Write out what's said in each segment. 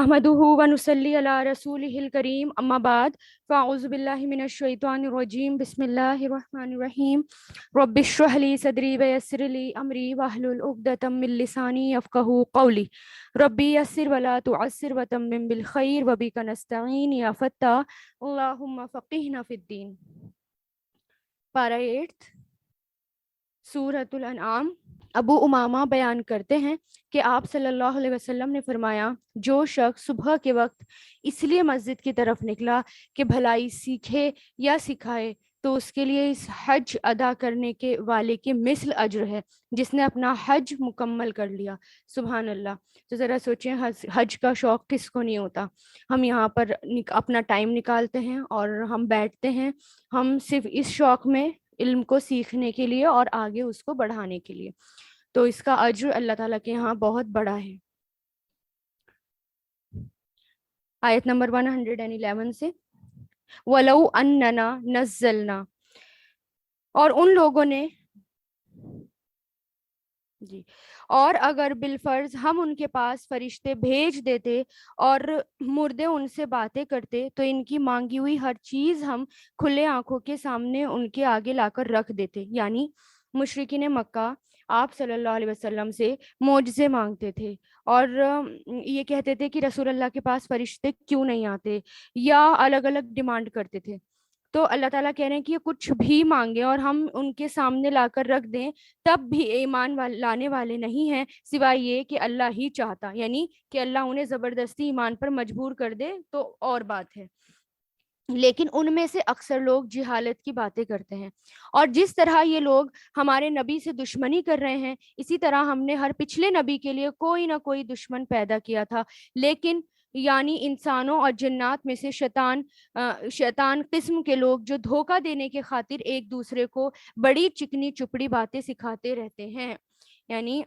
نحمده ونصلي على رسوله الكريم اما بعد فاعوذ بالله من الشيطان الرجيم بسم الله الرحمن الرحيم رب اشرح لي صدري ويسر لي امري واحلل عقدة من لساني يفقهوا قولي ربي يسر ولا تعسر وتمم بالخير وبك نستعين يا فتاح اللهم فقهنا في الدين. پارہ 8 سورۃ الانعام. ابو امامہ بیان کرتے ہیں کہ آپ صلی اللہ علیہ وسلم نے فرمایا، جو شخص صبح کے وقت اس لیے مسجد کی طرف نکلا کہ بھلائی سیکھے یا سکھائے تو اس کے لیے اس حج ادا کرنے کے والے کے مثل اجر ہے جس نے اپنا حج مکمل کر لیا. سبحان اللہ. تو ذرا سوچیں حج کا شوق کس کو نہیں ہوتا. ہم یہاں پر اپنا ٹائم نکالتے ہیں اور ہم بیٹھتے ہیں، ہم صرف اس شوق میں علم کو سیکھنے کے لیے اور آگے اس کو بڑھانے کے لیے. تو اس کا اجر اللہ تعالیٰ کے یہاں بہت بڑا ہے. آیت نمبر 111 سے وَلَوْ أَنَّنَا نَزَّلْنَا، اور ان لوگوں نے اور اگر بالفرض ہم ان کے پاس فرشتے بھیج دیتے اور مردے ان سے باتیں کرتے تو ان کی مانگی ہوئی ہر چیز ہم کھلے آنکھوں کے سامنے ان کے آگے لا کر رکھ دیتے. یعنی مشرکین مکہ آپ صلی اللہ علیہ وسلم سے معجزے مانگتے تھے اور یہ کہتے تھے کہ رسول اللہ کے پاس فرشتے کیوں نہیں آتے، یا الگ الگ ڈیمانڈ کرتے تھے. تو اللہ تعالیٰ کہہ رہے ہیں کہ یہ کچھ بھی مانگیں اور ہم ان کے سامنے لا کر رکھ دیں تب بھی ایمان لانے والے نہیں ہیں سوائے یہ کہ اللہ ہی چاہتا، یعنی کہ اللہ انہیں زبردستی ایمان پر مجبور کر دے تو اور بات ہے. لیکن ان میں سے اکثر لوگ جہالت کی باتیں کرتے ہیں، اور جس طرح یہ لوگ ہمارے نبی سے دشمنی کر رہے ہیں اسی طرح ہم نے ہر پچھلے نبی کے لیے کوئی نہ کوئی دشمن پیدا کیا تھا. لیکن یعنی انسانوں اور جنات میں سے شیطان قسم کے لوگ جو دھوکہ دینے کے خاطر ایک دوسرے کو بڑی چکنی چپڑی باتیں سکھاتے رہتے ہیں. یعنی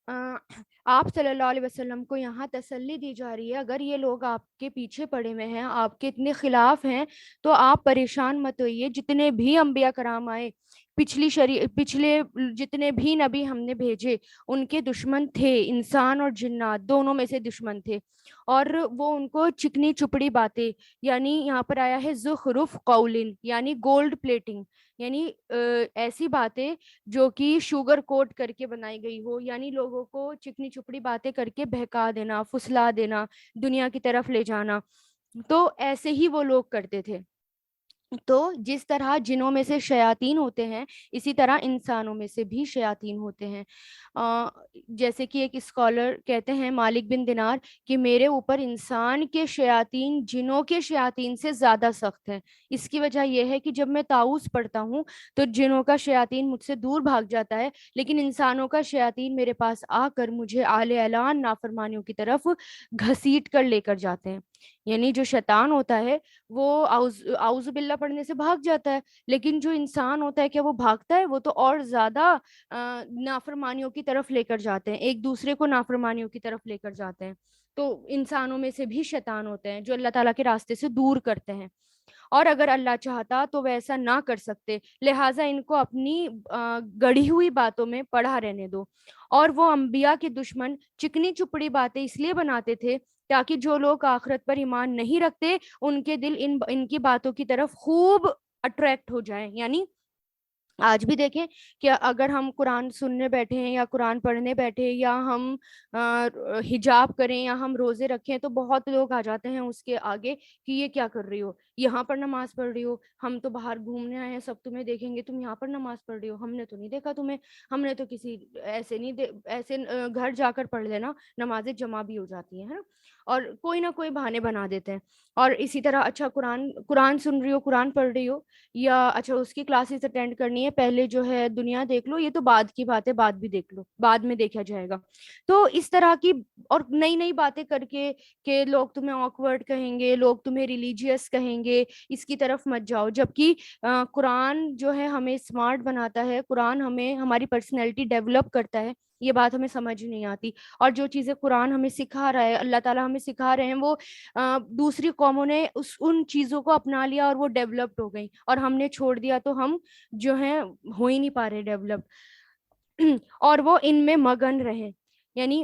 آپ صلی اللہ علیہ وسلم کو یہاں تسلی دی جا رہی ہے، اگر یہ لوگ آپ کے پیچھے پڑے ہوئے ہیں، آپ کے اتنے خلاف ہیں تو آپ پریشان مت ہوئیے. جتنے بھی انبیاء کرام آئے، پچھلے جتنے بھی نبی ہم نے بھیجے ان کے دشمن تھے، انسان اور جنات دونوں میں سے دشمن تھے، اور وہ ان کو چکنی چپڑی باتیں، یعنی یہاں پر آیا ہے زخرف قولن، یعنی گولڈ پلیٹنگ، یعنی ایسی باتیں جو کہ شوگر کوٹ کر کے بنائی گئی ہو، یعنی لوگوں کو چکنی چپڑی باتیں کر کے بہکا دینا، پھسلا دینا، دنیا کی طرف لے جانا. تو ایسے ہی وہ لوگ کرتے تھے. تو جس طرح جنوں میں سے شیاطین ہوتے ہیں اسی طرح انسانوں میں سے بھی شیاطین ہوتے ہیں. جیسے کہ ایک اسکالر کہتے ہیں مالک بن دینار کہ میرے اوپر انسان کے شیاطین جنوں کے شیاطین سے زیادہ سخت ہیں. اس کی وجہ یہ ہے کہ جب میں طاؤس پڑھتا ہوں تو جنوں کا شیاطین مجھ سے دور بھاگ جاتا ہے، لیکن انسانوں کا شیاطین میرے پاس آ کر مجھے اعلی اعلان نافرمانیوں کی طرف گھسیٹ کر لے کر جاتے ہیں. یعنی جو شیطان ہوتا ہے وہ اعوذ باللہ پڑھنے سے بھاگ جاتا ہے، لیکن جو انسان ہوتا ہے کیا وہ بھاگتا ہے؟ وہ تو اور زیادہ نافرمانیوں کی طرف لے کر جاتے ہیں، ایک دوسرے کو نافرمانیوں کی طرف لے کر جاتے ہیں. تو انسانوں میں سے بھی شیطان ہوتے ہیں جو اللہ تعالیٰ کے راستے سے دور کرتے ہیں، اور اگر اللہ چاہتا تو وہ ایسا نہ کر سکتے، لہٰذا ان کو اپنی گڑھی ہوئی باتوں میں پڑا رہنے دو. اور وہ انبیاء کے دشمن چکنی چپڑی باتیں اس لیے بناتے تھے تاکہ جو لوگ آخرت پر ایمان نہیں رکھتے ان کے دل ان کی باتوں کی طرف خوب اٹریکٹ ہو جائیں. یعنی آج بھی دیکھیں کہ اگر ہم قرآن سننے بیٹھے ہیں یا قرآن پڑھنے بیٹھے یا ہم حجاب کریں یا ہم روزے رکھیں تو بہت لوگ آ جاتے ہیں اس کے آگے کہ یہ کیا کر رہی ہو، یہاں پر نماز پڑھ رہی ہو، ہم تو باہر گھومنے آئے ہیں، سب تمہیں دیکھیں گے، تم یہاں پر نماز پڑھ رہی ہو، ہم نے تو نہیں دیکھا تمہیں، ہم نے تو کسی ایسے نہیں ایسے گھر جا کر پڑھ لینا، نمازیں جمع بھی ہو جاتی ہیں نا. اور کوئی نہ کوئی بہانے بنا دیتے ہیں. اور اسی طرح اچھا قرآن سن رہی ہو، قرآن پڑھ رہی ہو، یا اچھا اس کی کلاسز اٹینڈ کرنی ہے، پہلے جو ہے دنیا دیکھ لو، یہ تو بعد کی بات ہے، بعد بھی دیکھ لو، بعد میں دیکھا جائے گا. تو اس طرح کی اور نئی نئی باتیں کر کے کہ لوگ تمہیں آکورڈ کہیں گے، لوگ تمہیں ریلیجیس کہیں گے، اس کی طرف مت جاؤ. جبکہ قرآن جو ہے ہمیں اسمارٹ بناتا ہے، قرآن ہمیں ہماری پرسنالٹی ڈیولپ کرتا ہے، یہ بات ہمیں سمجھ نہیں آتی. اور جو چیزیں قرآن ہمیں سکھا رہا ہے، اللہ تعالیٰ ہمیں سکھا رہے ہیں، وہ دوسری قوموں نے ان چیزوں کو اپنا لیا اور وہ ڈیولپڈ ہو گئی، اور ہم نے چھوڑ دیا تو ہم جو ہیں ہو ہی نہیں پا رہے ڈیولپڈ. اور وہ ان میں مگن رہے. یعنی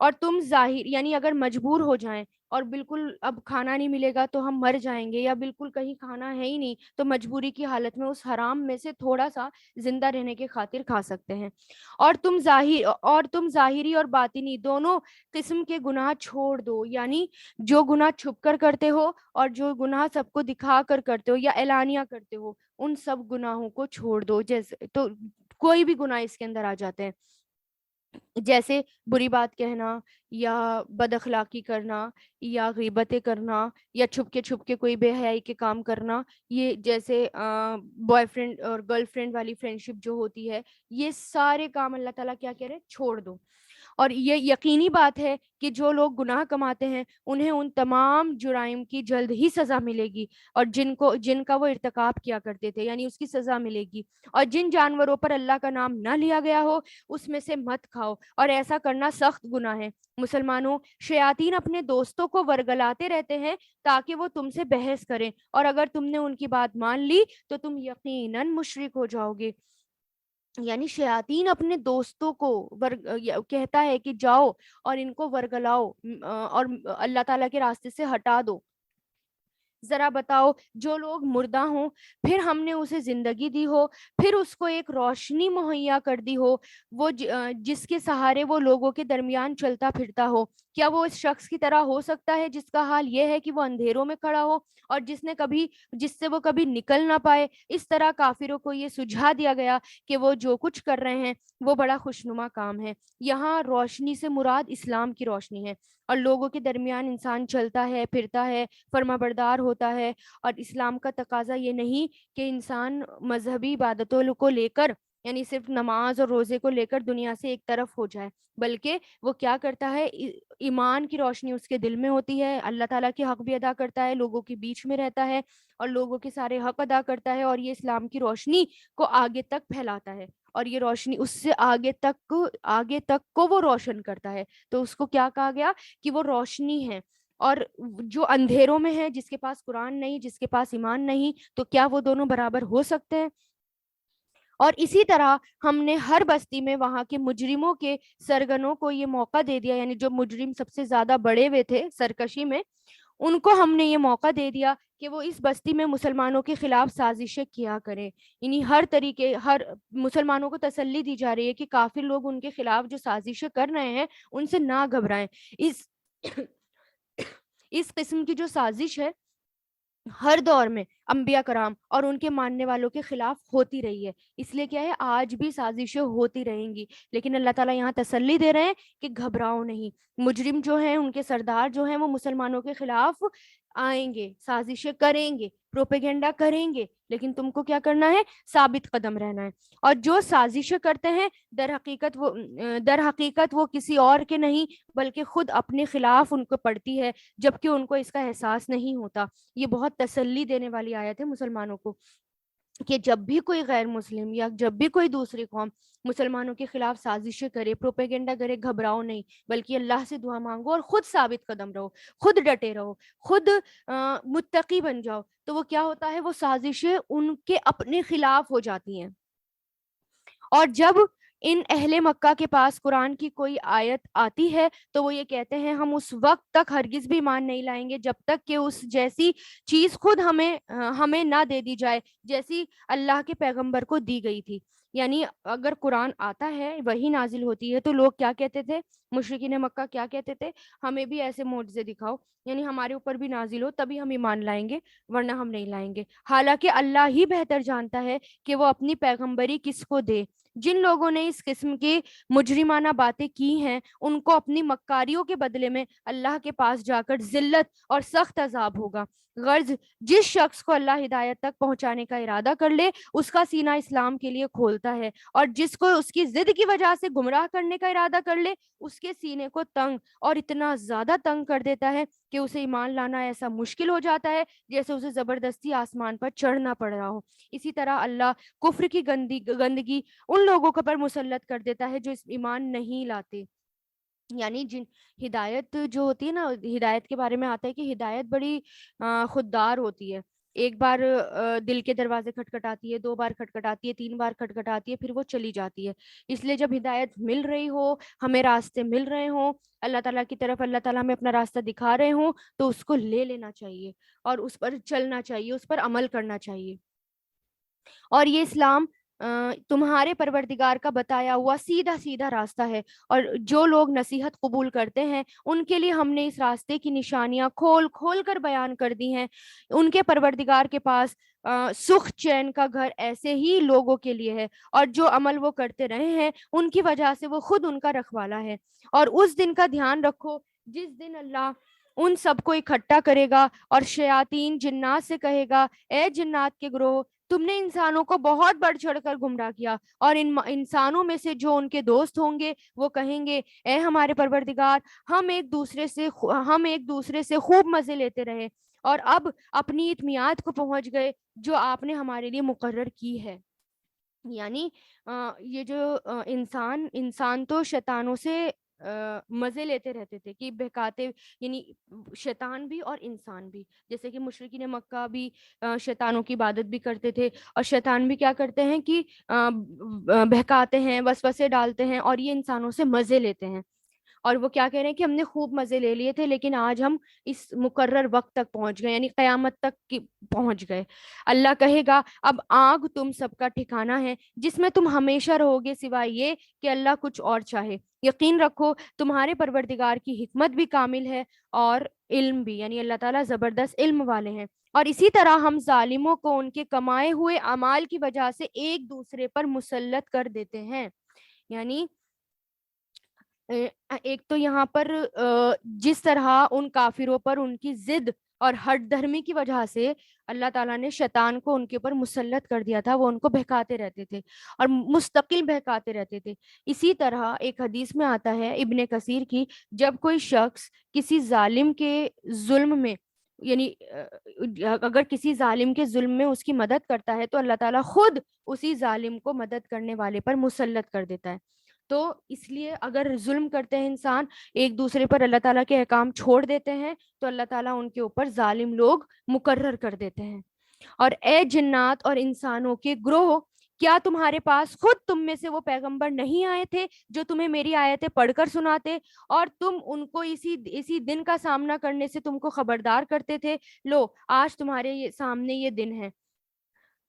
اور تم ظاہر یعنی اگر مجبور ہو جائیں اور بالکل اب کھانا نہیں ملے گا تو ہم مر جائیں گے، یا بالکل کہیں کھانا ہے ہی نہیں، تو مجبوری کی حالت میں اس حرام میں سے تھوڑا سا زندہ رہنے کے خاطر کھا سکتے ہیں۔ اور تم ظاہری اور باطنی دونوں قسم کے گناہ چھوڑ دو، یعنی جو گناہ چھپ کر کرتے ہو اور جو گناہ سب کو دکھا کر کرتے ہو یا اعلانیہ کرتے ہو، ان سب گناہوں کو چھوڑ دو۔ جیسے تو کوئی بھی گناہ اس کے اندر آ جاتے ہیں، جیسے بری بات کہنا، یا بد اخلاقی کرنا، یا غیبتیں کرنا، یا چھپ کے کوئی بے حیائی کے کام کرنا، یہ جیسے بوائے فرینڈ اور گرل فرینڈ والی فرینڈ شپ جو ہوتی ہے، یہ سارے کام اللہ تعالیٰ کیا کہہ رہے ہیں؟ چھوڑ دو۔ اور یہ یقینی بات ہے کہ جو لوگ گناہ کماتے ہیں انہیں ان تمام جرائم کی جلد ہی سزا ملے گی، اور جن کا وہ ارتکاب کیا کرتے تھے، یعنی اس کی سزا ملے گی۔ اور جن جانوروں پر اللہ کا نام نہ لیا گیا ہو اس میں سے مت کھاؤ، اور ایسا کرنا سخت گناہ ہے۔ مسلمانوں، شیاطین اپنے دوستوں کو ورگلاتے رہتے ہیں تاکہ وہ تم سے بحث کریں، اور اگر تم نے ان کی بات مان لی تو تم یقیناً مشرک ہو جاؤ گے۔ یعنی شیاطین اپنے دوستوں کو کہتا ہے کہ جاؤ اور ان کو ورگلاؤ، اور اللہ تعالیٰ کے راستے سے ہٹا دو۔ ذرا بتاؤ، جو لوگ مردہ ہوں، پھر ہم نے اسے زندگی دی ہو، پھر اس کو ایک روشنی مہیا کر دی ہو، وہ جس کے سہارے وہ لوگوں کے درمیان چلتا پھرتا ہو، کیا وہ اس شخص کی طرح ہو سکتا ہے جس کا حال یہ ہے کہ وہ اندھیروں میں کھڑا ہو اور جس سے وہ کبھی نکل نہ پائے؟ اس طرح کافروں کو یہ سجھا دیا گیا کہ وہ جو کچھ کر رہے ہیں وہ بڑا خوشنما کام ہے۔ یہاں روشنی سے مراد اسلام کی روشنی ہے، اور لوگوں کے درمیان انسان چلتا ہے پھرتا ہے، فرما بردار ہوتا ہے۔ اور اسلام کا تقاضا یہ نہیں کہ انسان مذہبی عبادتوں کو لے کر، یعنی صرف نماز اور روزے کو لے کر دنیا سے ایک طرف ہو جائے، بلکہ وہ کیا کرتا ہے، ایمان کی روشنی اس کے دل میں ہوتی ہے، اللہ تعالیٰ کے حق بھی ادا کرتا ہے، لوگوں کے بیچ میں رہتا ہے اور لوگوں کے سارے حق ادا کرتا ہے، اور یہ اسلام کی روشنی کو آگے تک پھیلاتا ہے، اور یہ روشنی اس سے آگے تک کو وہ روشن کرتا ہے۔ تو اس کو کیا کہا گیا کہ وہ روشنی ہے۔ اور جو اندھیروں میں ہے، جس کے پاس قرآن نہیں، جس کے پاس ایمان نہیں، تو کیا وہ دونوں برابر ہو سکتے ہیں؟ اور اسی طرح ہم نے ہر بستی میں وہاں کے مجرموں کے سرگنوں کو یہ موقع دے دیا، یعنی جو مجرم سب سے زیادہ بڑے ہوئے تھے سرکشی میں، ان کو ہم نے یہ موقع دے دیا کہ وہ اس بستی میں مسلمانوں کے خلاف سازشیں کیا کریں۔ یعنی ہر مسلمانوں کو تسلی دی جا رہی ہے کہ کافر لوگ ان کے خلاف جو سازشیں کر رہے ہیں ان سے نہ گھبرائیں۔ اس اس قسم کی جو سازش ہے ہر دور میں انبیاء کرام اور ان کے ماننے والوں کے خلاف ہوتی رہی ہے، اس لیے کیا ہے، آج بھی سازشیں ہوتی رہیں گی، لیکن اللہ تعالیٰ یہاں تسلی دے رہے ہیں کہ گھبراؤ نہیں۔ مجرم جو ہیں، ان کے سردار جو ہیں، وہ مسلمانوں کے خلاف آئیں گے، سازشیں کریں گے، پروپیگنڈا کریں گے، لیکن تم کو کیا کرنا ہے؟ ثابت قدم رہنا ہے۔ اور جو سازشیں کرتے ہیں در حقیقت وہ کسی اور کے نہیں بلکہ خود اپنے خلاف ان کو پڑتی ہے، جبکہ ان کو اس کا احساس نہیں ہوتا۔ یہ بہت تسلی دینے والی آیت ہے مسلمانوں کو، کہ جب بھی کوئی غیر مسلم یا جب بھی کوئی دوسری قوم مسلمانوں کے خلاف سازشیں کرے، پروپیگنڈا کرے، گھبراؤ نہیں، بلکہ اللہ سے دعا مانگو اور خود ثابت قدم رہو، خود ڈٹے رہو، خود متقی بن جاؤ۔ تو وہ کیا ہوتا ہے، وہ سازشیں ان کے اپنے خلاف ہو جاتی ہیں۔ اور جب ان اہل مکہ کے پاس قرآن کی کوئی آیت آتی ہے تو وہ یہ کہتے ہیں ہم اس وقت تک ہرگز بھی ایمان نہیں لائیں گے جب تک کہ اس جیسی چیز خود ہمیں نہ دے دی جائے جیسی اللہ کے پیغمبر کو دی گئی تھی۔ یعنی اگر قرآن آتا ہے، وہی نازل ہوتی ہے، تو لوگ کیا کہتے تھے، مشرکین مکہ کیا کہتے تھے، ہمیں بھی ایسے معجزے دکھاؤ، یعنی ہمارے اوپر بھی نازل ہو تبھی ہم ایمان لائیں گے، ورنہ ہم نہیں لائیں گے۔ حالانکہ اللہ ہی بہتر جانتا ہے کہ وہ اپنی پیغمبری کس کو دے۔ جن لوگوں نے اس قسم کی مجرمانہ باتیں کی ہیں ان کو اپنی مکاریوں کے بدلے میں اللہ کے پاس جا کر ذلت اور سخت عذاب ہوگا۔ غرض جس شخص کو اللہ ہدایت تک پہنچانے کا ارادہ کر لے اس کا سینہ اسلام کے لیے کھولتا ہے، اور جس کو اس کی ضد کی وجہ سے گمراہ کرنے کا ارادہ کر لے اس کے سینے کو تنگ اور اتنا زیادہ تنگ کر دیتا ہے کہ اسے ایمان لانا ایسا مشکل ہو جاتا ہے جیسے اسے زبردستی آسمان پر چڑھنا پڑ رہا ہو۔ اسی طرح اللہ کفر کی گندگی ان لوگوں پر مسلط کر دیتا ہے جو اس ایمان نہیں لاتے۔ یعنی جن ہدایت جو ہوتی ہے نا، ہدایت کے بارے میں آتا ہے کہ ہدایت بڑی خوددار ہوتی ہے، ایک بار دل کے دروازے کھٹکھٹاتی ہے، 2 بار کھٹکھٹاتی ہے، 3 بار کھٹکھٹاتی ہے، پھر وہ چلی جاتی ہے. اس لیے جب ہدایت مل رہی ہو، ہمیں راستے مل رہے ہوں، اللہ تعالیٰ کی طرف اللہ تعالیٰ ہمیں اپنا راستہ دکھا رہے ہوں، تو اس کو لے لینا چاہیے اور اس پر چلنا چاہیے، اس پر عمل کرنا چاہیے. اور یہ اسلام تمہارے پروردگار کا بتایا ہوا سیدھا سیدھا راستہ ہے. اور جو لوگ نصیحت قبول کرتے ہیں ان کے لیے ہم نے اس راستے کی نشانیاں کھول کھول کر بیان کر دی ہیں. ان کے پروردگار کے پاس سکھ چین کا گھر ایسے ہی لوگوں کے لیے ہے، اور جو عمل وہ کرتے رہے ہیں ان کی وجہ سے وہ خود ان کا رکھوالا ہے. اور اس دن کا دھیان رکھو جس دن اللہ ان سب کو اکٹھا کرے گا اور شیاطین جنات سے کہے گا، اے جنات کے گروہ، تم نے انسانوں کو بہت بڑھ چڑھ کر گمراہ کیا. اور ان انسانوں میں سے جو ان کے دوست ہوں گے وہ کہیں گے، اے ہمارے پروردگار، ہم ایک دوسرے سے خوب مزے لیتے رہے اور اب اپنی اتمیات کو پہنچ گئے جو آپ نے ہمارے لیے مقرر کی ہے. یعنی یہ جو انسان تو شیطانوں سے مزے لیتے رہتے تھے کہ بہکاتے، یعنی شیطان بھی اور انسان بھی. جیسے کہ مشرکین مکہ بھی شیطانوں کی عبادت بھی کرتے تھے، اور شیطان بھی کیا کرتے ہیں کہ بہکاتے ہیں، وسوسے ڈالتے ہیں، اور یہ انسانوں سے مزے لیتے ہیں. اور وہ کیا کہہ رہے ہیں کہ ہم نے خوب مزے لے لیے تھے لیکن آج ہم اس مقرر وقت تک پہنچ گئے، یعنی قیامت تک کی پہنچ گئے. اللہ کہے گا، اب آگ تم سب کا ٹھکانہ ہے جس میں تم ہمیشہ رہو گے، سوائے یہ کہ اللہ کچھ اور چاہے. یقین رکھو تمہارے پروردگار کی حکمت بھی کامل ہے اور علم بھی، یعنی اللہ تعالیٰ زبردست علم والے ہیں. اور اسی طرح ہم ظالموں کو ان کے کمائے ہوئے اعمال کی وجہ سے ایک دوسرے پر مسلط کر دیتے ہیں. یعنی ایک تو یہاں پر جس طرح ان کافروں پر ان کی ضد اور ہٹ دھرمی کی وجہ سے اللہ تعالیٰ نے شیطان کو ان کے اوپر مسلط کر دیا تھا، وہ ان کو بہکاتے رہتے تھے اور مستقل بہکاتے رہتے تھے. اسی طرح ایک حدیث میں آتا ہے ابن کثیر کی، جب کوئی شخص کسی ظالم کے ظلم میں، یعنی اگر کسی ظالم کے ظلم میں اس کی مدد کرتا ہے تو اللہ تعالیٰ خود اسی ظالم کو مدد کرنے والے پر مسلط کر دیتا ہے. تو اس لیے اگر ظلم کرتے ہیں انسان ایک دوسرے پر، اللہ تعالیٰ کے احکام چھوڑ دیتے ہیں، تو اللہ تعالیٰ ان کے اوپر ظالم لوگ مقرر کر دیتے ہیں. اور اے جنات اور انسانوں کے گروہ، کیا تمہارے پاس خود تم میں سے وہ پیغمبر نہیں آئے تھے جو تمہیں میری آیتیں پڑھ کر سناتے اور تم ان کو اسی دن کا سامنا کرنے سے تم کو خبردار کرتے تھے؟ لو آج تمہارے سامنے یہ دن ہے.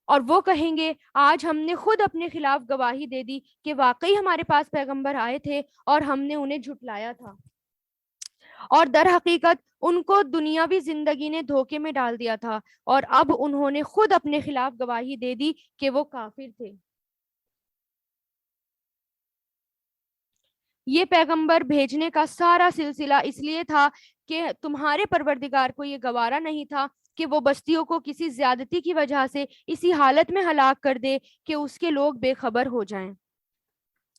اور وہ کہیں گے، آج ہم نے خود اپنے خلاف گواہی دے دی کہ واقعی ہمارے پاس پیغمبر آئے تھے اور ہم نے انہیں جھٹلایا تھا، اور در حقیقت ان کو دنیاوی زندگی نے دھوکے میں ڈال دیا تھا اور اب انہوں نے خود اپنے خلاف گواہی دے دی کہ وہ کافر تھے. یہ پیغمبر بھیجنے کا سارا سلسلہ اس لیے تھا کہ تمہارے پروردگار کو یہ گوارا نہیں تھا کہ وہ بستیوں کو کسی زیادتی کی وجہ سے اسی حالت میں ہلاک کر دے کہ اس کے لوگ بے خبر ہو جائیں.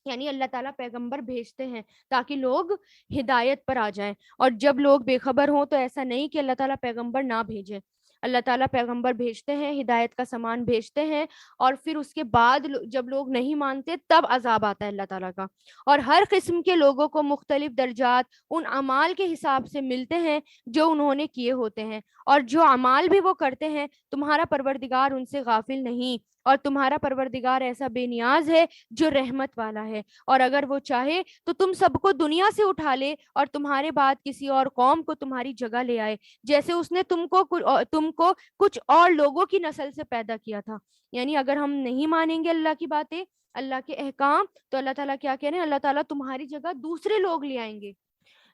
یعنی اللہ تعالیٰ پیغمبر بھیجتے ہیں تاکہ لوگ ہدایت پر آ جائیں، اور جب لوگ بے خبر ہوں تو ایسا نہیں کہ اللہ تعالیٰ پیغمبر نہ بھیجے. اللہ تعالیٰ پیغمبر بھیجتے ہیں، ہدایت کا سامان بھیجتے ہیں، اور پھر اس کے بعد جب لوگ نہیں مانتے تب عذاب آتا ہے اللہ تعالیٰ کا. اور ہر قسم کے لوگوں کو مختلف درجات ان اعمال کے حساب سے ملتے ہیں جو انہوں نے کیے ہوتے ہیں، اور جو اعمال بھی وہ کرتے ہیں تمہارا پروردگار ان سے غافل نہیں، اور تمہارا پروردگار ایسا بے نیاز ہے جو رحمت والا ہے. اور اگر وہ چاہے تو تم سب کو دنیا سے اٹھا لے اور تمہارے بعد کسی اور قوم کو تمہاری جگہ لے آئے، جیسے اس نے تم کو کچھ اور لوگوں کی نسل سے پیدا کیا تھا. یعنی اگر ہم نہیں مانیں گے اللہ کی باتیں، اللہ کے احکام، تو اللہ تعالیٰ کیا کہہ رہے ہیں، اللہ تعالیٰ تمہاری جگہ دوسرے لوگ لے آئیں گے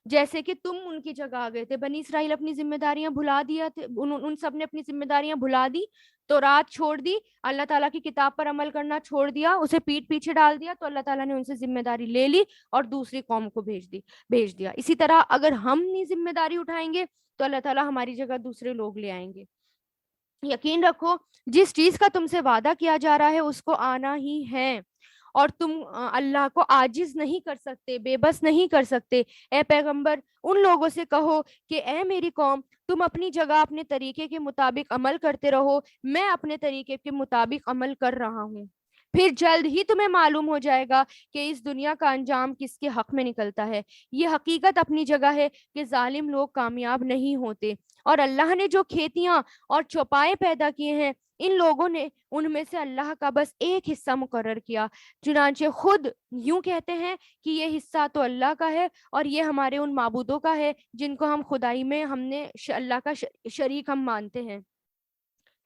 جیسے کہ تم ان کی جگہ آ گئے تھے. بنی اسرائیل اپنی ذمہ داریاں بھلا دیا تھے، ان سب نے اپنی ذمہ داریاں بھلا دی، تو رات چھوڑ دی، اللہ تعالیٰ کی کتاب پر عمل کرنا چھوڑ دیا، اسے پیٹ پیچھے ڈال دیا، تو اللہ تعالیٰ نے ان سے ذمہ داری لے لی اور دوسری قوم کو بھیج دیا. اسی طرح اگر ہم نہیں ذمہ داری اٹھائیں گے تو اللہ تعالیٰ ہماری جگہ دوسرے لوگ لے آئیں گے. یقین رکھو جس چیز کا تم سے وعدہ کیا جا رہا ہے اس کو آنا ہی ہے، اور تم اللہ کو عاجز نہیں کر سکتے، بے بس نہیں کر سکتے. اے پیغمبر ان لوگوں سے کہو کہ اے میری قوم، تم اپنی جگہ اپنے طریقے کے مطابق عمل کرتے رہو، میں اپنے طریقے کے مطابق عمل کر رہا ہوں. پھر جلد ہی تمہیں معلوم ہو جائے گا کہ اس دنیا کا انجام کس کے حق میں نکلتا ہے۔ یہ حقیقت اپنی جگہ ہے کہ ظالم لوگ کامیاب نہیں ہوتے، اور اللہ نے جو کھیتیاں اور چوپائے پیدا کیے ہیں، ان لوگوں نے ان میں سے اللہ کا بس ایک حصہ مقرر کیا، چنانچہ خود یوں کہتے ہیں کہ یہ حصہ تو اللہ کا ہے، اور یہ ہمارے ان معبودوں کا ہے جن کو ہم خدائی میں ہم نے اللہ کا شریک ہم مانتے ہیں۔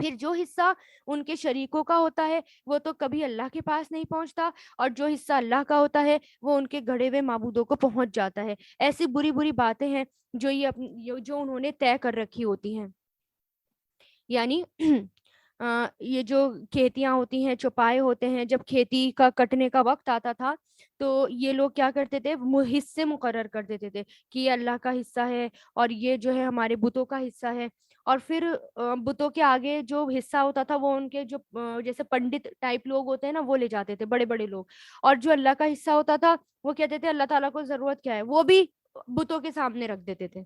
پھر جو حصہ ان کے شریکوں کا ہوتا ہے وہ تو کبھی اللہ کے پاس نہیں پہنچتا، اور جو حصہ اللہ کا ہوتا ہے وہ ان کے گڑھے ہوئے معبودوں کو پہنچ جاتا ہے۔ ایسی بری بری باتیں ہیں جو جو انہوں نے طے کر رکھی ہوتی ہیں۔ یعنی یہ جو کھیتیاں ہوتی ہیں، چوپائے ہوتے ہیں، جب کھیتی کا کٹنے کا وقت آتا تھا تو یہ لوگ کیا کرتے تھے، حصے مقرر کر دیتے تھے کہ یہ اللہ کا حصہ ہے اور یہ جو ہے ہمارے بتوں کا حصہ ہے۔ اور پھر بتوں کے آگے جو حصہ ہوتا تھا وہ ان کے جو جیسے پنڈت ٹائپ لوگ ہوتے ہیں نا، وہ لے جاتے تھے، بڑے بڑے لوگ۔ اور جو اللہ کا حصہ ہوتا تھا وہ کہتے تھے اللہ تعالیٰ کو ضرورت کیا ہے، وہ بھی بتوں کے سامنے رکھ دیتے تھے۔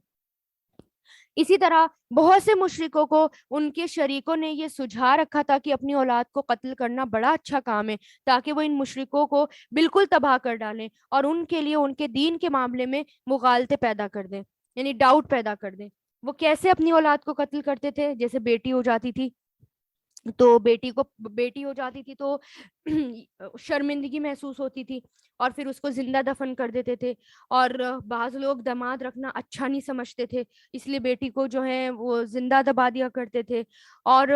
اسی طرح بہت سے مشرکوں کو ان کے شریکوں نے یہ سجھا رکھا تھا کہ اپنی اولاد کو قتل کرنا بڑا اچھا کام ہے، تاکہ وہ ان مشرکوں کو بالکل تباہ کر ڈالیں اور ان کے لیے ان کے دین کے معاملے میں مغالطے پیدا کر دیں، یعنی ڈاؤٹ پیدا کر دیں۔ وہ کیسے اپنی اولاد کو قتل کرتے تھے؟ جیسے بیٹی ہو جاتی تھی تو بیٹی ہو جاتی تھی تو شرمندگی محسوس ہوتی تھی، اور پھر اس کو زندہ دفن کر دیتے تھے۔ اور بعض لوگ داماد رکھنا اچھا نہیں سمجھتے تھے، اس لیے بیٹی کو جو ہے وہ زندہ دبا دیا کرتے تھے۔ اور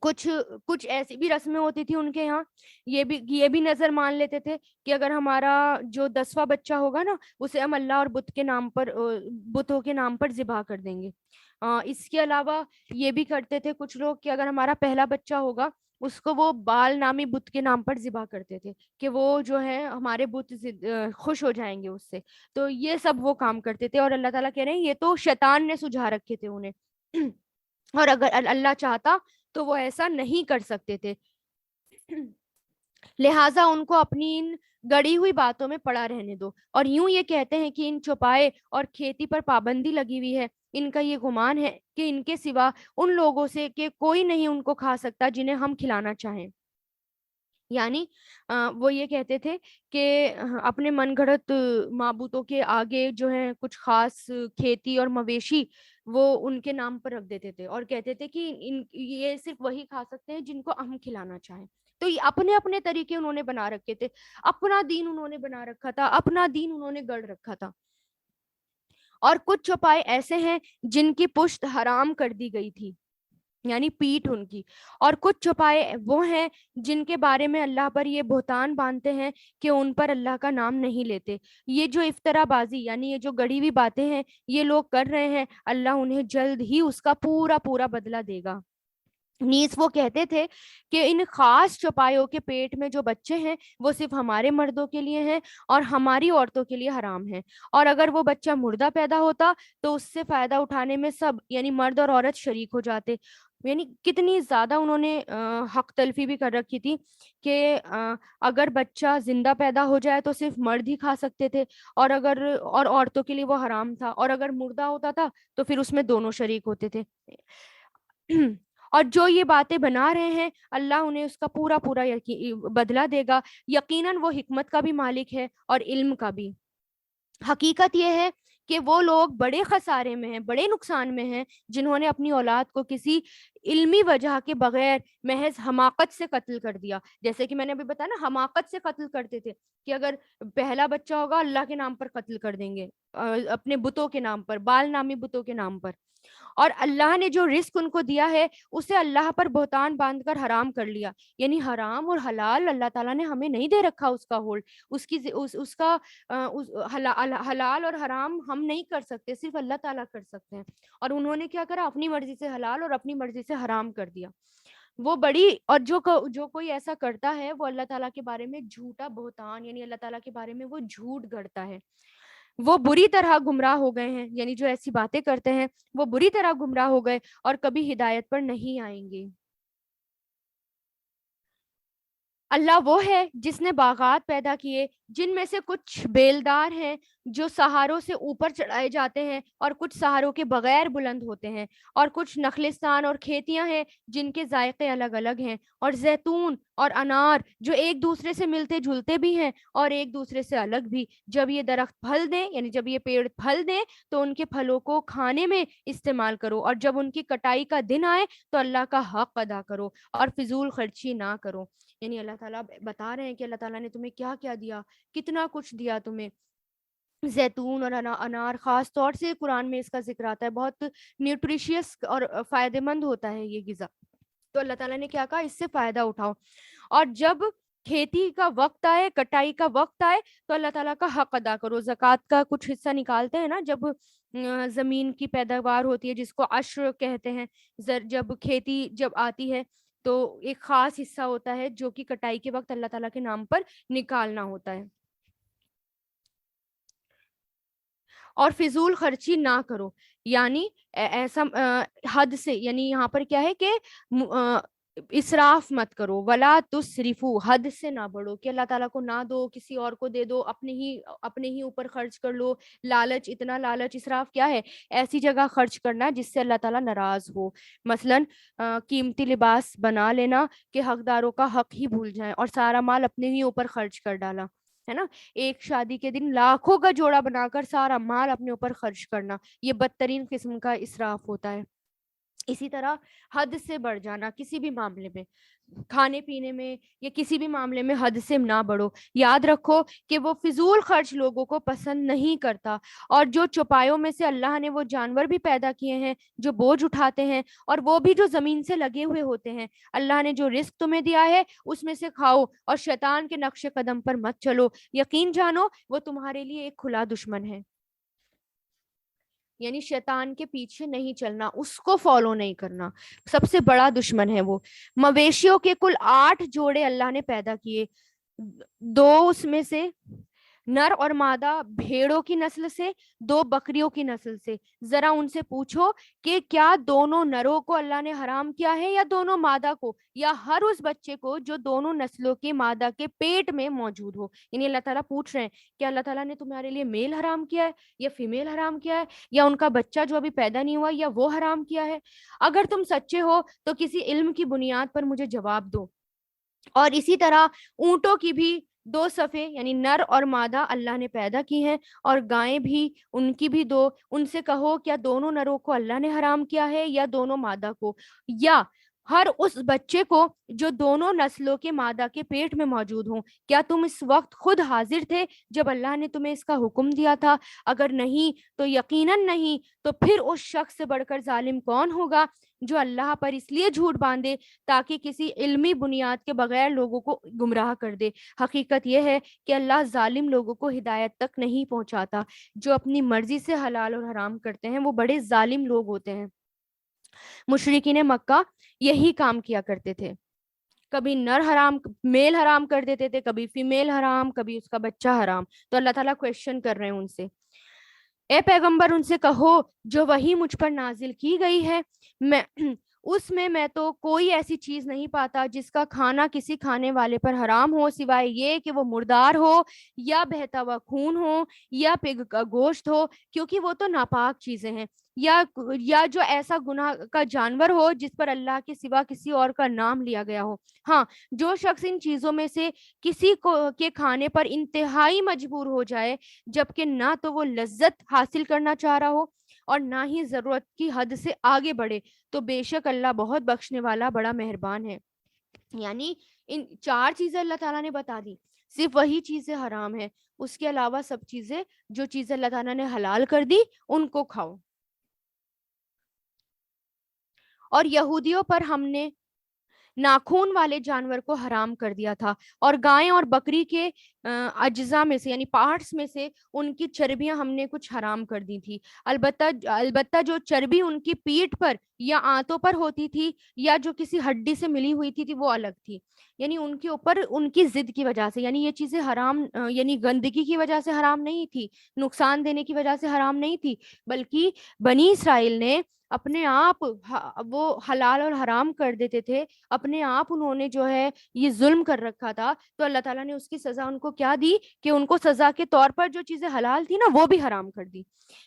کچھ کچھ ایسی بھی رسمیں ہوتی تھی ان کے یہاں، یہ بھی نظر مان لیتے تھے کہ اگر ہمارا جو 10واں بچہ ہوگا نا، اسے ہم اللہ اور بت کے نام پر بتوں کے نام پر ذبح کر دیں گے۔ اس کے علاوہ یہ بھی کرتے تھے کچھ لوگ کہ اگر ہمارا پہلا بچہ ہوگا اس کو وہ بال نامی بت کے نام پر ذبح کرتے تھے کہ وہ جو ہے ہمارے بت خوش ہو جائیں گے اس سے۔ تو یہ سب وہ کام کرتے تھے، اور اللہ تعالیٰ کہہ رہے ہیں یہ تو شیطان نے سجھا رکھے تھے انہیں اور اگر اللہ چاہتا تو وہ ایسا نہیں کر سکتے تھے، لہٰذا ان کو اپنی ان گڑی ہوئی باتوں میں پڑا رہنے دو، اور یوں یہ کہتے ہیں کہ ان چوپائے اور کھیتی پر پابندی لگی ہوئی ہے۔ ان کا یہ گمان ہے کہ ان کے سوا ان لوگوں سے کہ کوئی نہیں ان کو کھا سکتا جنہیں ہم کھلانا چاہیں۔ یعنی وہ یہ کہتے تھے کہ اپنے من گھڑت معبودوں کے آگے جو ہے کچھ خاص کھیتی اور مویشی وہ ان کے نام پر رکھ دیتے تھے، اور کہتے تھے کہ یہ صرف وہی کھا سکتے ہیں جن کو ہم کھلانا چاہیں۔ تو یہ اپنے اپنے طریقے انہوں نے بنا رکھے تھے، اپنا دین انہوں نے بنا رکھا تھا، اپنا دین انہوں نے گڑھ رکھا تھا۔ اور کچھ چوپائے ایسے ہیں جن کی پشت حرام کر دی گئی تھی، یعنی پیٹھ ان کی، اور کچھ چوپائے وہ ہیں جن کے بارے میں اللہ پر یہ بہتان باندھتے ہیں کہ ان پر اللہ کا نام نہیں لیتے۔ یہ جو افطرا بازی یعنی یہ جو گڑی ہوئی باتیں ہیں یہ لوگ کر رہے ہیں، اللہ انہیں جلد ہی اس کا پورا پورا بدلہ دے گا۔ نیز وہ کہتے تھے کہ ان خاص چوپایوں کے پیٹ میں جو بچے ہیں وہ صرف ہمارے مردوں کے لیے ہیں اور ہماری عورتوں کے لیے حرام ہیں، اور اگر وہ بچہ مردہ پیدا ہوتا تو اس سے فائدہ اٹھانے میں سب یعنی مرد اور عورت شریک ہو جاتے۔ یعنی کتنی زیادہ انہوں نے حق تلفی بھی کر رکھی تھی کہ اگر بچہ زندہ پیدا ہو جائے تو صرف مرد ہی کھا سکتے تھے، اور عورتوں کے لیے وہ حرام تھا، اور اگر مردہ ہوتا تھا تو پھر اس میں دونوں شریک ہوتے تھے۔ اور جو یہ باتیں بنا رہے ہیں اللہ انہیں اس کا پورا پورا بدلہ دے گا، یقیناً وہ حکمت کا بھی مالک ہے اور علم کا بھی۔ حقیقت یہ ہے کہ وہ لوگ بڑے خسارے میں ہیں، بڑے نقصان میں ہیں جنہوں نے اپنی اولاد کو کسی علمی وجہ کے بغیر محض حماقت سے قتل کر دیا۔ جیسے کہ میں نے ابھی بتایا نا، حماقت سے قتل کرتے تھے کہ اگر پہلا بچہ ہوگا اللہ کے نام پر قتل کر دیں گے، اپنے بتوں کے نام پر، بال نامی بتوں کے نام پر۔ اور اللہ نے جو رزق ان کو دیا ہے اسے اللہ پر بہتان باندھ کر حرام کر لیا، یعنی حرام اور حلال اللہ تعالیٰ نے ہمیں نہیں دے رکھا اس کا ہولڈ، اس کا حلال اور حرام ہم نہیں کر سکتے، صرف اللہ تعالیٰ کر سکتے ہیں۔ اور انہوں نے کیا کرا، اپنی مرضی سے حلال اور اپنی مرضی سے حرام کر دیا۔ وہ بڑی، اور جو کوئی ایسا کرتا ہے وہ اللہ تعالیٰ کے بارے میں جھوٹا بہتان یعنی اللہ تعالیٰ کے بارے میں وہ جھوٹ گڑتا ہے، وہ بری طرح گمراہ ہو گئے ہیں، یعنی جو ایسی باتیں کرتے ہیں وہ بری طرح گمراہ ہو گئے اور کبھی ہدایت پر نہیں آئیں گے۔ اللہ وہ ہے جس نے باغات پیدا کیے جن میں سے کچھ بیلدار ہیں جو سہاروں سے اوپر چڑھائے جاتے ہیں اور کچھ سہاروں کے بغیر بلند ہوتے ہیں، اور کچھ نخلستان اور کھیتیاں ہیں جن کے ذائقے الگ الگ ہیں، اور زیتون اور انار جو ایک دوسرے سے ملتے جلتے بھی ہیں اور ایک دوسرے سے الگ بھی۔ جب یہ درخت پھل دیں، یعنی جب یہ پیڑ پھل دیں تو ان کے پھلوں کو کھانے میں استعمال کرو، اور جب ان کی کٹائی کا دن آئے تو اللہ کا حق ادا کرو اور فضول خرچی نہ کرو۔ یعنی اللہ تعالیٰ بتا رہے ہیں کہ اللہ تعالیٰ نے تمہیں کیا کیا دیا، کتنا کچھ دیا تمہیں۔ زیتون اور انار خاص طور سے قرآن میں اس کا ذکر آتا ہے، بہت نیوٹریشیس اور فائدہ مند ہوتا ہے یہ غذا۔ تو اللہ تعالیٰ نے کیا کہا، اس سے فائدہ اٹھاؤ، اور جب کھیتی کا وقت آئے، کٹائی کا وقت آئے تو اللہ تعالیٰ کا حق ادا کرو۔ زکوٰۃ کا کچھ حصہ نکالتے ہیں نا، جب زمین کی پیداوار ہوتی ہے جس کو عشر کہتے ہیں، جب کھیتی جب آتی ہے تو ایک خاص حصہ ہوتا ہے جو کہ کٹائی کے وقت اللہ تعالیٰ کے نام پر نکالنا ہوتا ہے۔ اور فضول خرچی نہ کرو، یعنی ایسا حد سے، یعنی یہاں پر کیا ہے کہ اسراف مت کرو، ولا تسرفو، حد سے نہ بڑھو کہ اللہ تعالیٰ کو نہ دو، کسی اور کو دے دو، اپنے ہی اوپر خرچ کر لو۔ لالچ، اتنا لالچ، اسراف کیا ہے؟ ایسی جگہ خرچ کرنا جس سے اللہ تعالیٰ ناراض ہو، مثلاً قیمتی لباس بنا لینا کہ حقداروں کا حق ہی بھول جائیں، اور سارا مال اپنے ہی اوپر خرچ کر ڈالا، ہے نا۔ ایک شادی کے دن لاکھوں کا جوڑا بنا کر سارا مال اپنے اوپر خرچ کرنا، یہ بدترین قسم کا اسراف ہوتا ہے۔ اسی طرح حد سے بڑھ جانا کسی بھی معاملے میں، کھانے پینے میں یا کسی بھی معاملے میں حد سے نہ بڑھو۔ یاد رکھو کہ وہ فضول خرچ لوگوں کو پسند نہیں کرتا، اور جو چوپایوں میں سے اللہ نے وہ جانور بھی پیدا کیے ہیں جو بوجھ اٹھاتے ہیں، اور وہ بھی جو زمین سے لگے ہوئے ہوتے ہیں، اللہ نے جو رزق تمہیں دیا ہے اس میں سے کھاؤ، اور شیطان کے نقش قدم پر مت چلو، یقین جانو وہ تمہارے لیے ایک کھلا دشمن ہے۔ یعنی شیطان کے پیچھے نہیں چلنا، اس کو فالو نہیں کرنا، سب سے بڑا دشمن ہے وہ۔ مویشیوں کے کل 8 جوڑے اللہ نے پیدا کیے، 2 اس میں سے نر اور مادہ بھیڑوں کی نسل سے، 2 بکریوں کی نسل سے۔ ذرا ان سے پوچھو کہ کیا دونوں نروں کو اللہ نے حرام کیا ہے یا دونوں مادہ کو، یا ہر اس بچے کو جو دونوں نسلوں کے مادہ کے پیٹ میں موجود ہو۔ یعنی اللہ تعالیٰ پوچھ رہے ہیں کہ اللہ تعالیٰ نے تمہارے لیے میل حرام کیا ہے یا فیمیل حرام کیا ہے، یا ان کا بچہ جو ابھی پیدا نہیں ہوا یا وہ حرام کیا ہے؟ اگر تم سچے ہو تو کسی علم کی بنیاد پر مجھے جواب دو۔ اور اسی طرح اونٹوں کی بھی 2 صفے، یعنی نر اور مادہ اللہ نے پیدا کی ہیں، اور گائیں بھی، ان کی بھی 2۔ ان سے کہو کیا دونوں نروں کو اللہ نے حرام کیا ہے یا دونوں مادہ کو، یا ہر اس بچے کو جو دونوں نسلوں کے مادہ کے پیٹ میں موجود ہوں؟ کیا تم اس وقت خود حاضر تھے جب اللہ نے تمہیں اس کا حکم دیا تھا؟ اگر نہیں تو یقیناً نہیں، تو پھر اس شخص سے بڑھ کر ظالم کون ہوگا جو اللہ پر اس لیے جھوٹ باندھے تاکہ کسی علمی بنیاد کے بغیر لوگوں کو گمراہ کر دے۔ حقیقت یہ ہے کہ اللہ ظالم لوگوں کو ہدایت تک نہیں پہنچاتا۔ جو اپنی مرضی سے حلال اور حرام کرتے ہیں وہ بڑے ظالم لوگ ہوتے ہیں۔ مشرکین مکہ یہی کام کیا کرتے تھے، کبھی نر حرام، میل حرام کر دیتے تھے، کبھی فیمیل حرام، کبھی اس کا بچہ حرام۔ تو اللہ تعالیٰ کویشچن کر رہے ہیں ان سے، اے پیغمبر ان سے کہو جو وحی مجھ پر نازل کی گئی ہے، میں اس میں تو کوئی ایسی چیز نہیں پاتا جس کا کھانا کسی کھانے والے پر حرام ہو، سوائے یہ کہ وہ مردار ہو یا بہتا ہوا خون ہو یا پگ کا گوشت ہو، کیونکہ وہ تو ناپاک چیزیں ہیں، یا جو ایسا گناہ کا جانور ہو جس پر اللہ کے سوا کسی اور کا نام لیا گیا ہو۔ ہاں، جو شخص ان چیزوں میں سے کسی کو کے کھانے پر انتہائی مجبور ہو جائے، جبکہ نہ تو وہ لذت حاصل کرنا چاہ رہا ہو اور نہ ہی ضرورت کی حد سے آگے بڑھے، تو بے شک اللہ بہت بخشنے والا، بڑا مہربان ہے۔ یعنی ان 4 چیزیں اللہ تعالیٰ نے بتا دی، صرف وہی چیزیں حرام ہیں، اس کے علاوہ سب چیزیں، جو چیزیں اللہ تعالیٰ نے حلال کر دی ان کو کھاؤ۔ اور یہودیوں پر ہم نے ناخون والے جانور کو حرام کر دیا تھا، اور گائے اور بکری کے اجزاء میں سے، یعنی پارٹس میں سے ان کی چربیاں ہم نے کچھ حرام کر دی تھی، البتہ جو چربی ان کی پیٹھ پر یا آنتوں پر ہوتی تھی یا جو کسی ہڈی سے ملی ہوئی تھی وہ الگ تھی. یعنی ان کے اوپر ان کی ضد کی وجہ سے، یعنی یہ چیزیں حرام یعنی گندگی کی وجہ سے حرام نہیں تھی، نقصان دینے کی وجہ سے حرام نہیں تھی، بلکہ بنی اسرائیل نے اپنے آپ وہ حلال اور حرام کر دیتے تھے. اپنے آپ انہوں نے جو ہے یہ ظلم کر رکھا تھا. تو اللہ تعالیٰ نے اس کی سزا ان کو کیا دی کہ ان کو سزا کے طور پر جو چیزیں حلال تھی نا وہ بھی حرام کر دی.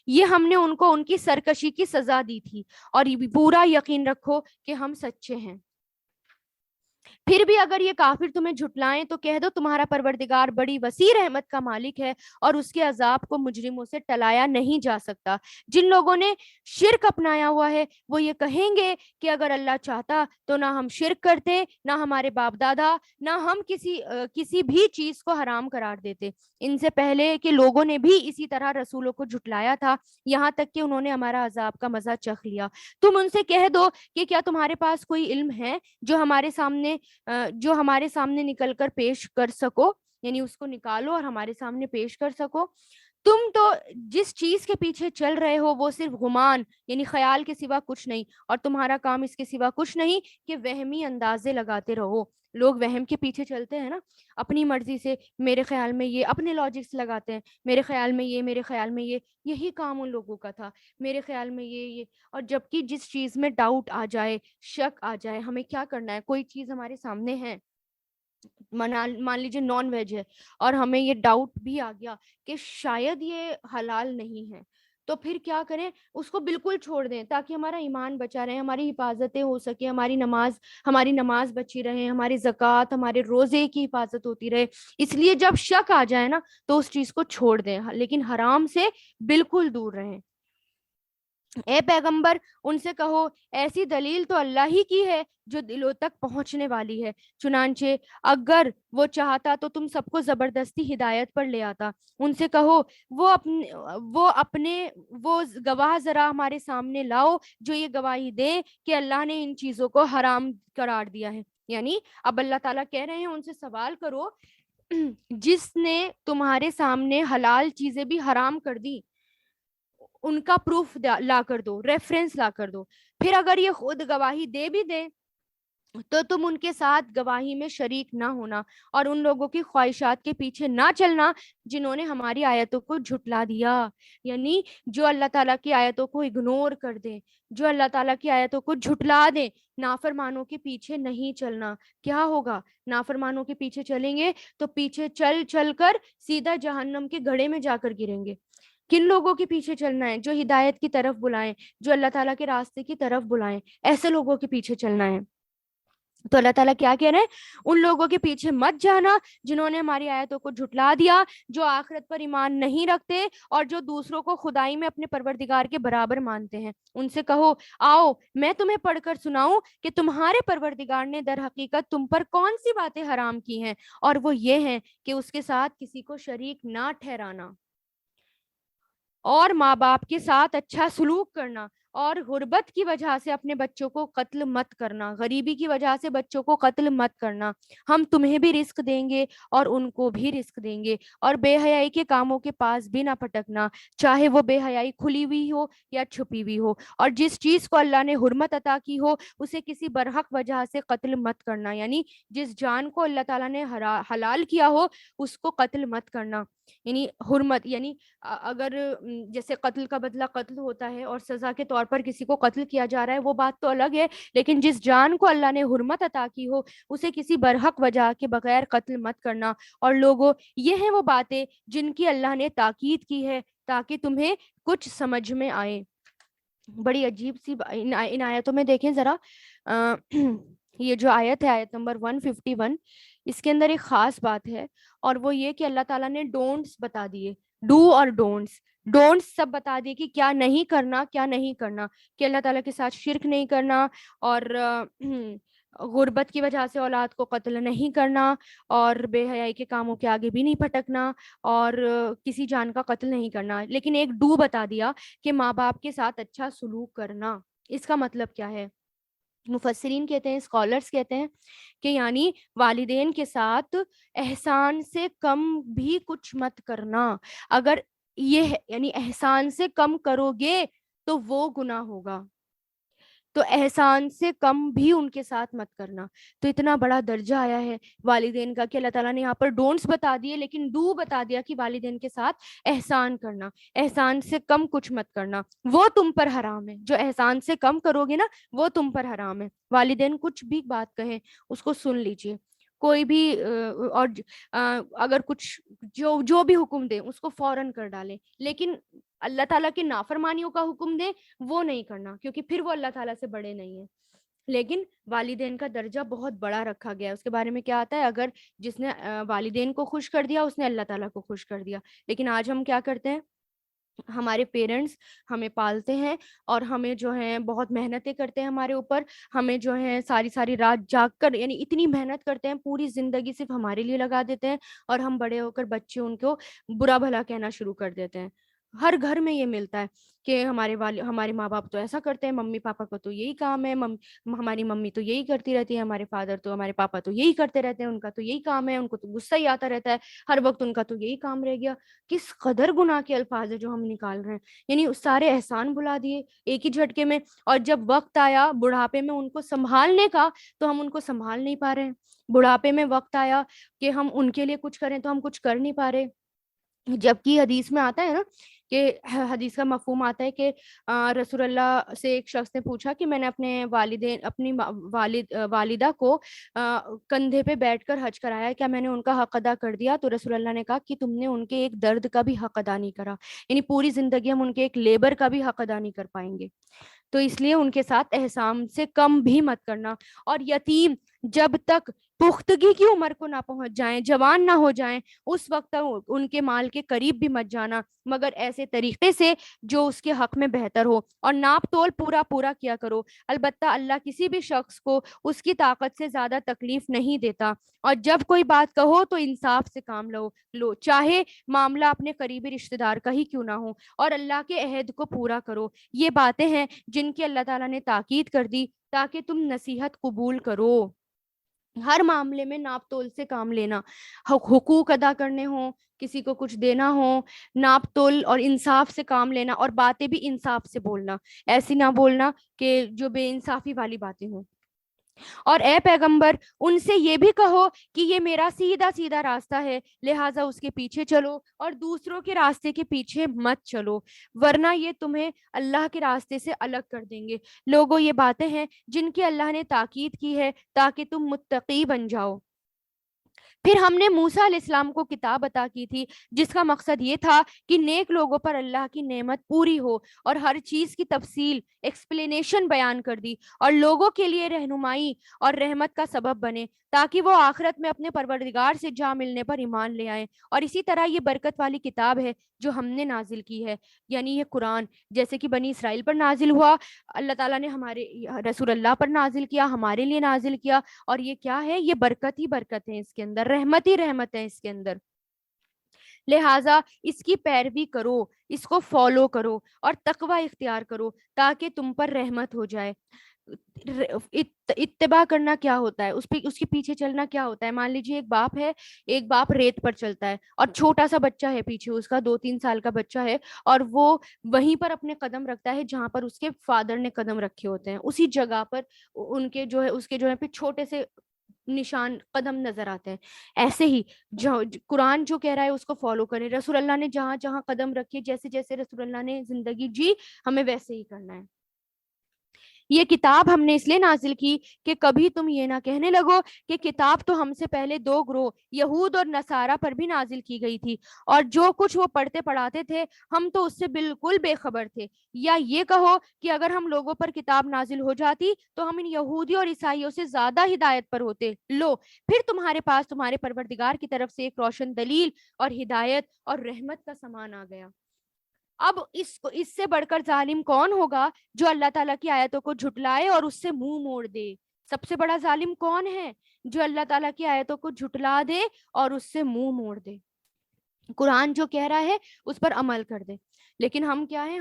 یہ ہم نے ان کو ان کی سرکشی کی سزا دی تھی. اور یہ بھی پورا یقین رکھو کہ ہم سچے ہیں. پھر بھی اگر یہ کافر تمہیں جھٹلائیں تو کہہ دو تمہارا پروردگار بڑی وسیع رحمت کا مالک ہے اور اس کے عذاب کو مجرموں سے ٹلایا نہیں جا سکتا. جن لوگوں نے شرک اپنایا ہوا ہے وہ یہ کہیں گے کہ اگر اللہ چاہتا تو نہ ہم شرک کرتے، نہ ہمارے باپ دادا، نہ ہم کسی بھی چیز کو حرام قرار دیتے. ان سے پہلے کے لوگوں نے بھی اسی طرح رسولوں کو جھٹلایا تھا، یہاں تک کہ انہوں نے ہمارا عذاب کا مزہ چکھ لیا. تم ان سے کہہ دو کہ کیا تمہارے پاس کوئی علم ہے جو ہمارے سامنے نکل کر پیش کر سکو، یعنی اس کو نکالو اور ہمارے سامنے پیش کر سکو. تم تو جس چیز کے پیچھے چل رہے ہو وہ صرف گمان یعنی خیال کے سوا کچھ نہیں، اور تمہارا کام اس کے سوا کچھ نہیں کہ وہمی اندازے لگاتے رہو. لوگ وہم کے پیچھے چلتے ہیں نا، اپنی مرضی سے، میرے خیال میں یہ، اپنے لاجکس لگاتے ہیں، میرے خیال میں یہ، میرے خیال میں یہ. یہی کام ان لوگوں کا تھا، میرے خیال میں یہ. اور جبکہ جس چیز میں ڈاؤٹ آ جائے، شک آ جائے، ہمیں کیا کرنا ہے؟ کوئی چیز ہمارے سامنے ہے، مان لیجیے نان ویج ہے، اور ہمیں یہ ڈاؤٹ بھی آ گیا کہ شاید یہ حلال نہیں ہے، تو پھر کیا کریں؟ اس کو بالکل چھوڑ دیں تاکہ ہمارا ایمان بچا رہے، ہماری حفاظتیں ہو سکے، ہماری نماز بچی رہے، ہماری زکوٰۃ، ہمارے روزے کی حفاظت ہوتی رہے. اس لیے جب شک آ جائے نا تو اس چیز کو چھوڑ دیں، لیکن حرام سے بالکل دور رہیں. اے پیغمبر ان سے کہو ایسی دلیل تو اللہ ہی کی ہے جو دلوں تک پہنچنے والی ہے، چنانچہ اگر وہ چاہتا تو تم سب کو زبردستی ہدایت پر لے آتا. ان سے کہو وہ گواہ ذرا ہمارے سامنے لاؤ جو یہ گواہی دے کہ اللہ نے ان چیزوں کو حرام قرار دیا ہے. یعنی اب اللہ تعالیٰ کہہ رہے ہیں ان سے سوال کرو جس نے تمہارے سامنے حلال چیزیں بھی حرام کر دی، ان کا پروف لا کر دو، ریفرنس لا کر دو. پھر اگر یہ خود گواہی دے بھی دیں تو تم ان کے ساتھ گواہی میں شریک نہ ہونا اور ان لوگوں کی خواہشات کے پیچھے نہ چلنا جنہوں نے ہماری آیتوں کو جھٹلا دیا. یعنی جو اللہ تعالیٰ کی آیتوں کو اگنور کر دیں، جو اللہ تعالیٰ کی آیتوں کو جھٹلا دیں، نافرمانوں کے پیچھے نہیں چلنا. کیا ہوگا؟ نافرمانوں کے پیچھے چلیں گے تو پیچھے چل چل کر سیدھا جہنم کے گڑھے میں جا کر گریں گے. کن لوگوں کے پیچھے چلنا ہے؟ جو ہدایت کی طرف بلائیں، جو اللہ تعالیٰ کے راستے کی طرف بلائیں، ایسے لوگوں کے پیچھے چلنا ہے. تو اللہ تعالیٰ کیا کہہ رہے ہیں؟ ان لوگوں کے پیچھے مت جانا جنہوں نے ہماری آیتوں کو جھٹلا دیا، جو آخرت پر ایمان نہیں رکھتے اور جو دوسروں کو خدائی میں اپنے پروردگار کے برابر مانتے ہیں. ان سے کہو آؤ میں تمہیں پڑھ کر سناؤں کہ تمہارے پروردگار نے در حقیقت تم پر کون سی باتیں حرام کی ہیں، اور وہ یہ ہیں کہ اس کے ساتھ کسی کو شریک نہ ٹھہرانا، اور ماں باپ کے ساتھ اچھا سلوک کرنا، اور غربت کی وجہ سے اپنے بچوں کو قتل مت کرنا، غریبی کی وجہ سے بچوں کو قتل مت کرنا. ہم تمہیں بھی رزق دیں گے اور ان کو بھی رزق دیں گے، اور بے حیائی کے کاموں کے پاس بھی نہ پھٹکنا، چاہے وہ بے حیائی کھلی ہوئی ہو یا چھپی ہوئی ہو. اور جس چیز کو اللہ نے حرمت عطا کی ہو اسے کسی برحق وجہ سے قتل مت کرنا، یعنی جس جان کو اللہ تعالیٰ نے حلال کیا ہو اس کو قتل مت کرنا. یعنی حرمت یعنی اگر جیسے قتل کا بدلہ قتل ہوتا ہے اور سزا کے طور پر کسی کو قتل کیا جا رہا ہے وہ بات تو الگ ہے، لیکن جس جان کو اللہ نے حرمت عطا کی ہو اسے کسی برحق وجہ کے بغیر قتل مت کرنا. اور لوگوں یہ ہیں وہ باتیں جن کی اللہ نے تاکید کی ہے تاکہ تمہیں کچھ سمجھ میں آئے. بڑی عجیب سی ان آیتوں میں دیکھیں ذرا، یہ جو آیت ہے آیت نمبر 151، اس کے اندر ایک خاص بات ہے، اور وہ یہ کہ اللہ تعالیٰ نے ڈونٹس بتا دیے، ڈو اور ڈونٹس سب بتا دیے کہ کیا نہیں کرنا، کیا نہیں کرنا. کہ اللہ تعالیٰ کے ساتھ شرک نہیں کرنا، اور غربت کی وجہ سے اولاد کو قتل نہیں کرنا، اور بے حیائی کے کاموں کے آگے بھی نہیں پھٹکنا، اور کسی جان کا قتل نہیں کرنا. لیکن ایک ڈو بتا دیا کہ ماں باپ کے ساتھ اچھا سلوک کرنا. اس کا مطلب کیا ہے؟ مفسرین کہتے ہیں، اسکالرز کہتے ہیں کہ یعنی والدین کے ساتھ احسان سے کم بھی کچھ مت کرنا. اگر یہ یعنی احسان سے کم کرو گے تو وہ گناہ ہوگا. تو احسان سے کم بھی ان کے ساتھ مت کرنا. تو اتنا بڑا درجہ آیا ہے والدین کا کہ اللہ تعالیٰ نے یہاں پر ڈونٹس بتا دیے لیکن ڈو بتا دیا کہ والدین کے ساتھ احسان کرنا، احسان سے کم کچھ مت کرنا. وہ تم پر حرام ہے، جو احسان سے کم کرو گے نا وہ تم پر حرام ہے. والدین کچھ بھی بات کہیں اس کو سن لیجئے، کوئی بھی اور اگر کچھ جو بھی حکم دے اس کو فوراً کر ڈالیں، لیکن اللہ تعالیٰ کی نافرمانیوں کا حکم دے وہ نہیں کرنا، کیونکہ پھر وہ اللہ تعالیٰ سے بڑے نہیں ہیں. لیکن والدین کا درجہ بہت بڑا رکھا گیا ہے. اس کے بارے میں کیا آتا ہے، اگر جس نے والدین کو خوش کر دیا اس نے اللہ تعالیٰ کو خوش کر دیا. لیکن آج ہم کیا کرتے ہیں، ہمارے پیرنٹس ہمیں پالتے ہیں اور ہمیں جو ہے بہت محنتیں کرتے ہیں ہمارے اوپر، ہمیں جو ہے ساری ساری رات جاگ کر یعنی اتنی محنت کرتے ہیں، پوری زندگی صرف ہمارے لیے لگا دیتے ہیں، اور ہم بڑے ہو کر بچے ان کو برا بھلا کہنا شروع کر دیتے ہیں. ہر گھر میں یہ ملتا ہے کہ ہمارے ماں باپ تو ایسا کرتے ہیں، ممی پاپا کو تو یہی کام ہے، ہماری ممی تو یہی کرتی رہتی ہے، ہمارے پاپا تو یہی کرتے رہتے ہیں، ان کا تو یہی کام ہے، ان کو تو غصہ ہی آتا رہتا ہے ہر وقت، ان کا تو یہی کام رہ گیا. کس قدر گناہ کے الفاظ ہے جو ہم نکال رہے ہیں، یعنی اس سارے احسان بھلا دیے ایک ہی جھٹکے میں. اور جب وقت آیا بڑھاپے میں ان کو سنبھالنے کا تو ہم ان کو سنبھال نہیں پا رہے ہیں. بڑھاپے میں وقت آیا کہ ہم ان کے لیے کچھ کریں تو ہم کچھ کر نہیں پا رہے. جبکہ حدیث میں آتا ہے نا کہ حدیث کا مفہوم آتا ہے کہ رسول اللہ سے ایک شخص نے پوچھا کہ میں نے اپنے والدہ کو کندھے پہ بیٹھ کر حج کرایا، کیا میں نے ان کا حق ادا کر دیا؟ تو رسول اللہ نے کہا کہ تم نے ان کے ایک درد کا بھی حق ادا نہیں کرا، یعنی پوری زندگی ہم ان کے ایک لیبر کا بھی حق ادا نہیں کر پائیں گے. تو اس لیے ان کے ساتھ احسان سے کم بھی مت کرنا. اور یتیم جب تک پختگی کی عمر کو نہ پہنچ جائیں، جوان نہ ہو جائیں، اس وقت تک ان کے مال کے قریب بھی مت جانا، مگر ایسے طریقے سے جو اس کے حق میں بہتر ہو، اور ناپ تول پورا پورا کیا کرو. البتہ اللہ کسی بھی شخص کو اس کی طاقت سے زیادہ تکلیف نہیں دیتا. اور جب کوئی بات کہو تو انصاف سے کام لو چاہے معاملہ اپنے قریبی رشتہ دار کا ہی کیوں نہ ہو، اور اللہ کے عہد کو پورا کرو. یہ باتیں ہیں جن کی اللہ تعالیٰ نے تاکید کر دی تاکہ تم نصیحت قبول کرو. ہر معاملے میں ناپ تول سے کام لینا، حقوق ادا کرنے ہوں، کسی کو کچھ دینا ہو، ناپ تول اور انصاف سے کام لینا، اور باتیں بھی انصاف سے بولنا، ایسی نہ بولنا کہ جو بے انصافی والی باتیں ہوں. اور اے پیغمبر ان سے یہ بھی کہو کہ یہ میرا سیدھا سیدھا راستہ ہے، لہٰذا اس کے پیچھے چلو اور دوسروں کے راستے کے پیچھے مت چلو، ورنہ یہ تمہیں اللہ کے راستے سے الگ کر دیں گے. لوگوں یہ باتیں ہیں جن کی اللہ نے تاکید کی ہے تاکہ تم متقی بن جاؤ. پھر ہم نے موسیٰ علیہ السلام کو کتاب عطا کی تھی جس کا مقصد یہ تھا کہ نیک لوگوں پر اللہ کی نعمت پوری ہو اور ہر چیز کی تفصیل ایکسپلینیشن بیان کر دی، اور لوگوں کے لیے رہنمائی اور رحمت کا سبب بنے تاکہ وہ آخرت میں اپنے پروردگار سے جا ملنے پر ایمان لے آئیں. اور اسی طرح یہ برکت والی کتاب ہے جو ہم نے نازل کی ہے، یعنی یہ قرآن جیسے کہ بنی اسرائیل پر نازل ہوا، اللہ تعالیٰ نے ہمارے رسول اللہ پر نازل کیا، ہمارے لیے نازل کیا. اور یہ کیا ہے، یہ برکت ہی برکت ہے اس کے اندر، رحمت ہی رحمت ہے اس کے اندر. لہٰذا اس کی پیروی کرو، اس کو فالو کرو اور تقوی اختیار کرو تاکہ تم پر رحمت ہو جائے. اتباع کرنا کیا ہوتا ہے، اس کے پیچھے چلنا کیا ہوتا ہے. مان لیجیے ایک باپ ریت پر چلتا ہے اور چھوٹا سا بچہ ہے پیچھے، اس کا 2-3 سال کا بچہ ہے، اور وہ وہیں پر اپنے قدم رکھتا ہے جہاں پر اس کے فادر نے قدم رکھے ہوتے ہیں، اسی جگہ پر ان کے جو ہے اس کے جو ہے پھر چھوٹے سے نشان قدم نظر آتے ہیں. ایسے ہی قرآن جو کہہ رہا ہے اس کو فالو کریں. رسول اللہ نے جہاں جہاں قدم رکھے، جیسے جیسے رسول اللہ نے زندگی جی، ہمیں ویسے ہی کرنا ہے. یہ کتاب ہم نے اس لیے نازل کی کہ کبھی تم یہ نہ کہنے لگو کہ کتاب تو ہم سے پہلے 2 گروہ یہود اور نصارہ پر بھی نازل کی گئی تھی، اور جو کچھ وہ پڑھتے پڑھاتے تھے ہم تو اس سے بالکل بے خبر تھے. یا یہ کہو کہ اگر ہم لوگوں پر کتاب نازل ہو جاتی تو ہم ان یہودی اور عیسائیوں سے زیادہ ہدایت پر ہوتے. لو پھر تمہارے پاس تمہارے پروردگار کی طرف سے ایک روشن دلیل اور ہدایت اور رحمت کا سامان آ گیا. اب اس سے بڑھ کر ظالم کون ہوگا جو اللہ تعالیٰ کی آیتوں کو جھٹلائے اور اس سے منہ موڑ دے. سب سے بڑا ظالم کون ہے؟ جو اللہ تعالیٰ کی آیتوں کو جھٹلا دے اور اس سے منہ موڑ دے، قرآن جو کہہ رہا ہے اس پر عمل کر دے. لیکن ہم کیا ہیں،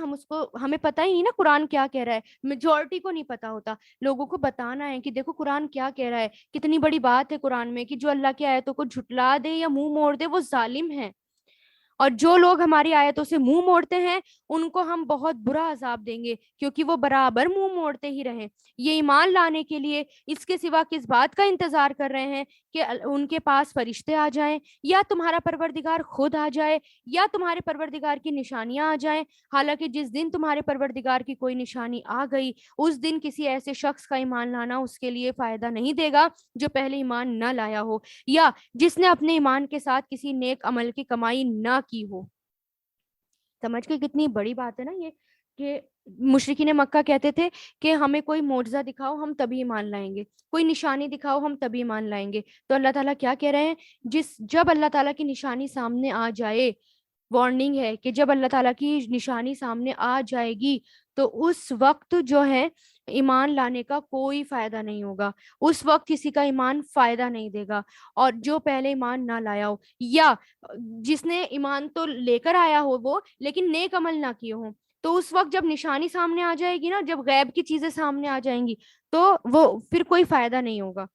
ہمیں پتہ ہی نہیں نا قرآن کیا کہہ رہا ہے. میجورٹی کو نہیں پتا ہوتا. لوگوں کو بتانا ہے کہ دیکھو قرآن کیا کہہ رہا ہے، کتنی بڑی بات ہے قرآن میں کہ جو اللہ کی آیتوں کو جھٹلا دے یا منہ موڑ دے وہ ظالم ہے. اور جو لوگ ہماری آیتوں سے منہ موڑتے ہیں ان کو ہم بہت برا عذاب دیں گے، کیونکہ وہ برابر منہ موڑتے ہی رہیں۔ یہ ایمان لانے کے لیے اس کے سوا کس بات کا انتظار کر رہے ہیں کہ ان کے پاس فرشتے آ جائیں، یا تمہارا پروردگار خود آ جائے، یا تمہارے پروردگار کی نشانیاں آ جائیں؟ حالانکہ جس دن تمہارے پروردگار کی کوئی نشانی آ گئی، اس دن کسی ایسے شخص کا ایمان لانا اس کے لیے فائدہ نہیں دے گا جو پہلے ایمان نہ لایا ہو، یا جس نے اپنے ایمان کے ساتھ کسی نیک عمل کی کمائی نہ کی ہو۔ سمجھ کے کتنی بڑی بات ہے نا یہ، کہ مشرکین مکہ کہتے تھے کہ ہمیں کوئی معجزہ دکھاؤ ہم تبھی ایمان لائیں گے، کوئی نشانی دکھاؤ ہم تبھی ایمان لائیں گے۔ تو اللہ تعالیٰ کیا کہہ رہے ہیں؟ جب اللہ تعالیٰ کی نشانی سامنے آ جائے، وارننگ ہے کہ جب اللہ تعالیٰ کی نشانی سامنے آ جائے گی تو اس وقت جو ہے ایمان لانے کا کوئی فائدہ نہیں ہوگا، اس وقت کسی کا ایمان فائدہ نہیں دے گا۔ اور جو پہلے ایمان نہ لایا ہو، یا جس نے ایمان تو لے کر آیا ہو وہ لیکن نیک عمل نہ کیے ہوں، تو اس وقت جب نشانی سامنے آ جائے گی نا، جب غیب کی چیزیں سامنے آ جائیں گی تو وہ پھر کوئی فائدہ نہیں ہوگا۔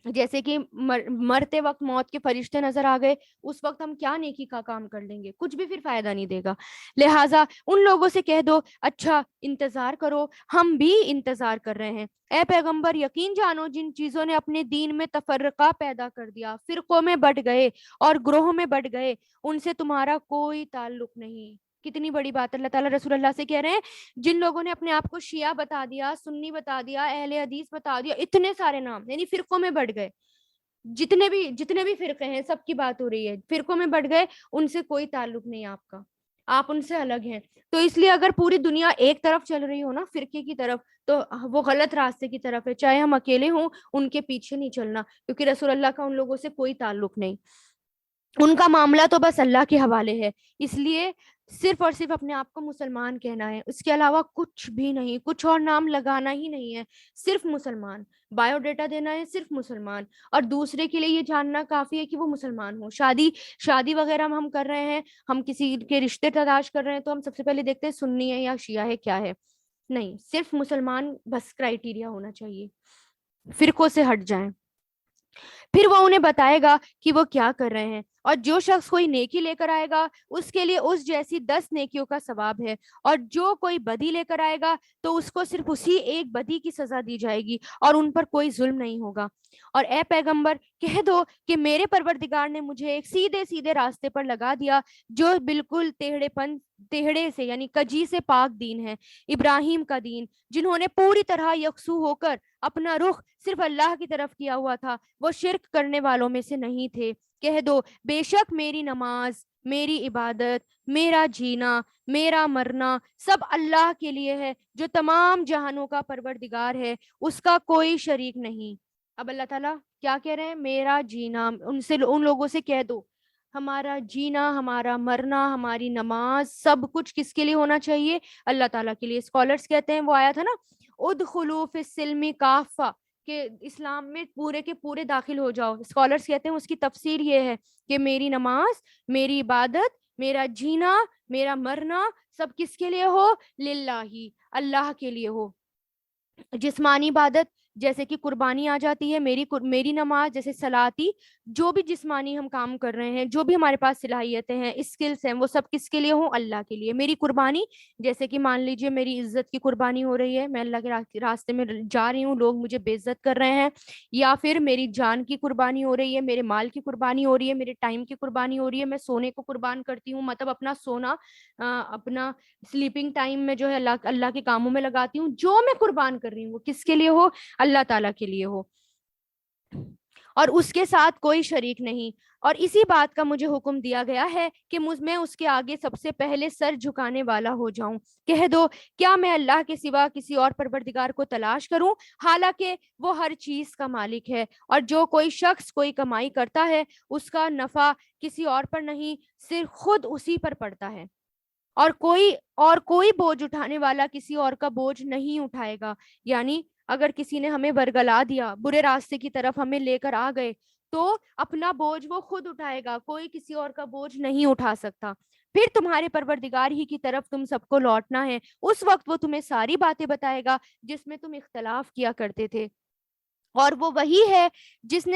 جیسے کہ مرتے وقت موت کے فرشتے نظر آ گئے، اس وقت ہم کیا نیکی کا کام کر لیں گے؟ کچھ بھی پھر فائدہ نہیں دے گا۔ لہٰذا ان لوگوں سے کہہ دو اچھا انتظار کرو، ہم بھی انتظار کر رہے ہیں۔ اے پیغمبر یقین جانو جن چیزوں نے اپنے دین میں تفرقہ پیدا کر دیا، فرقوں میں بٹ گئے اور گروہوں میں بٹ گئے، ان سے تمہارا کوئی تعلق نہیں۔ کتنی بڑی بات اللہ تعالیٰ رسول اللہ سے کہہ رہے ہیں، جن لوگوں نے اپنے آپ کو شیعہ بتا دیا، سنی بتا دیا، اہل حدیث بتا دیا، اتنے سارے نام، یعنی فرقوں میں بٹ گئے، جتنے بھی فرقے ہیں سب کی بات ہو رہی ہے، فرقوں میں بٹ گئے، ان سے کوئی تعلق نہیں آپ کا، آپ ان سے الگ ہیں۔ تو اس لیے اگر پوری دنیا ایک طرف چل رہی ہو نا، فرقے کی طرف، تو وہ غلط راستے کی طرف ہے، چاہے ہم اکیلے ہوں ان کے پیچھے نہیں چلنا، کیونکہ رسول اللہ کا ان لوگوں سے کوئی تعلق نہیں، ان کا معاملہ تو بس اللہ کے حوالے ہے۔ اس لیے صرف اور صرف اپنے آپ کو مسلمان کہنا ہے، اس کے علاوہ کچھ بھی نہیں، کچھ اور نام لگانا ہی نہیں ہے، صرف مسلمان، بایو ڈیٹا دینا ہے صرف مسلمان، اور دوسرے کے لیے یہ جاننا کافی ہے کہ وہ مسلمان ہو۔ شادی وغیرہ ہم کر رہے ہیں، ہم کسی کے رشتے تلاش کر رہے ہیں، تو ہم سب سے پہلے دیکھتے ہیں سنی ہے یا شیعہ ہے، کیا ہے؟ نہیں، صرف مسلمان بس کرائٹیریا ہونا چاہیے، فرقوں سے ہٹ جائیں۔ پھر وہ انہیں بتائے گا کہ وہ کیا کر رہے ہیں، اور جو شخص کوئی نیکی لے کر آئے گا اس کے لیے اس جیسی 10 نیکیوں کا ثواب ہے، اور جو کوئی بدی لے کر آئے گا تو اس کو صرف اسی ایک بدی کی سزا دی جائے گی، اور ان پر کوئی ظلم نہیں ہوگا۔ اور اے پیغمبر کہہ دو کہ میرے پروردگار نے مجھے ایک سیدھے سیدھے راستے پر لگا دیا، جو بالکل ٹیڑھے سے یعنی کجی سے پاک دین ہے، ابراہیم کا دین، جنہوں نے پوری طرح یکسو ہو کر اپنا رخ صرف اللہ کی طرف کیا ہوا تھا، وہ شرک کرنے والوں میں سے نہیں تھے۔ کہہ دو بے شک میری نماز، میری عبادت، میرا جینا، میرا مرنا سب اللہ کے لیے ہے، جو تمام جہانوں کا پروردگار ہے، اس کا کوئی شریک نہیں۔ اب اللہ تعالیٰ کیا کہہ رہے ہیں؟ میرا جینا، ان لوگوں سے کہہ دو ہمارا جینا، ہمارا مرنا، ہماری نماز، سب کچھ کس کے لیے ہونا چاہیے؟ اللہ تعالیٰ کے لیے۔ اسکالرس کہتے ہیں، وہ آیا تھا نا ادخلوا فی السلم کافہ، کہ اسلام میں پورے کے پورے داخل ہو جاؤ۔ اسکالرس کہتے ہیں اس کی تفسیر یہ ہے کہ میری نماز، میری عبادت، میرا جینا، میرا مرنا سب کس کے لیے ہو؟ للہ، اللہ کے لیے ہو۔ جسمانی عبادت جیسے کہ قربانی آ جاتی ہے، میری نماز جیسے صلاتی، جو بھی جسمانی ہم کام کر رہے ہیں، جو بھی ہمارے پاس صلاحیتیں ہیں، اسکلس ہیں، وہ سب کس کے لیے ہوں؟ اللہ کے لیے۔ میری قربانی جیسے کہ مان لیجئے میری عزت کی قربانی ہو رہی ہے، میں اللہ کے راستے میں جا رہی ہوں، لوگ مجھے بے عزت کر رہے ہیں، یا پھر میری جان کی قربانی ہو رہی ہے، میرے مال کی قربانی ہو رہی ہے، میرے ٹائم کی قربانی ہو رہی ہے، میں سونے کو قربان کرتی ہوں، مطلب اپنا سونا اپنا سلیپنگ ٹائم میں جو ہے اللہ کے کاموں میں لگاتی ہوں، جو میں قربان کر رہی ہوں وہ کس کے لیے ہو؟ اللہ تعالیٰ کے لیے ہو، اور اس کے ساتھ کوئی شریک نہیں۔ اور اسی بات کا مجھے حکم دیا گیا ہے کہ میں اس کے آگے سب سے پہلے سر جھکانے والا ہو جاؤں۔ کہہ دو کیا میں اللہ کے سوا کسی اور پروردگار کو تلاش کروں، حالانکہ وہ ہر چیز کا مالک ہے، اور جو کوئی شخص کوئی کمائی کرتا ہے اس کا نفع کسی اور پر نہیں، صرف خود اسی پر پڑتا ہے، اور کوئی بوجھ اٹھانے والا کسی اور کا بوجھ نہیں اٹھائے گا۔ یعنی اگر کسی نے ہمیں ورگلا دیا، برے راستے کی طرف ہمیں لے کر آ گئے، تو اپنا بوجھ وہ خود اٹھائے گا، کوئی کسی اور کا بوجھ نہیں اٹھا سکتا۔ پھر تمہارے پروردگار ہی کی طرف تم سب کو لوٹنا ہے، اس وقت وہ تمہیں ساری باتیں بتائے گا جس میں تم اختلاف کیا کرتے تھے۔ اور وہ وہی ہے جس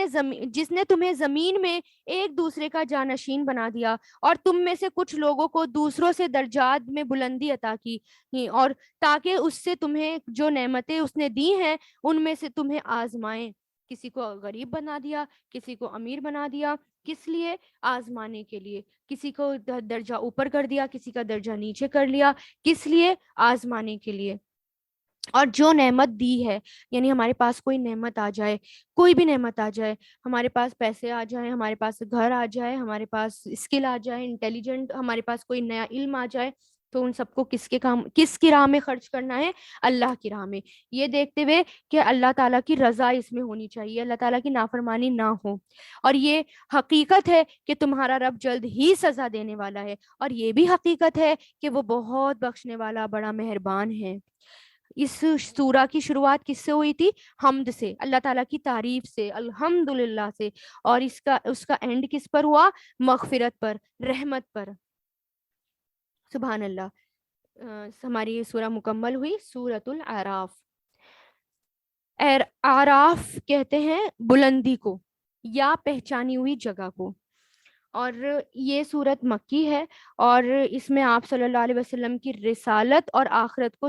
نے تمہیں زمین میں ایک دوسرے کا جانشین بنا دیا، اور تم میں سے کچھ لوگوں کو دوسروں سے درجات میں بلندی عطا کی، اور تاکہ اس سے تمہیں جو نعمتیں اس نے دی ہیں ان میں سے تمہیں آزمائیں۔ کسی کو غریب بنا دیا، کسی کو امیر بنا دیا، کس لیے؟ آزمانے کے لیے۔ کسی کو درجہ اوپر کر دیا، کسی کا درجہ نیچے کر لیا، کس لیے؟ آزمانے کے لیے۔ اور جو نعمت دی ہے، یعنی ہمارے پاس کوئی نعمت آ جائے، کوئی بھی نعمت آ جائے، ہمارے پاس پیسے آ جائیں، ہمارے پاس گھر آ جائے، ہمارے پاس اسکل آ جائے، انٹیلیجنٹ، ہمارے پاس کوئی نیا علم آ جائے، تو ان سب کو کس کی راہ میں خرچ کرنا ہے؟ اللہ کی راہ میں، یہ دیکھتے ہوئے کہ اللہ تعالیٰ کی رضا اس میں ہونی چاہیے، اللہ تعالیٰ کی نافرمانی نہ ہو۔ اور یہ حقیقت ہے کہ تمہارا رب جلد ہی سزا دینے والا ہے، اور یہ بھی حقیقت ہے کہ وہ بہت بخشنے والا، بڑا مہربان ہے۔ اس سورہ کی شروعات کس سے ہوئی تھی؟ حمد سے، اللہ تعالیٰ کی تعریف سے، الحمدللہ سے، اور اس کا اینڈ کس پر ہوا؟ مغفرت پر، رحمت پر۔ سبحان اللہ۔ ہماری یہ سورہ مکمل ہوئی، سورۃ الاعراف۔ اعراف کہتے ہیں بلندی کو یا پہچانی ہوئی جگہ کو، اور یہ صورت مکی ہے، اور اس میں آپ صلی اللہ علیہ وسلم کی رسالت اور آخرت کو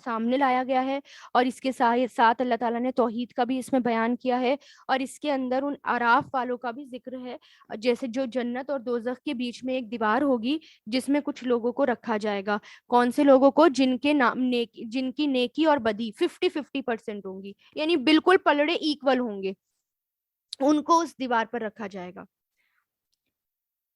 سامنے لایا گیا ہے، اور اس کے ساتھ اللہ تعالیٰ نے توحید کا بھی اس میں بیان کیا ہے، اور اس کے اندر ان اعراف والوں کا بھی ذکر ہے، جیسے جو جنت اور دوزخ کے بیچ میں ایک دیوار ہوگی جس میں کچھ لوگوں کو رکھا جائے گا۔ کون سے لوگوں کو؟ جن کی نیکی اور بدی 50-50% ہوں گی، یعنی بالکل پلڑے ایکول ہوں گے، ان کو اس دیوار پر رکھا جائے گا۔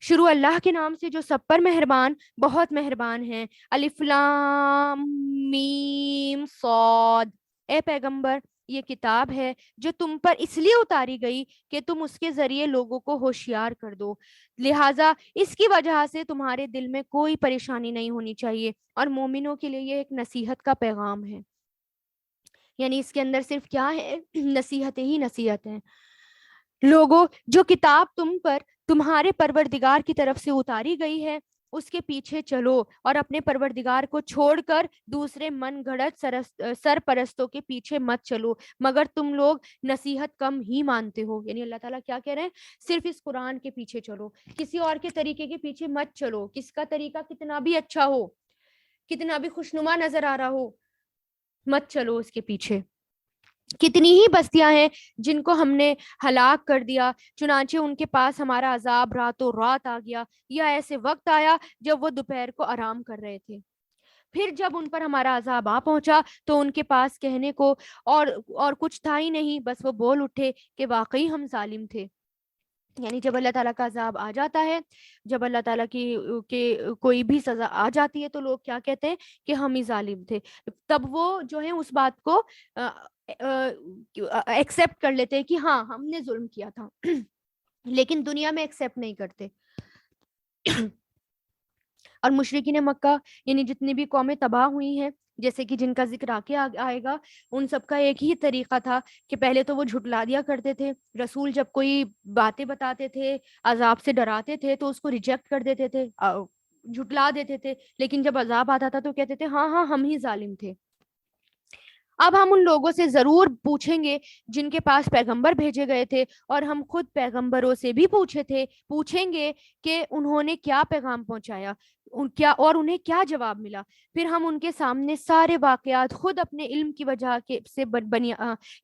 شروع اللہ کے نام سے جو سب پر مہربان، بہت مہربان ہیں۔ الف لام میم صاد۔ اے پیغمبر، یہ کتاب ہے جو تم پر اس لیے اتاری گئی کہ تم اس کے ذریعے لوگوں کو ہوشیار کر دو، لہٰذا اس کی وجہ سے تمہارے دل میں کوئی پریشانی نہیں ہونی چاہیے، اور مومنوں کے لیے یہ ایک نصیحت کا پیغام ہے۔ یعنی اس کے اندر صرف کیا ہے؟ نصیحتیں ہی نصیحت ہیں۔ لوگوں، جو کتاب تم پر تمہارے پروردگار کی طرف سے اتاری گئی ہے اس کے پیچھے چلو، اور اپنے پروردگار کو چھوڑ کر دوسرے من گھڑت سرپرستوں کے پیچھے مت چلو، مگر تم لوگ نصیحت کم ہی مانتے ہو۔ یعنی اللہ تعالیٰ کیا کہہ رہے ہیں؟ صرف اس قرآن کے پیچھے چلو، کسی اور کے طریقے کے پیچھے مت چلو، کس کا طریقہ کتنا بھی اچھا ہو، کتنا بھی خوشنما نظر آ رہا ہو، مت چلو اس کے پیچھے۔ کتنی ہی بستیاں ہیں جن کو ہم نے ہلاک کر دیا، چنانچہ ان کے پاس ہمارا عذاب راتوں رات آ گیا، یا ایسے وقت آیا جب وہ دوپہر کو آرام کر رہے تھے، پھر جب ان پر ہمارا عذاب آ پہنچا تو ان کے پاس کہنے کو اور کچھ تھا ہی نہیں، بس وہ بول اٹھے کہ واقعی ہم ظالم تھے۔ یعنی جب اللہ تعالیٰ کا عذاب آ جاتا ہے، جب اللہ تعالیٰ کی کوئی بھی سزا آ جاتی ہے، تو لوگ کیا کہتے ہیں؟ کہ ہم ہی ظالم تھے۔ تب وہ جو ہے اس بات کو ایکسیپٹ کر لیتے ہیں کہ ہاں ہم نے ظلم کیا تھا، لیکن دنیا میں ایکسیپٹ نہیں کرتے۔ اور مشرکین مکہ، یعنی جتنی بھی قومیں تباہ ہوئی ہیں، جیسے کہ جن کا ذکر آئے گا، ان سب کا ایک ہی طریقہ تھا کہ پہلے تو وہ جھٹلا دیا کرتے تھے، رسول جب کوئی باتیں بتاتے تھے، عذاب سے ڈراتے تھے، تو اس کو ریجیکٹ کر دیتے تھے، جھٹلا دیتے تھے، لیکن جب عذاب آتا تھا تو کہتے تھے ہاں ہاں ہم ہی ظالم تھے۔ اب ہم ان لوگوں سے ضرور پوچھیں گے جن کے پاس پیغمبر بھیجے گئے تھے، اور ہم خود پیغمبروں سے بھی پوچھیں گے کہ انہوں نے کیا پیغام پہنچایا، اور انہیں کیا جواب ملا۔ پھر ہم ان کے سامنے سارے واقعات خود اپنے علم کی وجہ سے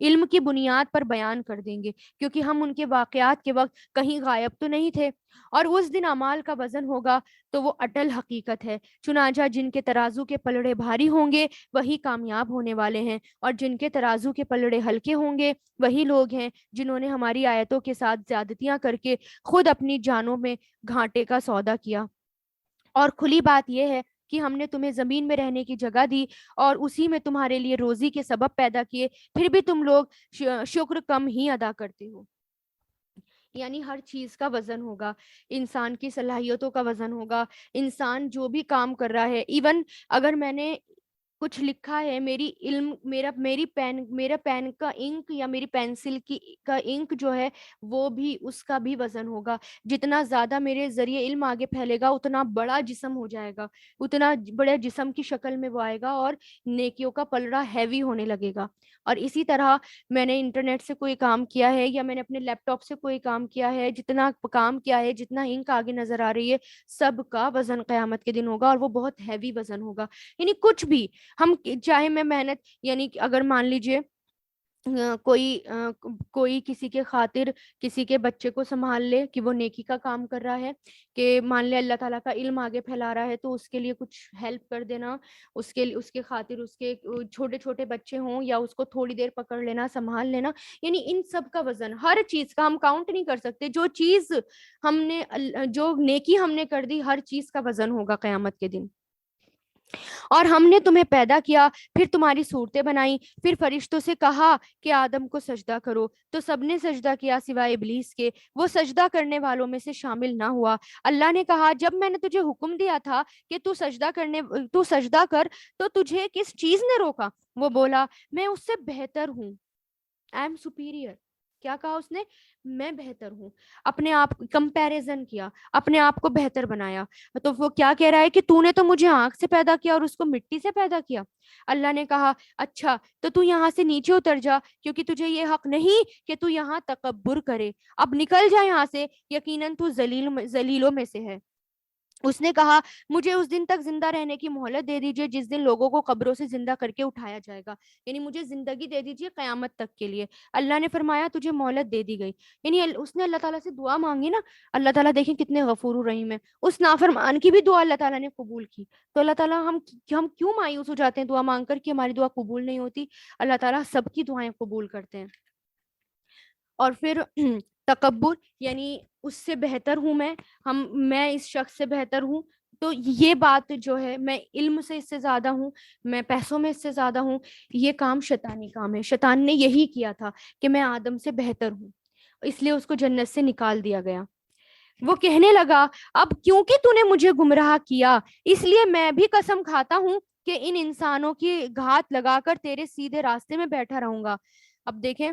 علم کی بنیاد پر بیان کر دیں گے، کیونکہ ہم ان کے واقعات کے وقت کہیں غائب تو نہیں تھے۔ اور اس دن اعمال کا وزن ہوگا تو وہ اٹل حقیقت ہے، چنانچہ جن کے ترازو کے پلڑے بھاری ہوں گے وہی کامیاب ہونے والے ہیں، اور جن کے ترازو کے پلڑے ہلکے ہوں گے وہی لوگ ہیں جنہوں نے ہماری آیتوں کے ساتھ زیادتیاں کر کے خود اپنی جانوں میں گھاٹے کا سودا کیا۔ اور کھلی بات یہ ہے کہ ہم نے تمہیں زمین میں رہنے کی جگہ دی اور اسی میں تمہارے لیے روزی کے سبب پیدا کیے، پھر بھی تم لوگ شکر کم ہی ادا کرتے ہو۔ یعنی ہر چیز کا وزن ہوگا، انسان کی صلاحیتوں کا وزن ہوگا، انسان جو بھی کام کر رہا ہے، ایون اگر میں نے کچھ لکھا ہے، میری علم میرا پین کا انک یا میری پینسل کی کا انک جو ہے وہ بھی، اس کا بھی وزن ہوگا. جتنا زیادہ میرے ذریعے علم آگے پھیلے گا اتنا بڑا جسم ہو جائے گا، اتنا بڑے جسم کی شکل میں وہ آئے گا اور نیکیوں کا پلڑا ہیوی ہونے لگے گا. اور اسی طرح میں نے انٹرنیٹ سے کوئی کام کیا ہے یا میں نے اپنے لیپ ٹاپ سے کوئی کام کیا ہے، جتنا کام کیا ہے، جتنا انک آگے نظر آ رہی ہے، سب کا وزن قیامت کے دن ہوگا، اور وہ بہت ہیوی وزن ہوگا. یعنی کچھ بھی ہم چاہے میں محنت، یعنی اگر مان لیجیے کوئی کسی کے خاطر کسی کے بچے کو سنبھال لے کہ وہ نیکی کا کام کر رہا ہے، کہ مان لے اللہ تعالیٰ کا علم آگے پھیلا رہا ہے تو اس کے لیے کچھ ہیلپ کر دینا، اس کے خاطر اس کے چھوٹے چھوٹے بچے ہوں یا اس کو تھوڑی دیر پکڑ لینا، سنبھال لینا. یعنی ان سب کا وزن، ہر چیز کا ہم کاؤنٹ نہیں کر سکتے. جو چیز ہم نے، جو نیکی ہم نے کر دی، ہر چیز کا وزن ہوگا قیامت کے دن. اور ہم نے تمہیں پیدا کیا، پھر تمہاری صورتیں بنائی، پھر فرشتوں سے کہا کہ آدم کو سجدہ کرو، تو سب نے سجدہ کیا سوائے ابلیس کے، وہ سجدہ کرنے والوں میں سے شامل نہ ہوا. اللہ نے کہا جب میں نے تجھے حکم دیا تھا کہ تو سجدہ کر، تو تجھے کس چیز نے روکا؟ وہ بولا میں اس سے بہتر ہوں، آئی ایم سپیریئر. کیا کہا اس نے؟ میں بہتر ہوں. اپنے آپ کمپیریزن کیا، اپنے آپ کو بہتر بنایا. تو وہ کیا کہہ رہا ہے کہ تو نے تو مجھے آنکھ سے پیدا کیا اور اس کو مٹی سے پیدا کیا. اللہ نے کہا اچھا تو یہاں سے نیچے اتر جا، کیونکہ تجھے یہ حق نہیں کہ تو یہاں تکبر کرے. اب نکل جا یہاں سے، یقیناً تو ذلیلوں میں سے ہے. اس نے کہا مجھے اس دن تک زندہ رہنے کی مہلت دے دیجئے جس دن لوگوں کو قبروں سے زندہ کر کے اٹھایا جائے گا، یعنی مجھے زندگی دے دیجئے قیامت تک کے لیے. اللہ نے فرمایا تجھے مہلت دے دی گئی. یعنی اس نے اللہ تعالیٰ سے دعا مانگی نا. اللہ تعالیٰ دیکھیں کتنے غفور الرحیم ہے. اس نافرمان کی بھی دعا اللہ تعالیٰ نے قبول کی. تو اللہ تعالیٰ ہم کیوں مایوس ہو جاتے ہیں دعا مانگ کر کہ ہماری دعا قبول نہیں ہوتی؟ اللہ تعالیٰ سب کی دعائیں قبول کرتے ہیں. اور پھر تکبر، یعنی اس سے بہتر ہوں میں اس شخص سے بہتر ہوں. تو یہ بات جو ہے، میں علم سے اس سے زیادہ ہوں، میں پیسوں میں اس سے زیادہ ہوں، یہ کام شیطانی کام ہے. شیطان نے یہی کیا تھا کہ میں آدم سے بہتر ہوں، اس لیے اس کو جنت سے نکال دیا گیا. وہ کہنے لگا اب کیونکہ تو نے مجھے گمراہ کیا، اس لیے میں بھی قسم کھاتا ہوں کہ ان انسانوں کی گھات لگا کر تیرے سیدھے راستے میں بیٹھا رہوں گا. اب دیکھیں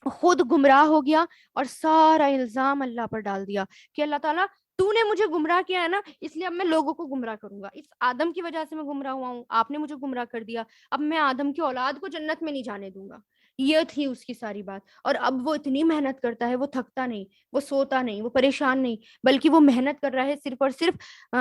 خود گمراہ ہو گیا اور سارا الزام اللہ پر ڈال دیا کہ اللہ تعالیٰ تو نے مجھے گمراہ کیا ہے نا، اس لیے اب میں لوگوں کو گمراہ کروں گا. اس آدم کی وجہ سے میں گمراہ ہوا ہوں، آپ نے مجھے گمراہ کر دیا، اب میں آدم کی اولاد کو جنت میں نہیں جانے دوں گا. یہ تھی اس کی ساری بات. اور اب وہ اتنی محنت کرتا ہے، وہ تھکتا نہیں، وہ سوتا نہیں، وہ پریشان نہیں، بلکہ وہ محنت کر رہا ہے صرف اور صرف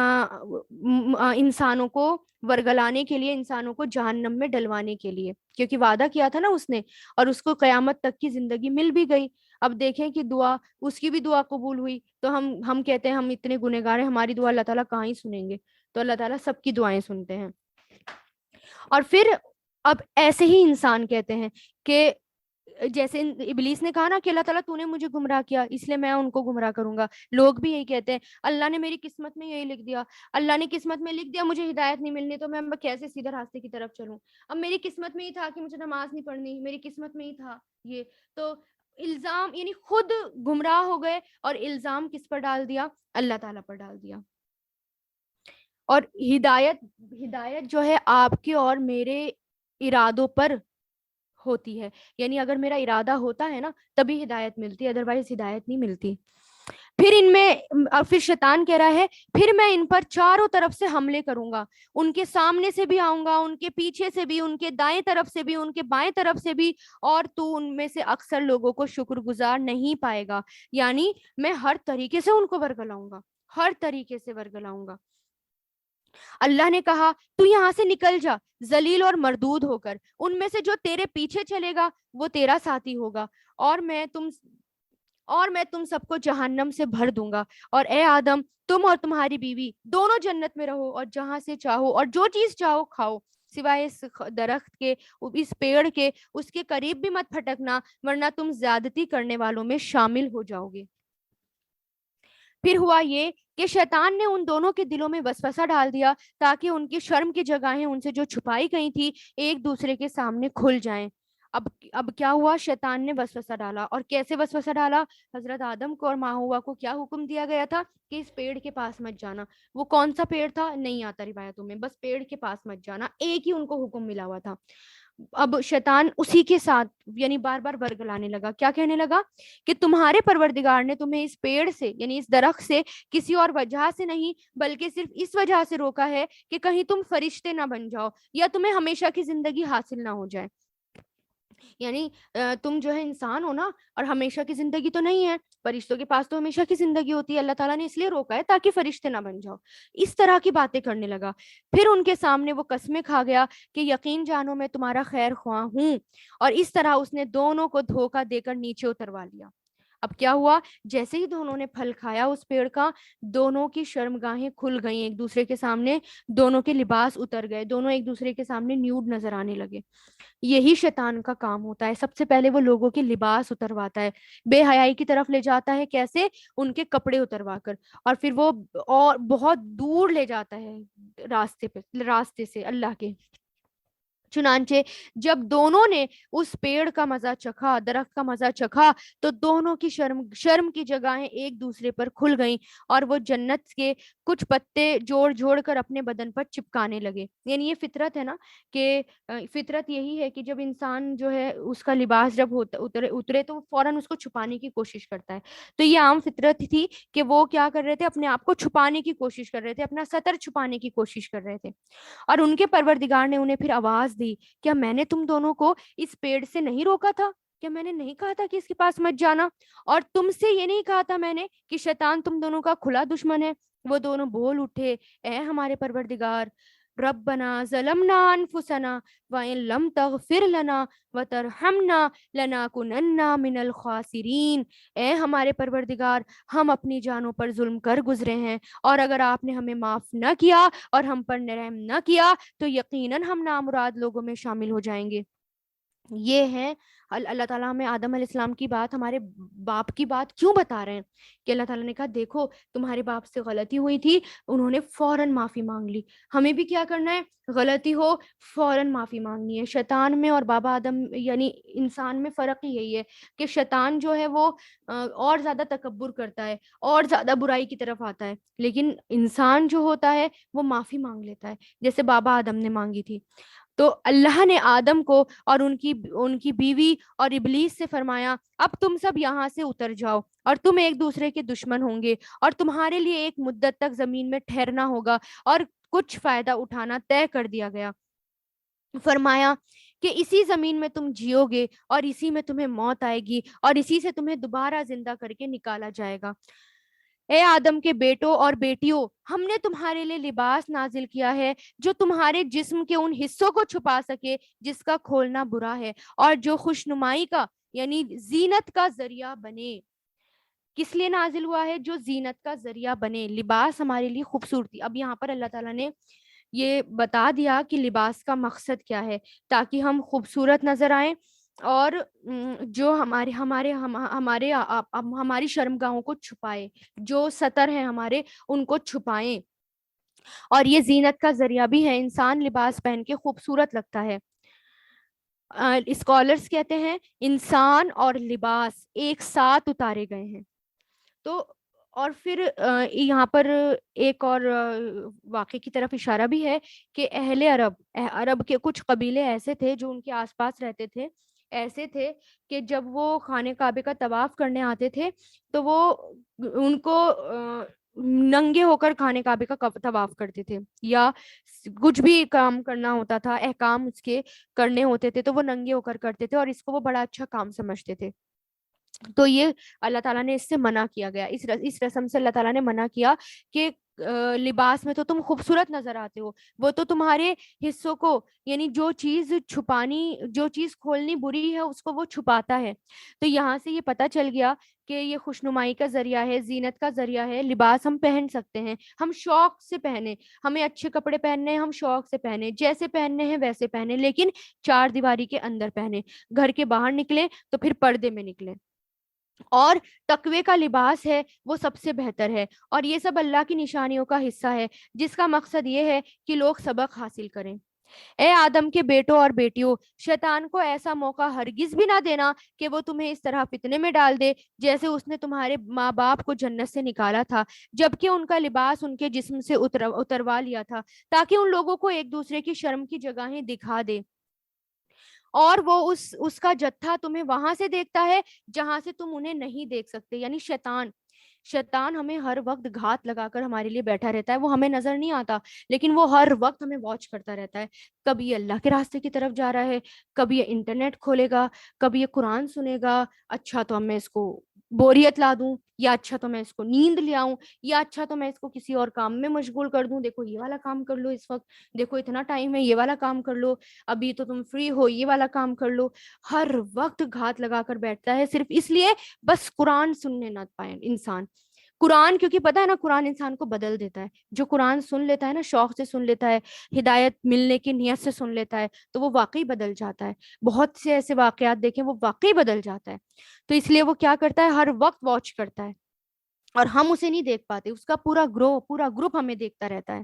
انسانوں کو ورگلانے کے لیے، انسانوں کو جہنم میں ڈلوانے کے لیے، کیونکہ وعدہ کیا تھا نا اس نے، اور اس کو قیامت تک کی زندگی مل بھی گئی. اب دیکھیں کہ دعا، اس کی بھی دعا قبول ہوئی. تو ہم کہتے ہیں ہم اتنے گنہگار ہیں، ہماری دعا اللہ تعالیٰ کہاں ہی سنیں گے؟ تو اللہ تعالیٰ سب کی دعائیں سنتے ہیں. اور پھر اب ایسے ہی انسان کہتے ہیں کہ جیسے ابلیس نے کہا نا کہ اللہ تعالیٰ تو نے مجھے گمراہ کیا اس لیے میں ان کو گمراہ کروں گا. لوگ بھی یہی کہتے ہیں اللہ نے میری قسمت میں یہی لکھ دیا، اللہ نے قسمت میں لکھ دیا مجھے ہدایت نہیں ملنی، تو میں کیسے سیدھے راستے کی طرف چلوں؟ اب میری قسمت میں ہی تھا کہ مجھے نماز نہیں پڑھنی، میری قسمت میں ہی تھا یہ. تو الزام، یعنی خود گمراہ ہو گئے اور الزام کس پر ڈال دیا؟ اللہ تعالیٰ پر ڈال دیا. اور ہدایت جو ہے آپ کے اور میرے ارادوں پر ہوتی ہے. یعنی اگر میرا ارادہ ہوتا ہے نا تبھی ہدایت ملتی ہے، ادروائز ہدایت نہیں ملتی. پھر شیطان کہہ رہا ہے پھر میں ان پر چاروں طرف سے حملے کروں گا، ان کے سامنے سے بھی آؤں گا، ان کے پیچھے سے بھی، ان کے دائیں طرف سے بھی، ان کے بائیں طرف سے بھی، اور تو ان میں سے اکثر لوگوں کو شکر گزار نہیں پائے گا. یعنی میں ہر طریقے سے ان کو ورگلاؤں گا، ہر طریقے سے ورگلاؤں گا. اللہ نے کہا تو یہاں سے نکل جا ذلیل اور مردود ہو کر، ان میں سے جو تیرے پیچھے چلے گا وہ تیرا ساتھی ہوگا، اور میں تم سب کو جہنم سے بھر دوں گا. اور اے آدم تم اور تمہاری بیوی دونوں جنت میں رہو اور جہاں سے چاہو اور جو چیز چاہو کھاؤ، سوائے اس درخت کے، اس پیڑ کے، اس کے قریب بھی مت پھٹکنا ورنہ تم زیادتی کرنے والوں میں شامل ہو جاؤ گے. پھر ہوا یہ کہ شیطان نے ان دونوں کے دلوں میں وسوسہ ڈال دیا تاکہ ان کی شرم کی جگہیں ان سے جو چھپائی گئی تھی ایک دوسرے کے سامنے کھل جائیں. اب کیا ہوا، شیطان نے وسوسہ ڈالا. اور کیسے وسوسہ ڈالا؟ حضرت آدم کو اور ماں ہوا کو کیا حکم دیا گیا تھا کہ اس پیڑ کے پاس مت جانا. وہ کون سا پیڑ تھا نہیں آتا روایتوں میں، بس پیڑ کے پاس مت جانا، ایک ہی ان کو حکم ملا ہوا تھا. اب شیطان اسی کے ساتھ یعنی بار بار برگلانے لگا. کیا کہنے لگا؟ کہ تمہارے پروردگار نے تمہیں اس پیڑ سے یعنی اس درخت سے کسی اور وجہ سے نہیں بلکہ صرف اس وجہ سے روکا ہے کہ کہیں تم فرشتے نہ بن جاؤ یا تمہیں ہمیشہ کی زندگی حاصل نہ ہو جائے. یعنی تم جو ہے انسان ہو نا، اور ہمیشہ کی زندگی تو نہیں ہے، فرشتوں کے پاس تو ہمیشہ کی زندگی ہوتی ہے. اللہ تعالیٰ نے اس لیے روکا ہے تاکہ فرشتے نہ بن جاؤ. اس طرح کی باتیں کرنے لگا. پھر ان کے سامنے وہ قسمیں کھا گیا کہ یقین جانو میں تمہارا خیر خواہ ہوں. اور اس طرح اس نے دونوں کو دھوکہ دے کر نیچے اتروا لیا. اب کیا ہوا؟ جیسے ہی دونوں نے پھل کھایا اس پیڑ کا، دونوں کی شرمگاہیں کھل گئیں ایک دوسرے کے سامنے، دونوں کے لباس اتر گئے، دونوں ایک دوسرے کے سامنے نیوڈ نظر آنے لگے. یہی شیطان کا کام ہوتا ہے، سب سے پہلے وہ لوگوں کے لباس اترواتا ہے، بے حیائی کی طرف لے جاتا ہے. کیسے؟ ان کے کپڑے اتروا کر، اور پھر وہ اور بہت دور لے جاتا ہے راستے سے اللہ کے. چنانچہ جب دونوں نے اس پیڑ کا مزہ چکھا، درخت کا مزہ چکھا، تو دونوں کی شرم کی جگہیں ایک دوسرے پر کھل گئیں اور وہ جنت کے کچھ پتے جوڑ جوڑ کر اپنے بدن پر چپکانے لگے. یعنی یہ فطرت ہے نا، کہ فطرت یہی ہے کہ جب انسان جو ہے اس کا لباس جب اترے تو فوراً اس کو چھپانے کی کوشش کرتا ہے. تو یہ عام فطرت تھی کہ وہ کیا کر رہے تھے؟ اپنے آپ کو چھپانے کی کوشش کر رہے تھے، اپنا ستر چھپانے کی کوشش کر رہے تھے. اور ان کے پروردگار نے انہیں پھر آواز دی، کیا میں نے تم دونوں کو اس پیڑ سے نہیں روکا تھا؟ کیا میں نے نہیں کہا تھا کہ اس کے پاس مت جانا؟ اور تم سے یہ نہیں کہا تھا میں نے کہ شیطان تم دونوں کا کھلا دشمن ہے؟ وہ دونوں بول اٹھے، اے ہمارے پروردگار، ربنا ظلمنا انفسنا وان لم تغفر لنا وترحمنا لنکونن من الخاسرین. اے ہمارے پروردگار، ہم اپنی جانوں پر ظلم کر گزرے ہیں، اور اگر آپ نے ہمیں معاف نہ کیا اور ہم پر رحم نہ کیا تو یقیناً ہم نامراد لوگوں میں شامل ہو جائیں گے. یہ ہے اللہ تعالیٰ ہمیں آدم علیہ السلام کی بات، ہمارے باپ کی بات کیوں بتا رہے ہیں؟ کہ اللہ تعالیٰ نے کہا دیکھو تمہارے باپ سے غلطی ہوئی تھی، انہوں نے فوراً معافی مانگ لی. ہمیں بھی کیا کرنا ہے؟ غلطی ہو فوراً معافی مانگنی ہے. شیطان میں اور بابا آدم یعنی انسان میں فرق ہی یہی ہے کہ شیطان جو ہے وہ اور زیادہ تکبر کرتا ہے اور زیادہ برائی کی طرف آتا ہے، لیکن انسان جو ہوتا ہے وہ معافی مانگ لیتا ہے جیسے بابا آدم نے مانگی تھی. تو اللہ نے آدم کو اور ان کی بیوی اور ابلیس سے فرمایا اب تم سب یہاں سے اتر جاؤ، اور تم ایک دوسرے کے دشمن ہوں گے، اور تمہارے لیے ایک مدت تک زمین میں ٹھہرنا ہوگا، اور کچھ فائدہ اٹھانا طے کر دیا گیا. فرمایا کہ اسی زمین میں تم جیو گے اور اسی میں تمہیں موت آئے گی اور اسی سے تمہیں دوبارہ زندہ کر کے نکالا جائے گا. اے آدم کے بیٹوں اور بیٹیوں، ہم نے تمہارے لیے لباس نازل کیا ہے جو تمہارے جسم کے ان حصوں کو چھپا سکے جس کا کھولنا برا ہے، اور جو خوشنمائی کا یعنی زینت کا ذریعہ بنے. کس لیے نازل ہوا ہے؟ جو زینت کا ذریعہ بنے. لباس ہمارے لیے خوبصورتی. اب یہاں پر اللہ تعالیٰ نے یہ بتا دیا کہ لباس کا مقصد کیا ہے، تاکہ ہم خوبصورت نظر آئیں اور جو ہماری شرمگاہوں کو چھپائے، جو ستر ہیں ہمارے ان کو چھپائیں. اور یہ زینت کا ذریعہ بھی ہے، انسان لباس پہن کے خوبصورت لگتا ہے. اسکالرز کہتے ہیں انسان اور لباس ایک ساتھ اتارے گئے ہیں. تو اور پھر یہاں پر ایک اور واقعے کی طرف اشارہ بھی ہے کہ اہل عرب کے کچھ قبیلے ایسے تھے جو ان کے آس پاس رہتے تھے، ایسے تھے کہ جب وہ خانہ کعبے کا طواف کرنے آتے تھے تو وہ ان کو ننگے ہو کر خانہ کعبے کا طواف کرتے تھے، یا کچھ بھی کام کرنا ہوتا تھا، احکام اس کے کرنے ہوتے تھے تو وہ ننگے ہو کر کرتے تھے، اور اس کو وہ بڑا اچھا کام سمجھتے تھے. تو یہ اللہ تعالیٰ نے اس سے منع کیا گیا، اس رسم سے اللہ تعالیٰ نے منع کیا کہ لباس میں تو تم خوبصورت نظر آتے ہو، وہ تو تمہارے حصوں کو یعنی جو چیز کھولنی بری ہے اس کو وہ چھپاتا ہے. تو یہاں سے یہ پتہ چل گیا کہ یہ خوشنمائی کا ذریعہ ہے، زینت کا ذریعہ ہے. لباس ہم پہن سکتے ہیں، ہم شوق سے پہنے، ہمیں اچھے کپڑے پہننے ہیں ہم شوق سے پہنے، جیسے پہننے ہیں ویسے پہنے، لیکن چار دیواری کے اندر پہنے. گھر کے باہر نکلیں تو پھر پردے میں نکلیں. اور تقوی کا لباس ہے وہ سب سے بہتر ہے، اور یہ سب اللہ کی نشانیوں کا حصہ ہے جس کا مقصد یہ ہے کہ لوگ سبق حاصل کریں. اے آدم کے بیٹوں اور بیٹیوں، شیطان کو ایسا موقع ہرگز بھی نہ دینا کہ وہ تمہیں اس طرح فتنے میں ڈال دے جیسے اس نے تمہارے ماں باپ کو جنت سے نکالا تھا، جبکہ ان کا لباس ان کے جسم سے اتروا لیا تھا، تاکہ ان لوگوں کو ایک دوسرے کی شرم کی جگہیں دکھا دے، اور وہ اس کا جتھا تمہیں وہاں سے دیکھتا ہے جہاں سے تم انہیں نہیں دیکھ سکتے۔ یعنی شیطان ہمیں ہر وقت گھات لگا کر ہمارے لیے بیٹھا رہتا ہے، وہ ہمیں نظر نہیں آتا لیکن وہ ہر وقت ہمیں واچ کرتا رہتا ہے۔ کبھی یہ اللہ کے راستے کی طرف جا رہا ہے، کبھی یہ انٹرنیٹ کھولے گا، کبھی یہ قرآن سنے گا، اچھا تو میں اس کو بوریت لا دوں، یا اچھا تو میں اس کو نیند لے آؤں، یا اچھا تو میں اس کو کسی اور کام میں مشغول کر دوں، دیکھو یہ والا کام کر لو اس وقت، دیکھو اتنا ٹائم ہے یہ والا کام کر لو، ابھی تو تم فری ہو یہ والا کام کر لو۔ ہر وقت گھات لگا کر بیٹھتا ہے صرف اس لیے بس قرآن سننے نہ پائے انسان۔ قرآن کیونکہ پتا ہے نا قرآن انسان کو بدل دیتا ہے، جو قرآن سن لیتا ہے نا، شوق سے سن لیتا ہے، ہدایت ملنے کی نیت سے سن لیتا ہے، تو وہ واقعی بدل جاتا ہے۔ بہت سے ایسے واقعات دیکھیں وہ واقعی بدل جاتا ہے، تو اس لیے وہ کیا کرتا ہے، ہر وقت واچ کرتا ہے اور ہم اسے نہیں دیکھ پاتے، اس کا پورا گروپ ہمیں دیکھتا رہتا ہے۔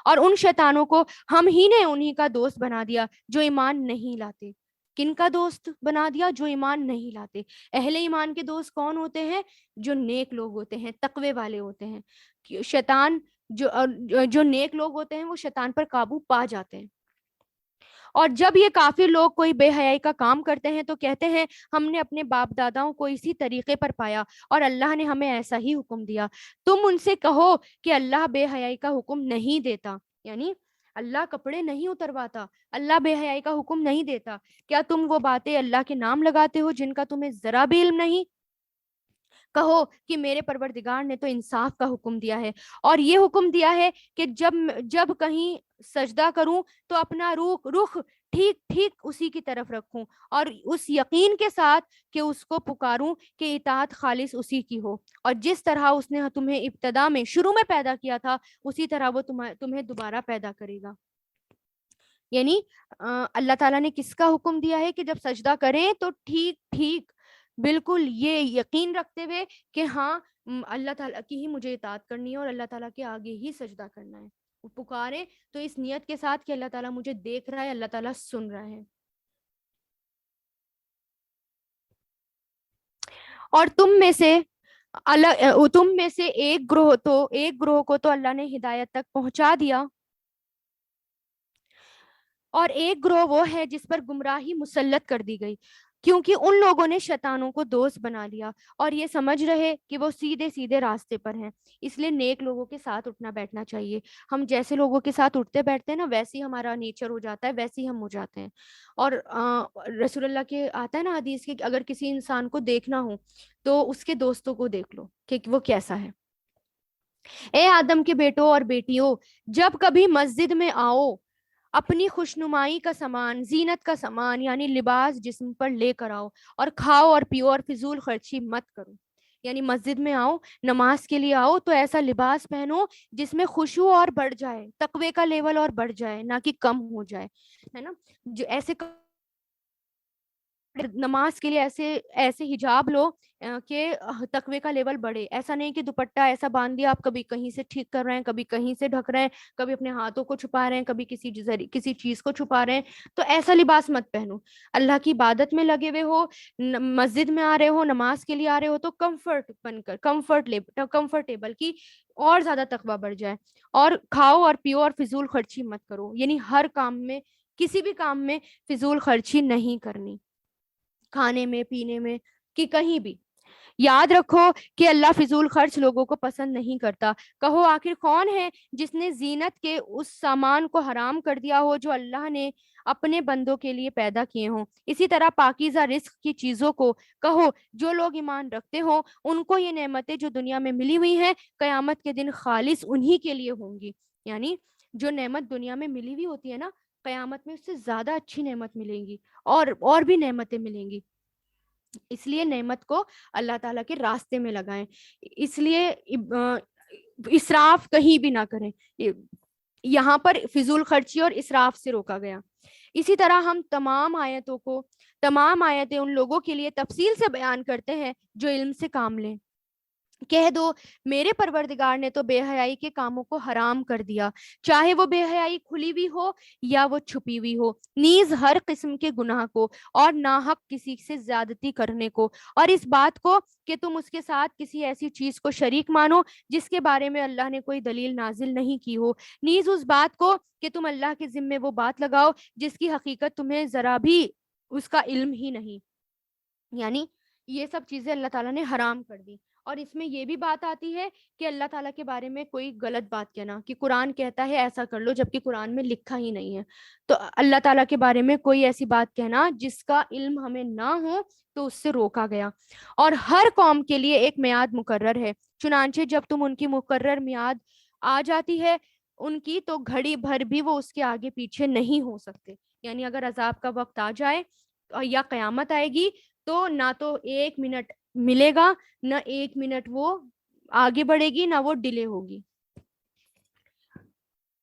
اور ان شیطانوں کو ہم ہی نے انہی کا دوست بنا دیا جو ایمان نہیں لاتے۔ کن کا دوست بنا دیا؟ جو ایمان نہیں لاتے۔ اہل ایمان کے دوست کون ہوتے ہیں؟ جو نیک لوگ ہوتے ہیں، تقوی والے ہوتے ہیں۔ شیطان جو نیک لوگ ہوتے ہیں وہ شیطان پر قابو پا جاتے ہیں۔ اور جب یہ کافر لوگ کوئی بے حیائی کا کام کرتے ہیں تو کہتے ہیں ہم نے اپنے باپ داداؤں کو اسی طریقے پر پایا اور اللہ نے ہمیں ایسا ہی حکم دیا۔ تم ان سے کہو کہ اللہ بے حیائی کا حکم نہیں دیتا، یعنی اللہ کپڑے نہیں اترواتا، اللہ بے حیائی کا حکم نہیں دیتا۔ کیا تم وہ باتیں اللہ کے نام لگاتے ہو جن کا تمہیں ذرا بھی علم نہیں؟ کہو کہ میرے پروردگار نے تو انصاف کا حکم دیا ہے، اور یہ حکم دیا ہے کہ جب کہیں سجدہ کروں تو اپنا رخ ٹھیک ٹھیک اسی کی طرف رکھوں، اور اس یقین کے ساتھ کہ اس کو پکاروں کہ اطاعت خالص اسی کی ہو، اور جس طرح اس نے تمہیں ابتدا میں شروع میں پیدا کیا تھا اسی طرح وہ تمہیں دوبارہ پیدا کرے گا۔ یعنی اللہ تعالیٰ نے کس کا حکم دیا ہے کہ جب سجدہ کریں تو ٹھیک ٹھیک بالکل یہ یقین رکھتے ہوئے کہ ہاں اللہ تعالیٰ کی ہی مجھے اطاعت کرنی ہے اور اللہ تعالیٰ کے آگے ہی سجدہ کرنا ہے۔ وہ پکارے تو اس نیت کے ساتھ کہ اللہ تعالیٰ مجھے دیکھ رہا ہے، اللہ تعالیٰ سن رہا ہے۔ اور تم میں سے ایک گروہ کو تو اللہ نے ہدایت تک پہنچا دیا، اور ایک گروہ وہ ہے جس پر گمراہی مسلط کر دی گئی، کیونکہ ان لوگوں نے شیطانوں کو دوست بنا لیا اور یہ سمجھ رہے کہ وہ سیدھے سیدھے راستے پر ہیں۔ اس لیے نیک لوگوں کے ساتھ اٹھنا بیٹھنا چاہیے۔ ہم جیسے لوگوں کے ساتھ اٹھتے بیٹھتے ہیں نا، ویسے ہی ہمارا نیچر ہو جاتا ہے، ویسے ہی ہم ہو جاتے ہیں۔ اور رسول اللہ کے آتا ہے نا حدیث کہ اگر کسی انسان کو دیکھنا ہو تو اس کے دوستوں کو دیکھ لو کہ وہ کیسا ہے۔ اے آدم کے بیٹوں اور بیٹیوں، جب کبھی مسجد میں آؤ، اپنی خوشنمائی کا سامان، زینت کا سامان یعنی لباس جسم پر لے کر آؤ، اور کھاؤ اور پیو اور فضول خرچی مت کرو۔ یعنی مسجد میں آؤ، نماز کے لیے آؤ تو ایسا لباس پہنو جس میں خشوع اور بڑھ جائے، تقوی کا لیول اور بڑھ جائے، نہ کہ کم ہو جائے، ہے نا۔ جو ایسے نماز کے لیے ایسے ایسے حجاب لو کہ تقوی کا لیول بڑھے۔ ایسا نہیں کہ دوپٹہ ایسا باندھ دیا آپ کبھی کہیں سے ٹھیک کر رہے ہیں، کبھی کہیں سے ڈھک رہے ہیں، کبھی اپنے ہاتھوں کو چھپا رہے ہیں، کبھی کسی چیز کو چھپا رہے ہیں، تو ایسا لباس مت پہنو۔ اللہ کی عبادت میں لگے ہوئے ہو، مسجد میں آ رہے ہو، نماز کے لیے آ رہے ہو تو کمفرٹ بن کر کمفرٹیبل کی اور زیادہ تقوی بڑھ جائے، اور کھاؤ اور پیو اور فضول خرچی مت کرو۔ یعنی ہر کام میں، کسی بھی کام میں فضول خرچی نہیں کرنی، کھانے میں، پینے میں، کہ کہیں بھی۔ یاد رکھو کہ اللہ فضول خرچ لوگوں کو پسند نہیں کرتا۔ کہو آخر کون ہے جس نے زینت کے اس سامان کو حرام کر دیا ہو جو اللہ نے اپنے بندوں کے لیے پیدا کیے ہوں؟ اسی طرح پاکیزہ رزق کی چیزوں کو کہو، جو لوگ ایمان رکھتے ہوں ان کو یہ نعمتیں جو دنیا میں ملی ہوئی ہیں قیامت کے دن خالص انہی کے لیے ہوں گی۔ یعنی جو نعمت دنیا میں ملی ہوئی ہوتی ہے نا، قیامت میں اس سے زیادہ اچھی نعمت ملیں گی، اور بھی نعمتیں ملیں گی۔ اس لیے نعمت کو اللہ تعالیٰ کے راستے میں لگائیں، اس لیے اسراف کہیں بھی نہ کریں۔ یہاں پر فضول خرچی اور اسراف سے روکا گیا۔ اسی طرح ہم تمام آیتیں ان لوگوں کے لیے تفصیل سے بیان کرتے ہیں جو علم سے کام لیں۔ کہہ دو میرے پروردگار نے تو بے حیائی کے کاموں کو حرام کر دیا، چاہے وہ بے حیائی کھلی ہوئی ہو یا وہ چھپی ہوئی ہو، نیز ہر قسم کے گناہ کو اور ناحق کسی سے زیادتی کرنے کو، اور اس بات کو کہ تم اس کے ساتھ کسی ایسی چیز کو شریک مانو جس کے بارے میں اللہ نے کوئی دلیل نازل نہیں کی ہو، نیز اس بات کو کہ تم اللہ کے ذمے وہ بات لگاؤ جس کی حقیقت تمہیں ذرا بھی اس کا علم ہی نہیں۔ یعنی یہ سب چیزیں اللہ تعالیٰ نے حرام کر دی۔ اور اس میں یہ بھی بات آتی ہے کہ اللہ تعالیٰ کے بارے میں کوئی غلط بات کہنا، کہ قرآن کہتا ہے ایسا کر لو جبکہ قرآن میں لکھا ہی نہیں ہے، تو اللہ تعالیٰ کے بارے میں کوئی ایسی بات کہنا جس کا علم ہمیں نہ ہو تو اس سے روکا گیا۔ اور ہر قوم کے لیے ایک میعاد مقرر ہے، چنانچہ جب تم ان کی مقرر میعاد آ جاتی ہے ان کی، تو گھڑی بھر بھی وہ اس کے آگے پیچھے نہیں ہو سکتے۔ یعنی اگر عذاب کا وقت آ جائے یا قیامت آئے گی تو نہ تو 1 منٹ ملے گا، نہ 1 منٹ وہ آگے بڑھے گی، نہ وہ ڈیلے ہوگی،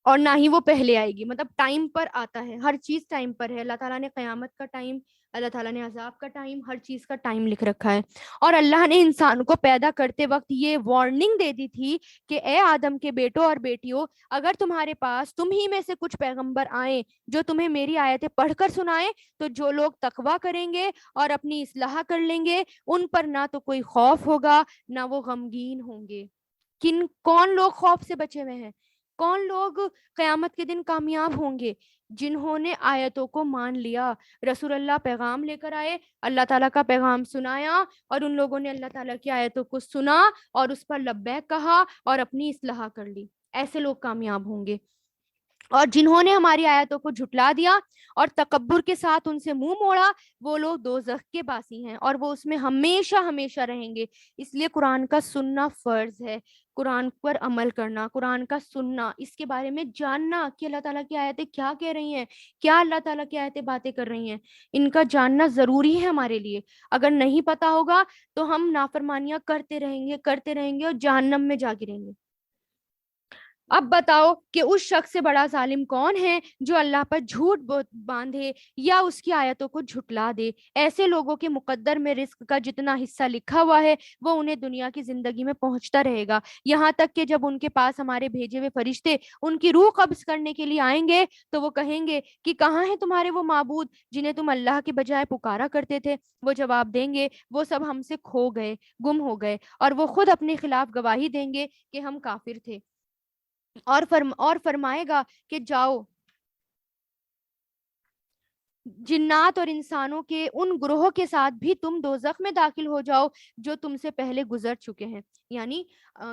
اور نہ ہی وہ پہلے آئے گی۔ مطلب ٹائم پر آتا ہے، ہر چیز ٹائم پر ہے۔ اللہ تعالیٰ نے قیامت کا ٹائم، اللہ تعالیٰ نے عذاب کا ٹائم، ہر چیز کا ٹائم لکھ رکھا ہے۔ اور اللہ نے انسان کو پیدا کرتے وقت یہ وارننگ دے دی تھی کہ اے آدم کے بیٹوں اور بیٹیوں، اگر تمہارے پاس تم ہی میں سے کچھ پیغمبر آئیں جو تمہیں میری آیتیں پڑھ کر سنائیں، تو جو لوگ تقویٰ کریں گے اور اپنی اصلاح کر لیں گے ان پر نہ تو کوئی خوف ہوگا نہ وہ غمگین ہوں گے۔ کون لوگ خوف سے بچے ہوئے ہیں؟ کون لوگ قیامت کے دن کامیاب ہوں گے؟ جنہوں نے آیتوں کو مان لیا، رسول اللہ پیغام لے کر آئے، اللہ تعالیٰ کا پیغام سنایا، اور ان لوگوں نے اللہ تعالیٰ کی آیتوں کو سنا اور اس پر لبیک کہا اور اپنی اصلاح کر لی، ایسے لوگ کامیاب ہوں گے۔ اور جنہوں نے ہماری آیتوں کو جھٹلا دیا اور تکبر کے ساتھ ان سے منہ موڑا، وہ لوگ دوزخ کے باسی ہیں اور وہ اس میں ہمیشہ ہمیشہ رہیں گے۔ اس لیے قرآن کا سننا فرض ہے، قرآن پر عمل کرنا، قرآن کا سننا، اس کے بارے میں جاننا کہ اللہ تعالیٰ کی آیتیں کیا کہہ رہی ہیں، کیا اللہ تعالیٰ کی آیتیں باتیں کر رہی ہیں، ان کا جاننا ضروری ہے ہمارے لیے۔ اگر نہیں پتا ہوگا تو ہم نافرمانیاں کرتے رہیں گے اور جہنم میں جا گریں گے۔ اب بتاؤ کہ اس شخص سے بڑا ظالم کون ہے جو اللہ پر جھوٹ باندھے یا اس کی آیتوں کو جھٹلا دے۔ ایسے لوگوں کے مقدر میں رزق کا جتنا حصہ لکھا ہوا ہے وہ انہیں دنیا کی زندگی میں پہنچتا رہے گا، یہاں تک کہ جب ان کے پاس ہمارے بھیجے ہوئے فرشتے ان کی روح قبض کرنے کے لیے آئیں گے تو وہ کہیں گے کہ کہاں ہیں تمہارے وہ معبود جنہیں تم اللہ کے بجائے پکارا کرتے تھے؟ وہ جواب دیں گے وہ سب ہم سے کھو گئے، گم ہو گئے، اور وہ خود اپنے خلاف گواہی دیں گے کہ ہم کافر تھے۔ اور فرمائے گا کہ جاؤ جنات اور انسانوں کے ان گروہوں کے ساتھ بھی تم دوزخ میں داخل ہو جاؤ جو تم سے پہلے گزر چکے ہیں۔ یعنی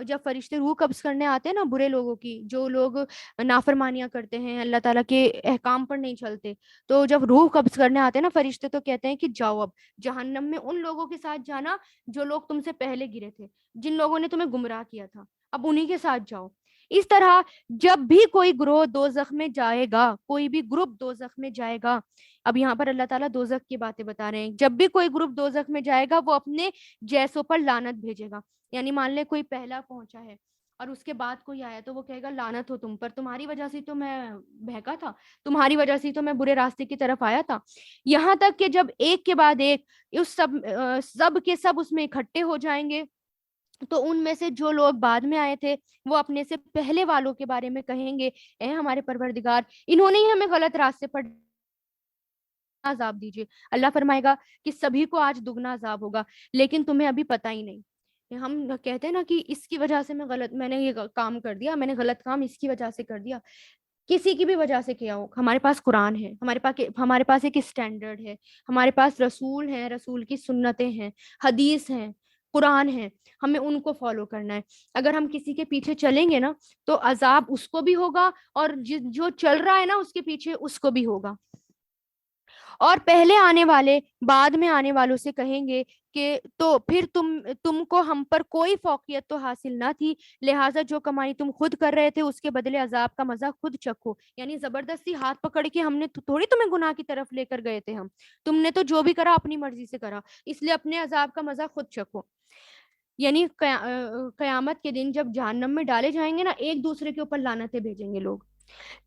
جب فرشتے روح قبض کرنے آتے ہیں نا برے لوگوں کی، جو لوگ نافرمانیاں کرتے ہیں، اللہ تعالیٰ کے احکام پر نہیں چلتے، تو جب روح قبض کرنے آتے ہیں نا فرشتے تو کہتے ہیں کہ جاؤ اب جہنم میں ان لوگوں کے ساتھ جانا جو لوگ تم سے پہلے گرے تھے، جن لوگوں نے تمہیں گمراہ کیا تھا، اب انہی کے ساتھ جاؤ۔ اس طرح جب بھی کوئی گروہ دوزخ میں جائے گا، کوئی بھی گروپ دوزخ میں جائے گا، اب یہاں پر اللہ تعالیٰ دوزخ کی باتیں بتا رہے ہیں، جب بھی کوئی گروپ دوزخ میں جائے گا وہ اپنے جیسوں پر لعنت بھیجے گا۔ یعنی مان لے کوئی پہلا پہنچا ہے اور اس کے بعد کوئی آیا تو وہ کہے گا لعنت ہو تم پر، تمہاری وجہ سے تو میں بہکا تھا، تمہاری وجہ سے تو میں برے راستے کی طرف آیا تھا۔ یہاں تک کہ جب ایک کے بعد ایک اس سب کے سب اس میں اکٹھے ہو جائیں گے تو ان میں سے جو لوگ بعد میں آئے تھے وہ اپنے سے پہلے والوں کے بارے میں کہیں گے اے ہمارے پروردگار، انہوں نے ہی ہمیں غلط راستے پر عذاب دیجیے۔ اللہ فرمائے گا کہ سبھی کو آج دگنا عذاب ہوگا لیکن تمہیں ابھی پتہ ہی نہیں۔ ہم کہتے ہیں نا کہ اس کی وجہ سے میں نے یہ کام کر دیا، میں نے غلط کام اس کی وجہ سے کر دیا، کسی کی بھی وجہ سے کیا ہو، ہمارے پاس قرآن ہے، ہمارے پاس ایک اسٹینڈرڈ ہے، ہمارے پاس رسول ہیں، رسول کی سنتیں ہیں، حدیث ہیں، قرآن ہے، ہمیں ان کو فالو کرنا ہے۔ اگر ہم کسی کے پیچھے چلیں گے نا تو عذاب اس کو بھی ہوگا اور جو چل رہا ہے نا اس کے پیچھے اس کو بھی ہوگا۔ اور پہلے آنے والے بعد میں آنے والوں سے کہیں گے کہ تو پھر تم کو ہم پر کوئی فوقیت تو حاصل نہ تھی، لہٰذا جو کمائی تم خود کر رہے تھے اس کے بدلے عذاب کا مزہ خود چکھو۔ یعنی زبردستی ہاتھ پکڑ کے ہم نے تھوڑی تمہیں گناہ کی طرف لے کر گئے تھے، تم نے تو جو بھی کرا اپنی مرضی سے کرا، اس لیے اپنے عذاب کا مزہ خود چکھو۔ یعنی قیامت کے دن جب جہنم میں ڈالے جائیں گے نا ایک دوسرے کے اوپر لعنتیں بھیجیں گے لوگ،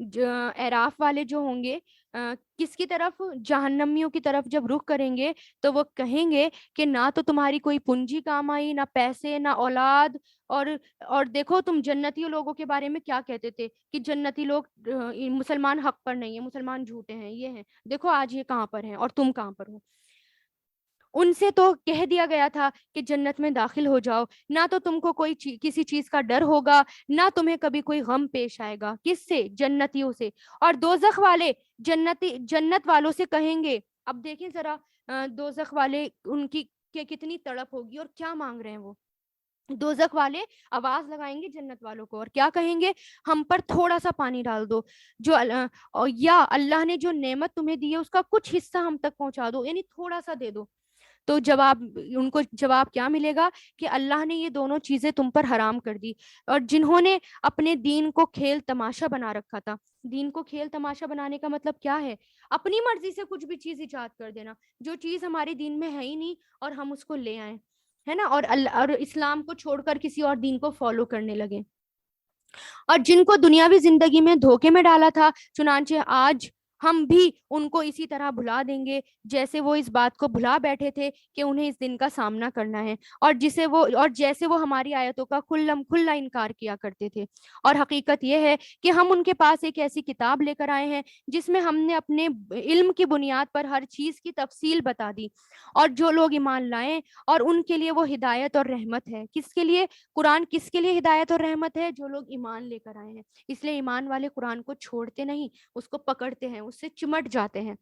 اعراف والے جو ہوں گے کس کی طرف؟ جہنمیوں کی طرف جب رخ کریں گے تو وہ کہیں گے کہ نہ تو تمہاری کوئی پونجی کام آئی، نہ پیسے، نہ اولاد، اور اور دیکھو تم جنتی لوگوں کے بارے میں کیا کہتے تھے کہ جنتی لوگ مسلمان حق پر نہیں ہیں، مسلمان جھوٹے ہیں، یہ ہیں، دیکھو آج یہ کہاں پر ہیں اور تم کہاں پر ہو۔ ان سے تو کہہ دیا گیا تھا کہ جنت میں داخل ہو جاؤ، نہ تو تم کو کوئی کسی چیز کا ڈر ہوگا، نہ تمہیں کبھی کوئی غم پیش آئے گا۔ کس سے؟ جنتیوں سے۔ اور دوزخ والے جنت والوں سے کہیں گے، اب دیکھیں ذرا دوزخ والے ان کی کہ کتنی تڑپ ہوگی اور کیا مانگ رہے ہیں وہ۔ دوزخ والے آواز لگائیں گے جنت والوں کو اور کیا کہیں گے؟ ہم پر تھوڑا سا پانی ڈال دو، یا اللہ نے جو نعمت تمہیں دی ہے اس کا کچھ حصہ ہم تک پہنچا دو، یعنی تھوڑا سا دے دو۔ تو جواب ان کو جواب کیا ملے گا کہ اللہ نے یہ دونوں چیزیں تم پر حرام کر دی، اور جنہوں نے اپنے دین کو کھیل تماشا بنا رکھا تھا۔ دین کو کھیل تماشا بنانے کا مطلب کیا ہے؟ اپنی مرضی سے کچھ بھی چیز ایجاد کر دینا، جو چیز ہمارے دین میں ہے ہی نہیں اور ہم اس کو لے آئیں، ہے نا، اور اسلام کو چھوڑ کر کسی اور دین کو فالو کرنے لگے۔ اور جن کو دنیاوی زندگی میں دھوکے میں ڈالا تھا، چنانچہ آج ہم بھی ان کو اسی طرح بھلا دیں گے جیسے وہ اس بات کو بھلا بیٹھے تھے کہ انہیں اس دن کا سامنا کرنا ہے، اور جیسے وہ ہماری آیتوں کا کھلم کھلا انکار کیا کرتے تھے۔ اور حقیقت یہ ہے کہ ہم ان کے پاس ایک ایسی کتاب لے کر آئے ہیں جس میں ہم نے اپنے علم کی بنیاد پر ہر چیز کی تفصیل بتا دی، اور جو لوگ ایمان لائیں اور ان کے لیے وہ ہدایت اور رحمت ہے۔ کس کے لیے قرآن کس کے لیے ہدایت اور رحمت ہے؟ جو لوگ ایمان لے کر آئے ہیں۔ اس لیے ایمان والے قرآن کو چھوڑتے نہیں، اس کو پکڑتے ہیں، اس سے چمٹ جاتے ہیں۔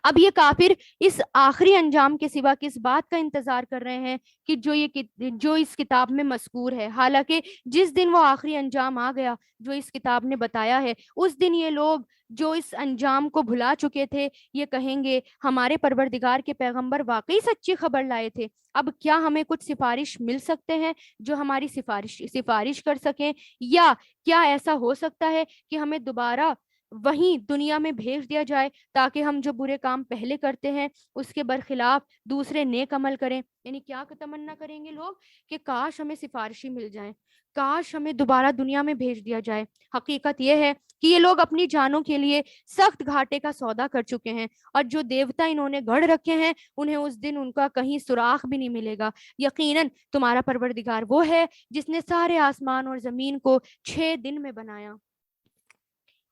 اب یہ کافر اس آخری انجام کے سوا کس بات کا انتظار کر رہے ہیں کہ جو اس کتاب میں مذکور ہے؟ حالانکہ جس دن وہ آخری انجام آ گیا جو اس کتاب نے بتایا ہے، اس دن یہ لوگ جو اس انجام کو بھلا چکے تھے یہ کہیں گے ہمارے پروردگار کے پیغمبر واقعی سچی خبر لائے تھے، اب کیا ہمیں کچھ سفارش مل سکتے ہیں جو ہماری سفارش کر سکیں، یا کیا ایسا ہو سکتا ہے کہ ہمیں دوبارہ وہیں دنیا میں بھیج دیا جائے تاکہ ہم جو برے کام پہلے کرتے ہیں اس کے برخلاف دوسرے نیک عمل کریں۔ یعنی کیا تمنا کریں گے لوگ کہ کاش ہمیں سفارشی مل جائیں، کاش ہمیں دوبارہ دنیا میں بھیج دیا جائے۔ حقیقت یہ ہے کہ یہ لوگ اپنی جانوں کے لیے سخت گھاٹے کا سودا کر چکے ہیں، اور جو دیوتا انہوں نے گڑھ رکھے ہیں انہیں اس دن ان کا کہیں سراغ بھی نہیں ملے گا۔ یقیناً تمہارا پروردگار وہ ہے جس نے سارے آسمان اور زمین کو 6 دن میں بنایا،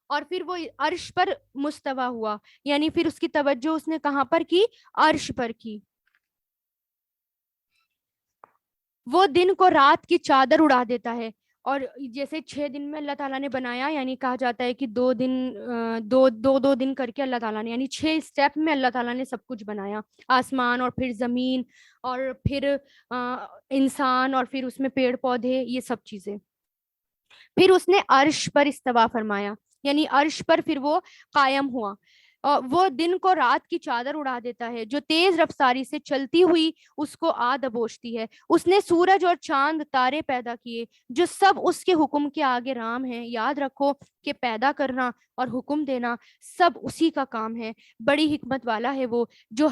اور پھر وہ عرش پر مستوی ہوا، یعنی پھر اس کی توجہ اس نے کہاں پر کی؟ عرش پر کی۔ وہ دن کو رات کی چادر اڑا دیتا ہے، اور جیسے 6 دن میں اللہ تعالیٰ نے بنایا، یعنی کہا جاتا ہے کہ 2 دن دو دن کر کے اللہ تعالیٰ نے، یعنی 6 اسٹیپ میں اللہ تعالیٰ نے سب کچھ بنایا، آسمان اور پھر زمین اور پھر انسان اور پھر اس میں پیڑ پودے، یہ سب چیزیں۔ پھر اس نے عرش پر استوا فرمایا، یعنی عرش پر پھر وہ قائم ہوا۔ وہ دن کو رات کی چادر اڑا دیتا ہے، جو تیز رفتاری سے چلتی ہوئی اس کو آ دبوچتی ہے۔ اس نے سورج اور چاند تارے پیدا کیے جو سب اس کے حکم کے آگے رام ہیں۔ یاد رکھو کہ پیدا کرنا اور حکم دینا سب اسی کا کام ہے۔ بڑی حکمت والا ہے وہ جو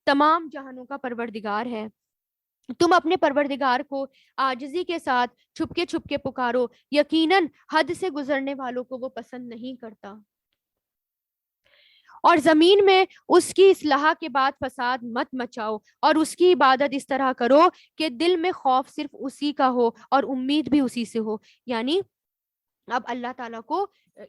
تمام جہانوں کا پروردگار ہے۔ تم اپنے پروردگار کو عاجزی کے ساتھ چھپ کے پکارو، یقیناً حد سے گزرنے والوں کو وہ پسند نہیں کرتا۔ اور زمین میں اس کی اصلاح کے بعد فساد مت مچاؤ، اور اس کی عبادت اس طرح کرو کہ دل میں خوف صرف اسی کا ہو اور امید بھی اسی سے ہو۔ یعنی اب اللہ تعالیٰ کو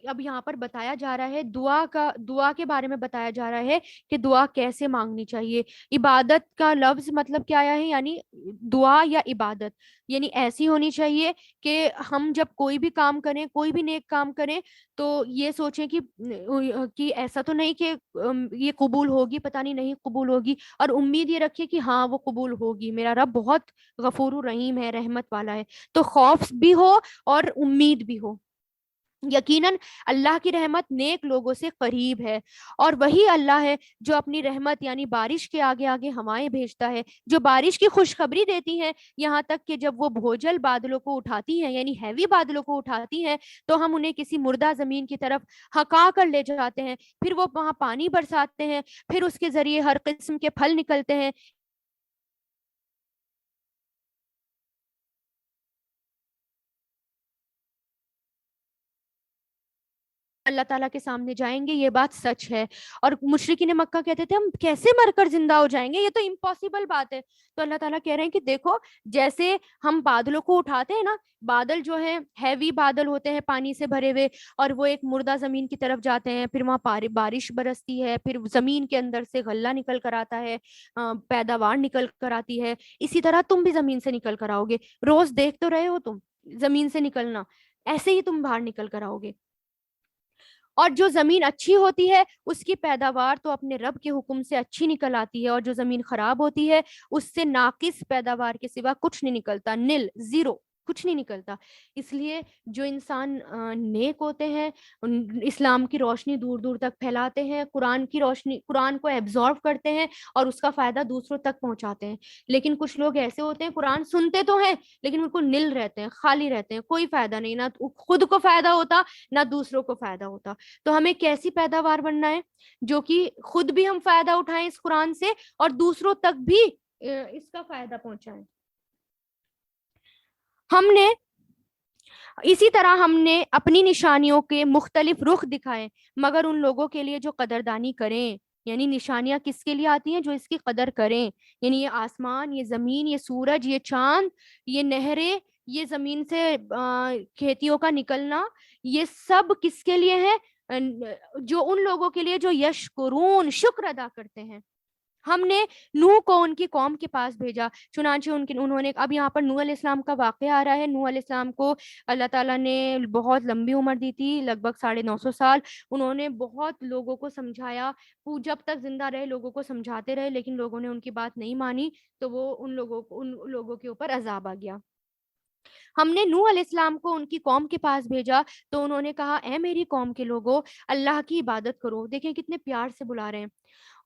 اب یہاں پر بتایا جا رہا ہے، دعا کے بارے میں بتایا جا رہا ہے کہ دعا کیسے مانگنی چاہیے۔ عبادت کا لفظ مطلب کیا آیا ہے؟ یعنی دعا یا عبادت یعنی ایسی ہونی چاہیے کہ ہم جب کوئی بھی کام کریں، کوئی بھی نیک کام کریں، تو یہ سوچیں کہ ایسا تو نہیں کہ یہ قبول ہوگی، پتہ نہیں قبول ہوگی، اور امید یہ رکھے کہ ہاں وہ قبول ہوگی، میرا رب بہت غفور الرحیم ہے، رحمت والا ہے۔ تو خوف بھی ہو اور امید بھی ہو۔ یقیناً اللہ کی رحمت نیک لوگوں سے قریب ہے، اور وہی اللہ ہے جو اپنی رحمت یعنی بارش کے آگے آگے ہوائیں بھیجتا ہے جو بارش کی خوشخبری دیتی ہیں، یہاں تک کہ جب وہ بھوجل بادلوں کو اٹھاتی ہیں یعنی ہیوی بادلوں کو اٹھاتی ہیں تو ہم انہیں کسی مردہ زمین کی طرف ہکا کر لے جاتے ہیں، پھر وہ وہاں پانی برساتے ہیں، پھر اس کے ذریعے ہر قسم کے پھل نکلتے ہیں۔ اللہ تعالیٰ کے سامنے جائیں گے، یہ بات سچ ہے۔ اور مشرکین مکہ کہتے تھے ہم کیسے مر کر زندہ ہو جائیں گے، یہ تو امپاسبل بات ہے۔ تو اللہ تعالیٰ کہہ رہے ہیں کہ دیکھو، جیسے ہم بادلوں کو اٹھاتے ہیں نا، بادل جو ہے ہیوی بادل ہوتے ہیں پانی سے بھرے ہوئے، اور وہ ایک مردہ زمین کی طرف جاتے ہیں، پھر وہاں بارش برستی ہے، پھر زمین کے اندر سے غلہ نکل کر آتا ہے، پیداوار نکل کر آتی ہے۔ اسی طرح تم بھی زمین سے نکل کر آؤ گے، روز دیکھ تو رہے ہو تم زمین سے نکلنا، ایسے ہی تم باہر نکل کر آؤ گے۔ اور جو زمین اچھی ہوتی ہے اس کی پیداوار تو اپنے رب کے حکم سے اچھی نکل آتی ہے، اور جو زمین خراب ہوتی ہے اس سے ناقص پیداوار کے سوا کچھ نہیں نکلتا، نل، زیرو، کچھ نہیں نکلتا۔ اس لیے جو انسان نیک ہوتے ہیں، اسلام کی روشنی دور دور تک پھیلاتے ہیں، قرآن کی روشنی، قرآن کو ایبزارو کرتے ہیں اور اس کا فائدہ دوسروں تک پہنچاتے ہیں۔ لیکن کچھ لوگ ایسے ہوتے ہیں قرآن سنتے تو ہیں لیکن بالکل نل رہتے ہیں، خالی رہتے ہیں، کوئی فائدہ نہیں، نہ خود کو فائدہ ہوتا نہ دوسروں کو فائدہ ہوتا۔ تو ہمیں کیسی پیداوار بننا ہے جو کہ خود بھی ہم فائدہ اٹھائیں اس قرآن سے اور دوسروں تک بھی اس کا فائدہ پہنچائیں۔ اسی طرح ہم نے اپنی نشانیوں کے مختلف رخ دکھائے مگر ان لوگوں کے لیے جو قدردانی کریں، یعنی نشانیاں کس کے لیے آتی ہیں؟ جو اس کی قدر کریں، یعنی یہ آسمان، یہ زمین، یہ سورج، یہ چاند، یہ نہریں، یہ زمین سے کھیتیوں کا نکلنا، یہ سب کس کے لیے ہے؟ جو ان لوگوں کے لیے جو یشکرون، شکر ادا کرتے ہیں۔ ہم نے نوح کو ان کی قوم کے پاس بھیجا، چنانچہ انہوں نے، اب یہاں پر نوح علیہ السلام کا واقعہ آ رہا ہے۔ نوح علیہ السلام کو اللہ تعالیٰ نے بہت لمبی عمر دی تھی، لگ بھگ 950 سال۔ انہوں نے بہت لوگوں کو سمجھایا، جب تک زندہ رہے لوگوں کو سمجھاتے رہے، لیکن لوگوں نے ان کی بات نہیں مانی، تو وہ ان لوگوں کے اوپر عذاب آ گیا۔ ہم نے نوح علیہ السلام کو ان کی قوم کے پاس بھیجا تو انہوں نے کہا، اے میری قوم کے لوگوں، اللہ کی عبادت کرو۔ دیکھیں کتنے پیار سے بلا رہے ہیں،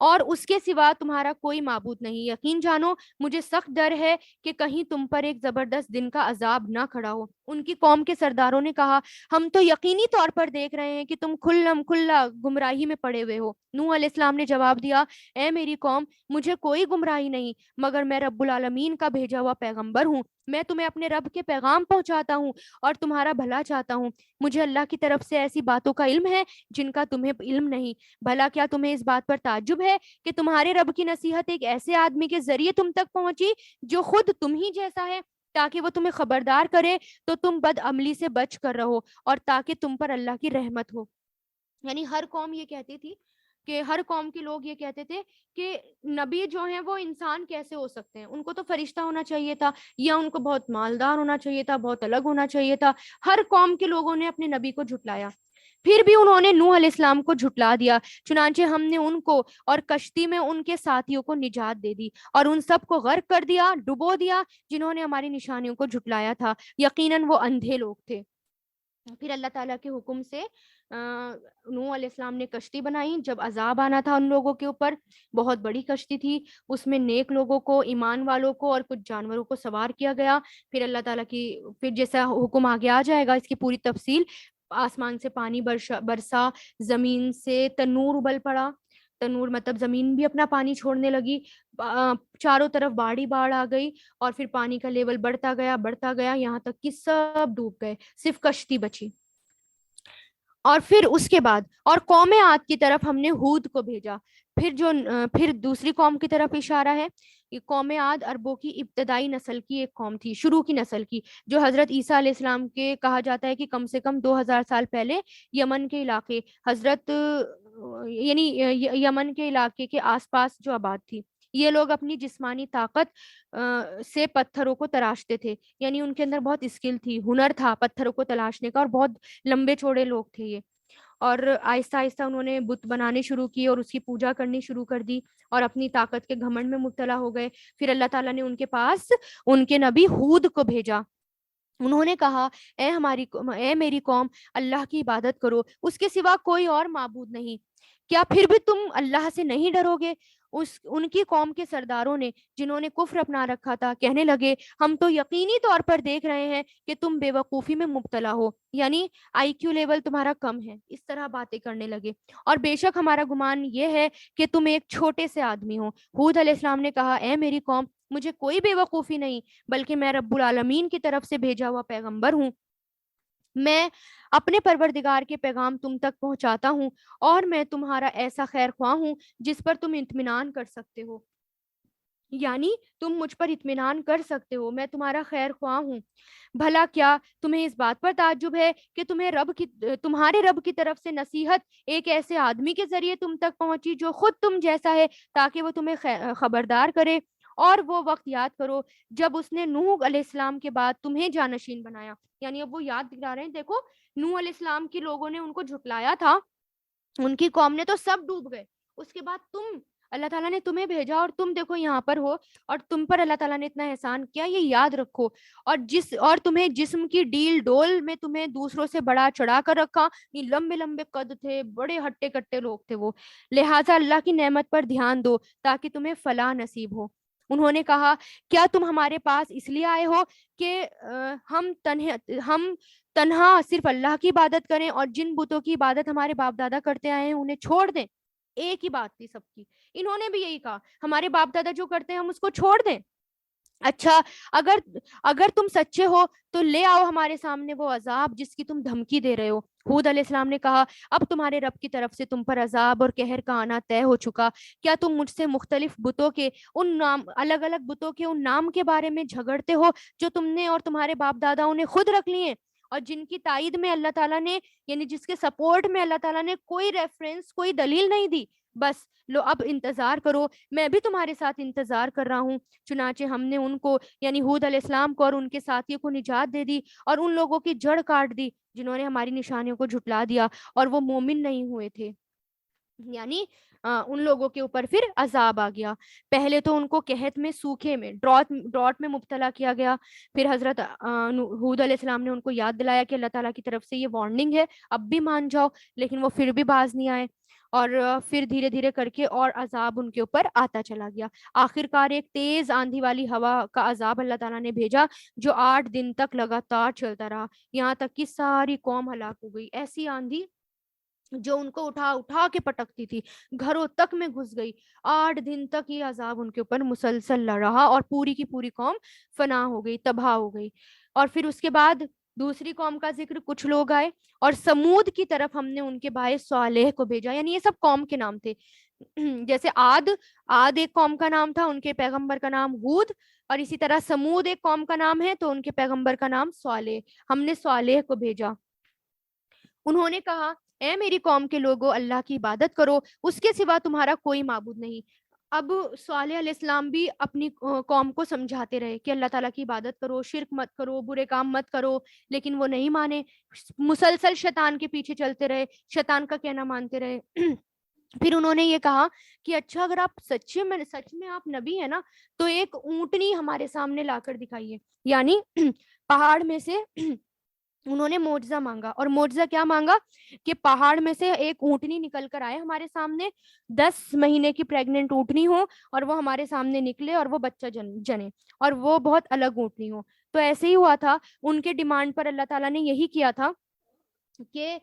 اور اس کے سوا تمہارا کوئی معبود نہیں، یقین جانو مجھے سخت ڈر ہے کہ کہیں تم پر ایک زبردست دن کا عذاب نہ کھڑا ہو۔ ان کی قوم کے سرداروں نے کہا، ہم تو یقینی طور پر دیکھ رہے ہیں کہ تم کھلا گمراہی میں پڑے ہوئے ہو۔ نوح علیہ السلام نے جواب دیا، اے میری قوم، مجھے کوئی گمراہی نہیں، مگر میں رب العالمین کا بھیجا ہوا پیغمبر ہوں۔ میں تمہیں اپنے رب کے پیغام پہنچاتا ہوں اور تمہارا بھلا چاہتا ہوں۔ مجھے اللہ کی طرف سے ایسی باتوں کا علم ہے جن کا تمہیں علم نہیں۔ بھلا کیا تمہیں اس بات پر تعجب ہے کہ تمہارے رب کی نصیحت ایک ایسے آدمی کے ذریعے تم تک پہنچی جو خود تم ہی جیسا ہے، تاکہ وہ تمہیں خبردار کرے تو تم بد عملی سے بچ کر رہو اور تاکہ تم پر اللہ کی رحمت ہو۔ یعنی ہر قوم یہ کہتی تھی کہ ہر قوم کے لوگ یہ کہتے تھے کہ نبی جو ہیں وہ انسان کیسے ہو سکتے ہیں، ان کو تو فرشتہ ہونا چاہیے تھا، یا ان کو بہت مالدار ہونا چاہیے تھا، بہت الگ ہونا چاہیے تھا۔ ہر قوم کے لوگوں نے اپنے نبی کو جھٹلایا، پھر بھی انہوں نے نوح علیہ السلام کو جھٹلا دیا، چنانچہ ہم نے ان کو اور کشتی میں ان کے ساتھیوں کو نجات دے دی اور ان سب کو غرق کر دیا، ڈبو دیا جنہوں نے ہماری نشانیوں کو جھٹلایا تھا، یقیناً وہ اندھے لوگ تھے۔ پھر اللہ تعالیٰ کے حکم سے نوح علیہ السلام نے کشتی بنائی جب عذاب آنا تھا ان لوگوں کے اوپر۔ بہت بڑی کشتی تھی، اس میں نیک لوگوں کو، ایمان والوں کو اور کچھ جانوروں کو سوار کیا گیا۔ پھر اللہ تعالیٰ کی، پھر جیسا حکم آگے آ جائے گا اس کی پوری تفصیل، آسمان سے پانی برسا، زمین سے تنور ابل پڑا، تنور مطلب زمین بھی اپنا پانی چھوڑنے لگی، چاروں طرف باڑھ ہی باڑھ آ گئی، اور پھر پانی کا لیول بڑھتا گیا یہاں تک کہ سب ڈوب گئے، صرف کشتی بچی۔ اور پھر اس کے بعد اور قوم عاد کی طرف ہم نے ہود کو بھیجا۔ پھر دوسری قوم کی طرف اشارہ ہے۔ یہ قوم عاد عربوں کی ابتدائی نسل کی ایک قوم تھی، شروع کی نسل کی، جو حضرت عیسیٰ علیہ السلام کے، کہا جاتا ہے کہ کم سے کم 2000 سال پہلے یمن کے علاقے، یعنی یمن کے علاقے کے آس پاس جو آباد تھی۔ یہ لوگ اپنی جسمانی طاقت سے پتھروں کو تراشتے تھے، یعنی ان کے اندر بہت اسکل تھی، ہنر تھا پتھروں کو تلاشنے کا، اور بہت لمبے چوڑے لوگ تھے یہ۔ اور آہستہ آہستہ انہوں نے بت بنانے شروع کی اور اس کی پوجا کرنی شروع کر دی اور اپنی طاقت کے گھمنڈ میں مبتلا ہو گئے۔ پھر اللہ تعالیٰ نے ان کے پاس ان کے نبی ہود کو بھیجا۔ انہوں نے کہا، اے میری قوم، اللہ کی عبادت کرو، اس کے سوا کوئی اور معبود نہیں۔ کیا پھر بھی تم اللہ سے نہیں ڈرو گے؟ ان کی قوم کے سرداروں نے، جنہوں نے کفر اپنا رکھا تھا، کہنے لگے، ہم تو یقینی طور پر دیکھ رہے ہیں کہ تم بے وقوفی میں مبتلا ہو، یعنی آئی کیو لیول تمہارا کم ہے، اس طرح باتیں کرنے لگے، اور بے شک ہمارا گمان یہ ہے کہ تم ایک چھوٹے سے آدمی ہو۔ ہود علیہ السلام نے کہا، اے میری قوم، مجھے کوئی بے وقوفی نہیں، بلکہ میں رب العالمین کی طرف سے بھیجا ہوا پیغمبر ہوں۔ میں اپنے پروردگار کے پیغام تم تک پہنچاتا ہوں، اور میں تمہارا ایسا خیر خواہ ہوں جس پر تم اطمینان کر سکتے ہو، یعنی تم مجھ پر اطمینان کر سکتے ہو، میں تمہارا خیر خواہ ہوں۔ بھلا کیا تمہیں اس بات پر تعجب ہے کہ تمہارے رب کی طرف سے نصیحت ایک ایسے آدمی کے ذریعے تم تک پہنچی جو خود تم جیسا ہے، تاکہ وہ تمہیں خبردار کرے؟ اور وہ وقت یاد کرو جب اس نے نوح علیہ السلام کے بعد تمہیں جانشین بنایا۔ یعنی اب وہ یاد دلا رہے ہیں، دیکھو نوح علیہ السلام کے لوگوں نے ان کو جھٹلایا تھا، ان کی قوم نے تو سب ڈوب گئے، اس کے بعد اللہ تعالیٰ نے تمہیں بھیجا اور تم دیکھو یہاں پر ہو، اور تم پر اللہ تعالیٰ نے اتنا احسان کیا، یہ یاد رکھو۔ اور تمہیں جسم کی ڈیل ڈول میں تمہیں دوسروں سے بڑا چڑھا کر رکھا، یہ لمبے لمبے قد تھے، بڑے ہٹے کٹے لوگ تھے وہ، لہٰذا اللہ کی نعمت پر دھیان دو تاکہ تمہیں فلاح نصیب ہو۔ انہوں نے کہا، کیا تم ہمارے پاس اس لیے آئے ہو کہ ہم تنہا صرف اللہ کی عبادت کریں اور جن بتوں کی عبادت ہمارے باپ دادا کرتے آئے ہیں انہیں چھوڑ دیں؟ ایک ہی بات تھی سب کی، انہوں نے بھی یہی کہا ہمارے باپ دادا جو کرتے ہیں ہم اس کو چھوڑ دیں؟ اچھا، اگر تم سچے ہو تو لے آؤ ہمارے سامنے وہ عذاب جس کی تم دھمکی دے رہے ہو۔ ہود علیہ السلام نے کہا، اب تمہارے رب کی طرف سے تم پر عذاب اور قہر کا آنا طے ہو چکا، کیا تم مجھ سے مختلف بتوں کے الگ الگ بتوں کے ان نام کے بارے میں جھگڑتے ہو جو تم نے اور تمہارے باپ داداؤں نے خود رکھ لیے، اور جن کی تائید میں اللہ تعالیٰ نے، یعنی جس کے سپورٹ میں اللہ تعالیٰ نے کوئی ریفرنس، کوئی دلیل نہیں دی؟ بس لو اب انتظار کرو، میں بھی تمہارے ساتھ انتظار کر رہا ہوں۔ چنانچہ ہم نے ان کو، یعنی ہود علیہ السلام کو اور ان کے ساتھیوں کو نجات دے دی، اور ان لوگوں کی جڑ کاٹ دی جنہوں نے ہماری نشانیوں کو جھٹلا دیا اور وہ مومن نہیں ہوئے تھے۔ یعنی ان لوگوں کے اوپر پھر عذاب آ گیا۔ پہلے تو ان کو قحط میں، سوکھے میں، ڈراٹ میں مبتلا کیا گیا۔ پھر حضرت ہود علیہ السلام نے ان کو یاد دلایا کہ اللہ تعالیٰ کی طرف سے یہ وارننگ ہے، اب بھی مان جاؤ، لیکن وہ پھر بھی باز نہیں آئے، اور پھر دھیرے دھیرے کر کے اور عذاب ان کے اوپر آتا چلا گیا۔ آخر کار ایک تیز آندھی والی ہوا کا عذاب اللہ تعالیٰ نے بھیجا جو 8 دن تک لگاتار چلتا رہا، یہاں تک کہ ساری قوم ہلاک ہو گئی۔ ایسی آندھی جو ان کو اٹھا اٹھا کے پٹکتی تھی، گھروں تک میں گھس گئی۔ 8 دن تک یہ عذاب ان کے اوپر مسلسل رہا اور پوری کی پوری قوم فنا ہو گئی، تباہ ہو گئی۔ اور پھر اس کے بعد دوسری قوم کا ذکر، کچھ لوگ آئے اور سمود کی طرف ہم نے ان کے بھائی صالح کو بھیجا، یعنی یہ سب قوم کے نام تھے۔ جیسے عاد ایک قوم کا نام تھا، ان کے پیغمبر کا نام ہود، اور اسی طرح سمود ایک قوم کا نام ہے تو ان کے پیغمبر کا نام صالح۔ ہم نے صالح کو بھیجا۔ انہوں نے کہا، اے میری قوم کے لوگوں، اللہ کی عبادت کرو، اس کے سوا تمہارا کوئی معبود نہیں۔ اب صالح علیہ السلام بھی اپنی قوم کو سمجھاتے رہے کہ اللہ تعالیٰ کی عبادت کرو، شرک مت کرو، برے کام مت کرو، لیکن وہ نہیں مانے، مسلسل شیطان کے پیچھے چلتے رہے، شیطان کا کہنا مانتے رہے۔ پھر انہوں نے یہ کہا کہ اچھا، اگر آپ سچ میں آپ نبی ہیں نا تو ایک اونٹنی ہمارے سامنے لا کر دکھائیے، یعنی پہاڑ میں سے انہوں نے معجزہ مانگا، اور معجزہ کیا مانگا کہ پہاڑ میں سے ایک اونٹنی نکل کر آئے ہمارے سامنے، 10 مہینے کی پریگننٹ اونٹنی ہو، اور وہ ہمارے سامنے نکلے اور وہ بچہ جنے، اور وہ بہت الگ اونٹنی ہو۔ تو ایسے ہی ہوا تھا، ان کے ڈیمانڈ پر اللہ تعالیٰ نے یہی کیا تھا کہ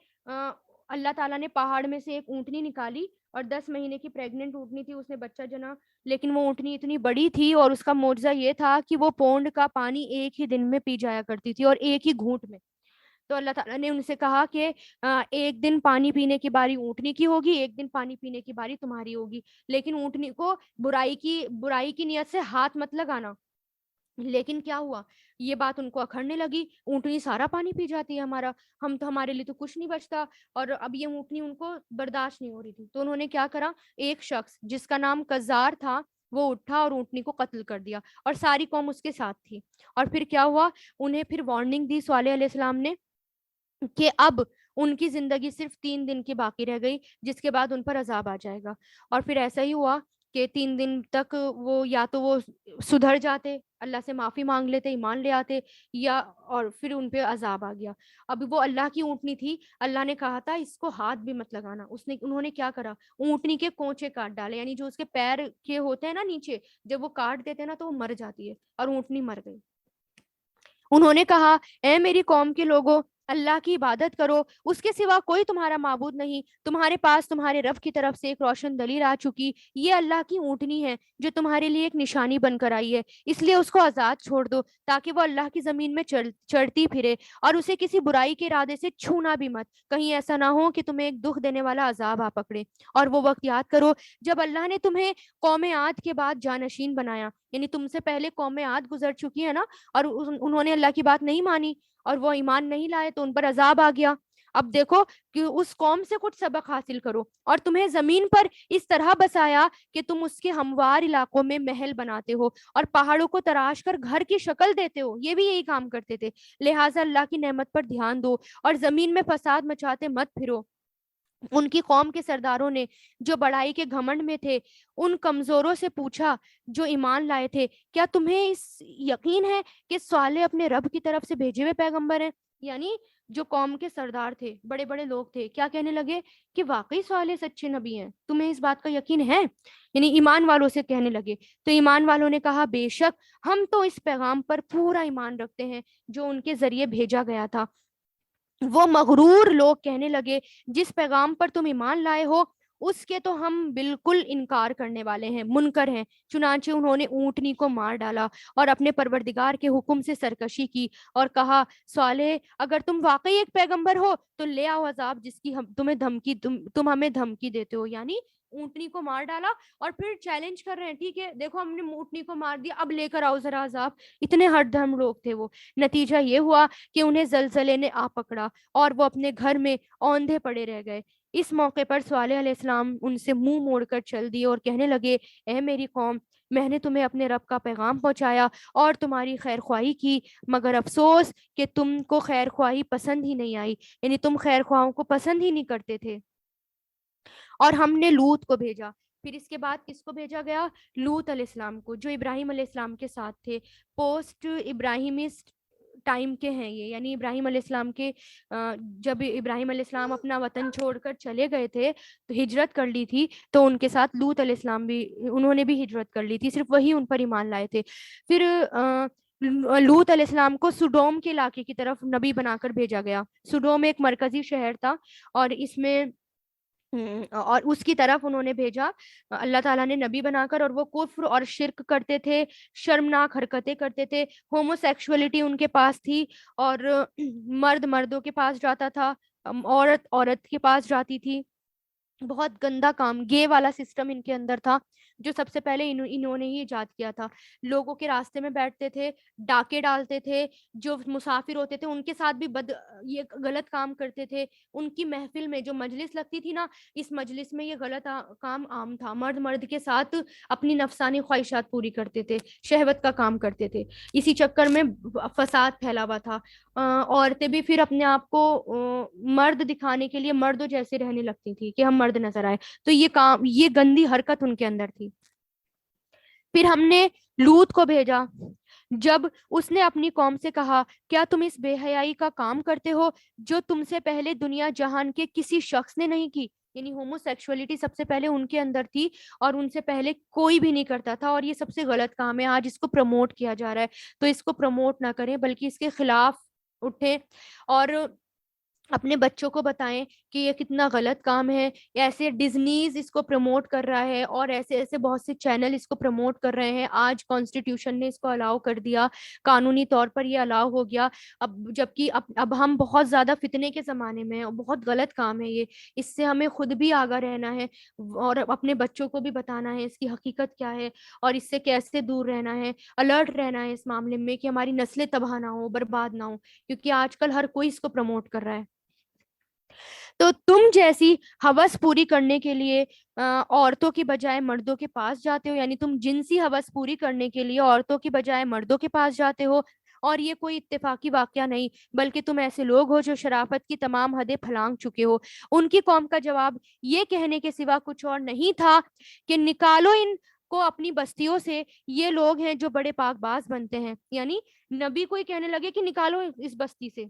اللہ تعالیٰ نے پہاڑ میں سے ایک اونٹنی نکالی، اور 10 مہینے کی پریگننٹ اونٹنی تھی، اس نے بچہ جنا، لیکن وہ اونٹنی اتنی بڑی تھی، اور اس کا معجزہ یہ تھا کہ وہ پونڈ کا پانی ایک ہی دن میں پی جایا کرتی تھی، اور ایک ہی گھونٹ میں۔ تو اللہ تعالیٰ نے ان سے کہا کہ ایک دن پانی پینے کی باری اونٹنی کی ہوگی، ایک دن پانی پینے کی باری تمہاری ہوگی، لیکن اونٹنی کو برائی کی نیت سے ہاتھ مت لگانا۔ لیکن کیا ہوا، یہ بات ان کو اکھڑنے لگی، اونٹنی سارا پانی پی جاتی ہے ہمارا، ہمارے لیے تو کچھ نہیں بچتا، اور اب یہ اونٹنی ان کو برداشت نہیں ہو رہی تھی۔ تو انہوں نے کیا کرا، ایک شخص جس کا نام کزار تھا وہ اٹھا اور اونٹنی کو قتل کر دیا، اور ساری قوم اس کے ساتھ تھی۔ اور پھر کیا ہوا، انہیں پھر وارننگ دی صالح علیہ السلام نے کہ اب ان کی زندگی صرف 3 دن کی باقی رہ گئی، جس کے بعد ان پر عذاب آ جائے گا۔ اور پھر ایسا ہی ہوا کہ 3 دن تک وہ یا تو وہ سدھر جاتے، اللہ سے معافی مانگ لیتے، ایمان لے آتے، اور پھر ان پہ عذاب آ گیا۔ اب وہ اللہ کی اونٹنی تھی، اللہ نے کہا تھا اس کو ہاتھ بھی مت لگانا، انہوں نے کیا کرا، اونٹنی کے کونچے کاٹ ڈالے، یعنی جو اس کے پیر کے ہوتے ہیں نا نیچے، جب وہ کاٹ دیتے ہیں نا تو وہ مر جاتی ہے، اور اونٹنی مر گئی۔ انہوں نے کہا، اے میری قوم کے لوگوں، اللہ کی عبادت کرو، اس کے سوا کوئی تمہارا معبود نہیں، تمہارے پاس تمہارے رب کی طرف سے ایک روشن دلیل آ چکی، یہ اللہ کی اونٹنی ہے جو تمہارے لیے ایک نشانی بن کر آئی ہے، اس لیے اس کو آزاد چھوڑ دو تاکہ وہ اللہ کی زمین میں چڑھتی پھرے، اور اسے کسی برائی کے ارادے سے چھونا بھی مت، کہیں ایسا نہ ہو کہ تمہیں ایک دکھ دینے والا عذاب آ پکڑے۔ اور وہ وقت یاد کرو جب اللہ نے تمہیں قوم عاد کے بعد جانشین بنایا، یعنی تم سے پہلے قوم عاد گزر چکی ہے نا، اور انہوں نے اللہ کی بات نہیں مانی اور وہ ایمان نہیں لائے تو ان پر عذاب آ گیا۔ اب دیکھو کہ اس قوم سے کچھ سبق حاصل کرو، اور تمہیں زمین پر اس طرح بسایا کہ تم اس کے ہموار علاقوں میں محل بناتے ہو اور پہاڑوں کو تراش کر گھر کی شکل دیتے ہو، یہ بھی یہی کام کرتے تھے، لہٰذا اللہ کی نعمت پر دھیان دو اور زمین میں فساد مچاتے مت پھرو۔ ان کی قوم کے سرداروں نے جو بڑائی کے گھمنڈ میں تھے ان کمزوروں سے پوچھا جو ایمان لائے تھے، کیا تمہیں اس یقین ہے کہ صالح اپنے رب کی طرف سے بھیجے ہوئے پیغمبر ہیں؟ یعنی جو قوم کے سردار تھے، بڑے بڑے لوگ تھے، کیا کہنے لگے کہ واقعی صالح سچے نبی ہیں، تمہیں اس بات کا یقین ہے؟ یعنی ایمان والوں سے کہنے لگے، تو ایمان والوں نے کہا بے شک ہم تو اس پیغام پر پورا ایمان رکھتے ہیں جو ان کے ذریعے بھیجا گیا تھا۔ وہ مغرور لوگ کہنے لگے جس پیغام پر تم ایمان لائے ہو اس کے تو ہم بالکل انکار کرنے والے ہیں، منکر ہیں، چنانچہ انہوں نے اونٹنی کو مار ڈالا اور اپنے پروردگار کے حکم سے سرکشی کی اور کہا صالح اگر تم واقعی ایک پیغمبر ہو تو لے آؤ عذاب جس کی تمہیں دھمکی تم ہمیں دھمکی دیتے ہو۔ یعنی اونٹنی کو مار ڈالا اور پھر چیلنج کر رہے ہیں، ٹھیک ہے دیکھو ہم نے اونٹنی کو مار دیا، اب لے کر آؤ ذرا عذاب، اتنے ہٹ دھرم لوگ تھے وہ۔ نتیجہ یہ ہوا کہ انہیں زلزلے نے آ پکڑا اور وہ اپنے گھر میں اوندھے پڑے رہ گئے۔ اس موقع پر صالح علیہ السلام ان سے منہ موڑ کر چل دیے اور کہنے لگے اے میری قوم، میں نے تمہیں اپنے رب کا پیغام پہنچایا اور تمہاری خیر خواہی کی، مگر افسوس کہ تم کو خیر خواہی پسند ہی نہیں آئی، یعنی تم خیر خواہوں کو پسند ہی نہیں کرتے تھے۔ اور ہم نے لوط کو بھیجا، پھر اس کے بعد کس کو بھیجا گیا؟ لوط علیہ السلام کو، جو ابراہیم علیہ السلام کے ساتھ تھے، پوسٹ ابراہیمسٹ ٹائم کے ہیں یہ، یعنی ابراہیم علیہ السلام کے جب ابراہیم علیہ السلام اپنا وطن چھوڑ کر چلے گئے تھے تو ہجرت کر لی تھی، تو ان کے ساتھ لوط علیہ السلام بھی، انہوں نے بھی ہجرت کر لی تھی، صرف وہی ان پر ایمان لائے تھے۔ پھر لوط علیہ السلام کو سڈوم کے علاقے کی طرف نبی بنا کر بھیجا گیا۔ سڈوم ایک مرکزی شہر تھا اور اس میں اور اس کی طرف انہوں نے بھیجا اللہ تعالیٰ نے نبی بنا کر، اور وہ کفر اور شرک کرتے تھے، شرمناک حرکتیں کرتے تھے، ہومو سیکشولیٹی ان کے پاس تھی، اور مرد مردوں کے پاس جاتا تھا، عورت عورت کے پاس جاتی تھی، بہت گندا کام، گے والا سسٹم ان کے اندر تھا جو سب سے پہلے انہوں نے ہی ایجاد کیا تھا۔ لوگوں کے راستے میں بیٹھتے تھے، ڈاکے ڈالتے تھے، جو مسافر ہوتے تھے ان کے ساتھ بھی یہ غلط کام کرتے تھے۔ ان کی محفل میں جو مجلس لگتی تھی نا، اس مجلس میں یہ غلط کام عام تھا، مرد مرد کے ساتھ اپنی نفسانی خواہشات پوری کرتے تھے، شہوت کا کام کرتے تھے، اسی چکر میں فساد پھیلا ہوا تھا۔ عورتیں بھی پھر اپنے آپ کو مرد دکھانے کے لیے مردوں جیسے رہنے لگتی تھی کہ ہم مرد نظر آئے، تو یہ گندی حرکت ان کے اندر تھی۔ پھر ہم نے لوط کو بھیجا، جب اس نے اپنی قوم سے کہا کیا تم اس بے حیائی کا کام کرتے ہو جو تم سے پہلے دنیا جہان کے کسی شخص نے نہیں کی، یعنی ہومو سیکشولیٹی سب سے پہلے ان کے اندر تھی اور ان سے پہلے کوئی بھی نہیں کرتا تھا، اور یہ سب سے غلط کام ہے، آج اس کو پروموٹ کیا جا رہا ہے، تو اس کو پروموٹ نہ کریں بلکہ اس کے خلاف اٹھیں اور اپنے بچوں کو بتائیں کہ یہ کتنا غلط کام ہے۔ ایسے ڈزنیز اس کو پروموٹ کر رہا ہے اور ایسے ایسے بہت سے چینل اس کو پروموٹ کر رہے ہیں، آج کانسٹیٹیوشن نے اس کو الاؤ کر دیا، قانونی طور پر یہ الاؤ ہو گیا، جبکہ اب ہم بہت زیادہ فتنے کے زمانے میں ہیں، بہت غلط کام ہے یہ، اس سے ہمیں خود بھی آگاہ رہنا ہے اور اپنے بچوں کو بھی بتانا ہے اس کی حقیقت کیا ہے اور اس سے کیسے دور رہنا ہے، الرٹ رہنا ہے اس معاملے میں کہ ہماری نسلیں تباہ نہ ہو، برباد نہ ہو، کیونکہ آج کل ہر کوئی اس کو پروموٹ کر رہا ہے۔ تو تم جیسی ہوس پوری کرنے کے لیے عورتوں کی بجائے مردوں کے پاس جاتے ہو، یعنی تم جنسی ہوس پوری کرنے کے لیے عورتوں کی بجائے مردوں کے پاس جاتے ہو، اور یہ کوئی اتفاقی واقعہ نہیں بلکہ تم ایسے لوگ ہو جو شرافت کی تمام حدیں پھلانگ چکے ہو۔ ان کی قوم کا جواب یہ کہنے کے سوا کچھ اور نہیں تھا کہ نکالو ان کو اپنی بستیوں سے، یہ لوگ ہیں جو بڑے پاک باز بنتے ہیں، یعنی نبی کو ہی کہنے لگے کہ نکالو اس بستی سے۔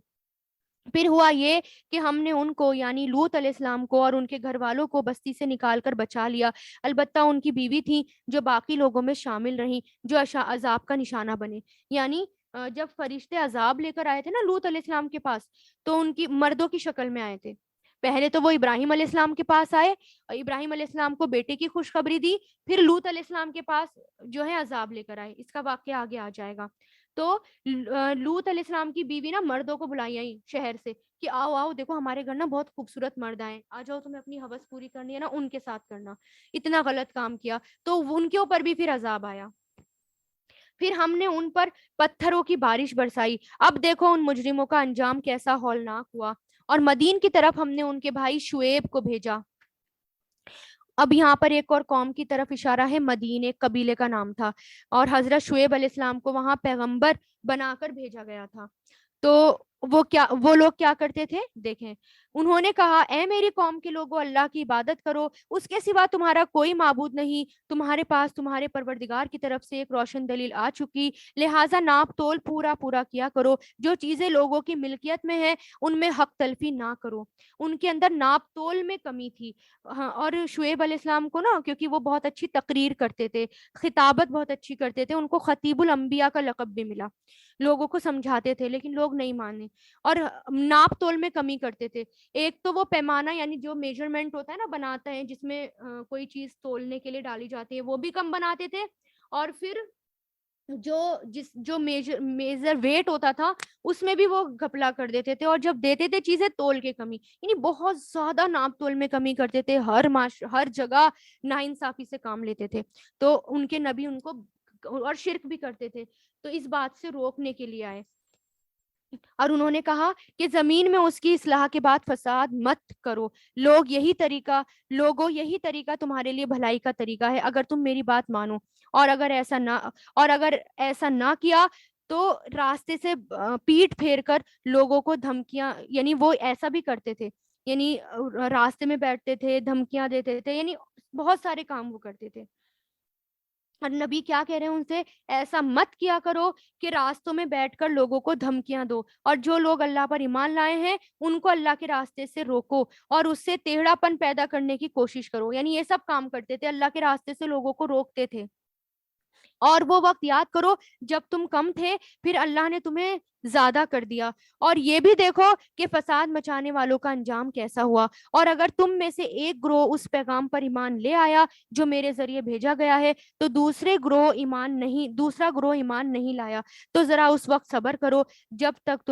پھر ہوا یہ کہ ہم نے ان کو یعنی لوط علیہ السلام کو اور ان کے گھر والوں کو بستی سے نکال کر بچا لیا، البتہ ان کی بیوی تھی جو باقی لوگوں میں شامل رہیں جو عذاب کا نشانہ بنے، یعنی جب فرشتے عذاب لے کر آئے تھے نا لوط علیہ السلام کے پاس، تو ان کی مردوں کی شکل میں آئے تھے. پہلے تو وہ ابراہیم علیہ السلام کے پاس آئے اور ابراہیم علیہ السلام کو بیٹے کی خوشخبری دی، پھر لوط علیہ السلام کے پاس جو ہے عذاب لے کر آئے. اس کا واقعہ آگے آ جائے گا. تو لوط علیہ السلام کی بیوی نا مردوں کو بلائی آئی شہر سے کہ آؤ آؤ دیکھو ہمارے گھر نا بہت خوبصورت مرد آئے، آ جاؤ تمہیں اپنی حوث پوری کرنی ہے نا ان کے ساتھ کرنا. اتنا غلط کام کیا تو ان کے اوپر بھی پھر عذاب آیا. پھر ہم نے ان پر پتھروں کی بارش برسائی. اب دیکھو ان مجرموں کا انجام کیسا ہولناک ہوا. اور مدین کی طرف ہم نے ان کے بھائی شعیب کو بھیجا. اب یہاں پر ایک اور قوم کی طرف اشارہ ہے. مدین ایک قبیلے کا نام تھا اور حضرت شعیب علیہ السلام کو وہاں پیغمبر بنا کر بھیجا گیا تھا. تو وہ لوگ کیا کرتے تھے دیکھیں. انہوں نے کہا اے میری قوم کے لوگوں اللہ کی عبادت کرو، اس کے سوا تمہارا کوئی معبود نہیں. تمہارے پاس تمہارے پروردگار کی طرف سے ایک روشن دلیل آ چکی، لہٰذا ناپ تول پورا پورا کیا کرو. جو چیزیں لوگوں کی ملکیت میں ہیں ان میں حق تلفی نہ کرو. ان کے اندر ناپ تول میں کمی تھی. ہاں، اور شعیب علیہ السلام کو نا کیونکہ وہ بہت اچھی تقریر کرتے تھے، خطابت بہت اچھی کرتے تھے، ان کو خطیب الانبیاء کا لقب بھی ملا. لوگوں کو سمجھاتے تھے لیکن لوگ نہیں مانے اور ناپ تول میں کمی کرتے تھے. ایک تو وہ پیمانہ یعنی جو میجرمنٹ ہوتا ہے نا بناتے ہیں جس میں کوئی چیز تولنے کے لیے ڈالی جاتی ہے وہ بھی کم بناتے تھے. اور پھر جو میجر ویٹ ہوتا تھا اس میں بھی وہ گھپلا کر دیتے تھے اور جب دیتے تھے چیزیں تول کے کمی، یعنی بہت زیادہ ناپ تول میں کمی کرتے تھے. ہر جگہ ناانصافی سے کام لیتے تھے. تو ان کے نبی ان کو اور شرک بھی کرتے تھے. تو اس بات سے روکنے کے لیے آئے اور انہوں نے کہا کہ زمین میں اس کی اصلاح کے بعد فساد مت کرو. لوگوں یہی طریقہ تمہارے لیے بھلائی کا طریقہ ہے اگر تم میری بات مانو. اور اگر ایسا نہ کیا تو راستے سے پیٹ پھیر کر لوگوں کو دھمکیاں، یعنی وہ ایسا بھی کرتے تھے، یعنی راستے میں بیٹھتے تھے دھمکیاں دیتے تھے، یعنی بہت سارے کام وہ کرتے تھے. اور نبی کیا کہہ رہے ہیں ان سے، ایسا مت کیا کرو کہ راستوں میں بیٹھ کر لوگوں کو دھمکیاں دو. اور جو لوگ اللہ پر ایمان لائے ہیں ان کو اللہ کے راستے سے روکو اور اس سے ٹیڑھا پن پیدا کرنے کی کوشش کرو. یعنی یہ سب کام کرتے تھے، اللہ کے راستے سے لوگوں کو روکتے تھے. اور وہ وقت یاد کرو جب تم کم تھے پھر اللہ نے تمہیں زیادہ کر دیا. اور یہ بھی دیکھو کہ فساد مچانے والوں کا انجام کیسا ہوا. اور اگر تم میں سے ایک گروہ اس پیغام پر ایمان لے آیا جو میرے ذریعے بھیجا گیا ہے تو دوسرا گروہ ایمان نہیں لایا تو ذرا اس وقت صبر کرو جب تک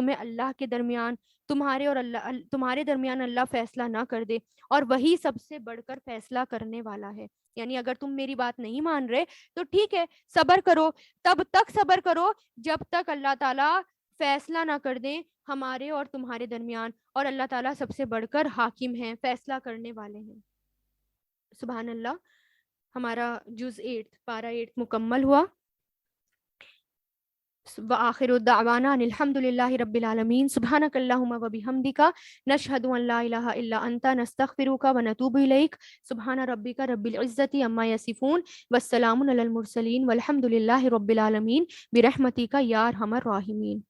تمہارے درمیان اللہ فیصلہ نہ کر دے. اور وہی سب سے بڑھ کر فیصلہ کرنے والا ہے. یعنی اگر تم میری بات نہیں مان رہے تو ٹھیک ہے صبر کرو، تب تک صبر کرو جب تک اللہ تعالیٰ فیصلہ نہ کر دیں ہمارے اور تمہارے درمیان. اور اللہ تعالیٰ سب سے بڑھ کر حاکم ہیں، فیصلہ کرنے والے ہیں. سبحان اللہ. ہمارا جز 8 پارہ 8 مکمل ہوا. وآخر الدعوانا ان الحمد للہ رب العالمین. سبحانک اللہم و بحمدک نشہد ان لا الہ الا انت نستغفرک و نتوب الیک. سبحان ربک رب العزۃ عما یصفون والسلام علی المرسلین والحمد للہ رب العالمین برحمتک یا ارحم الراحمین.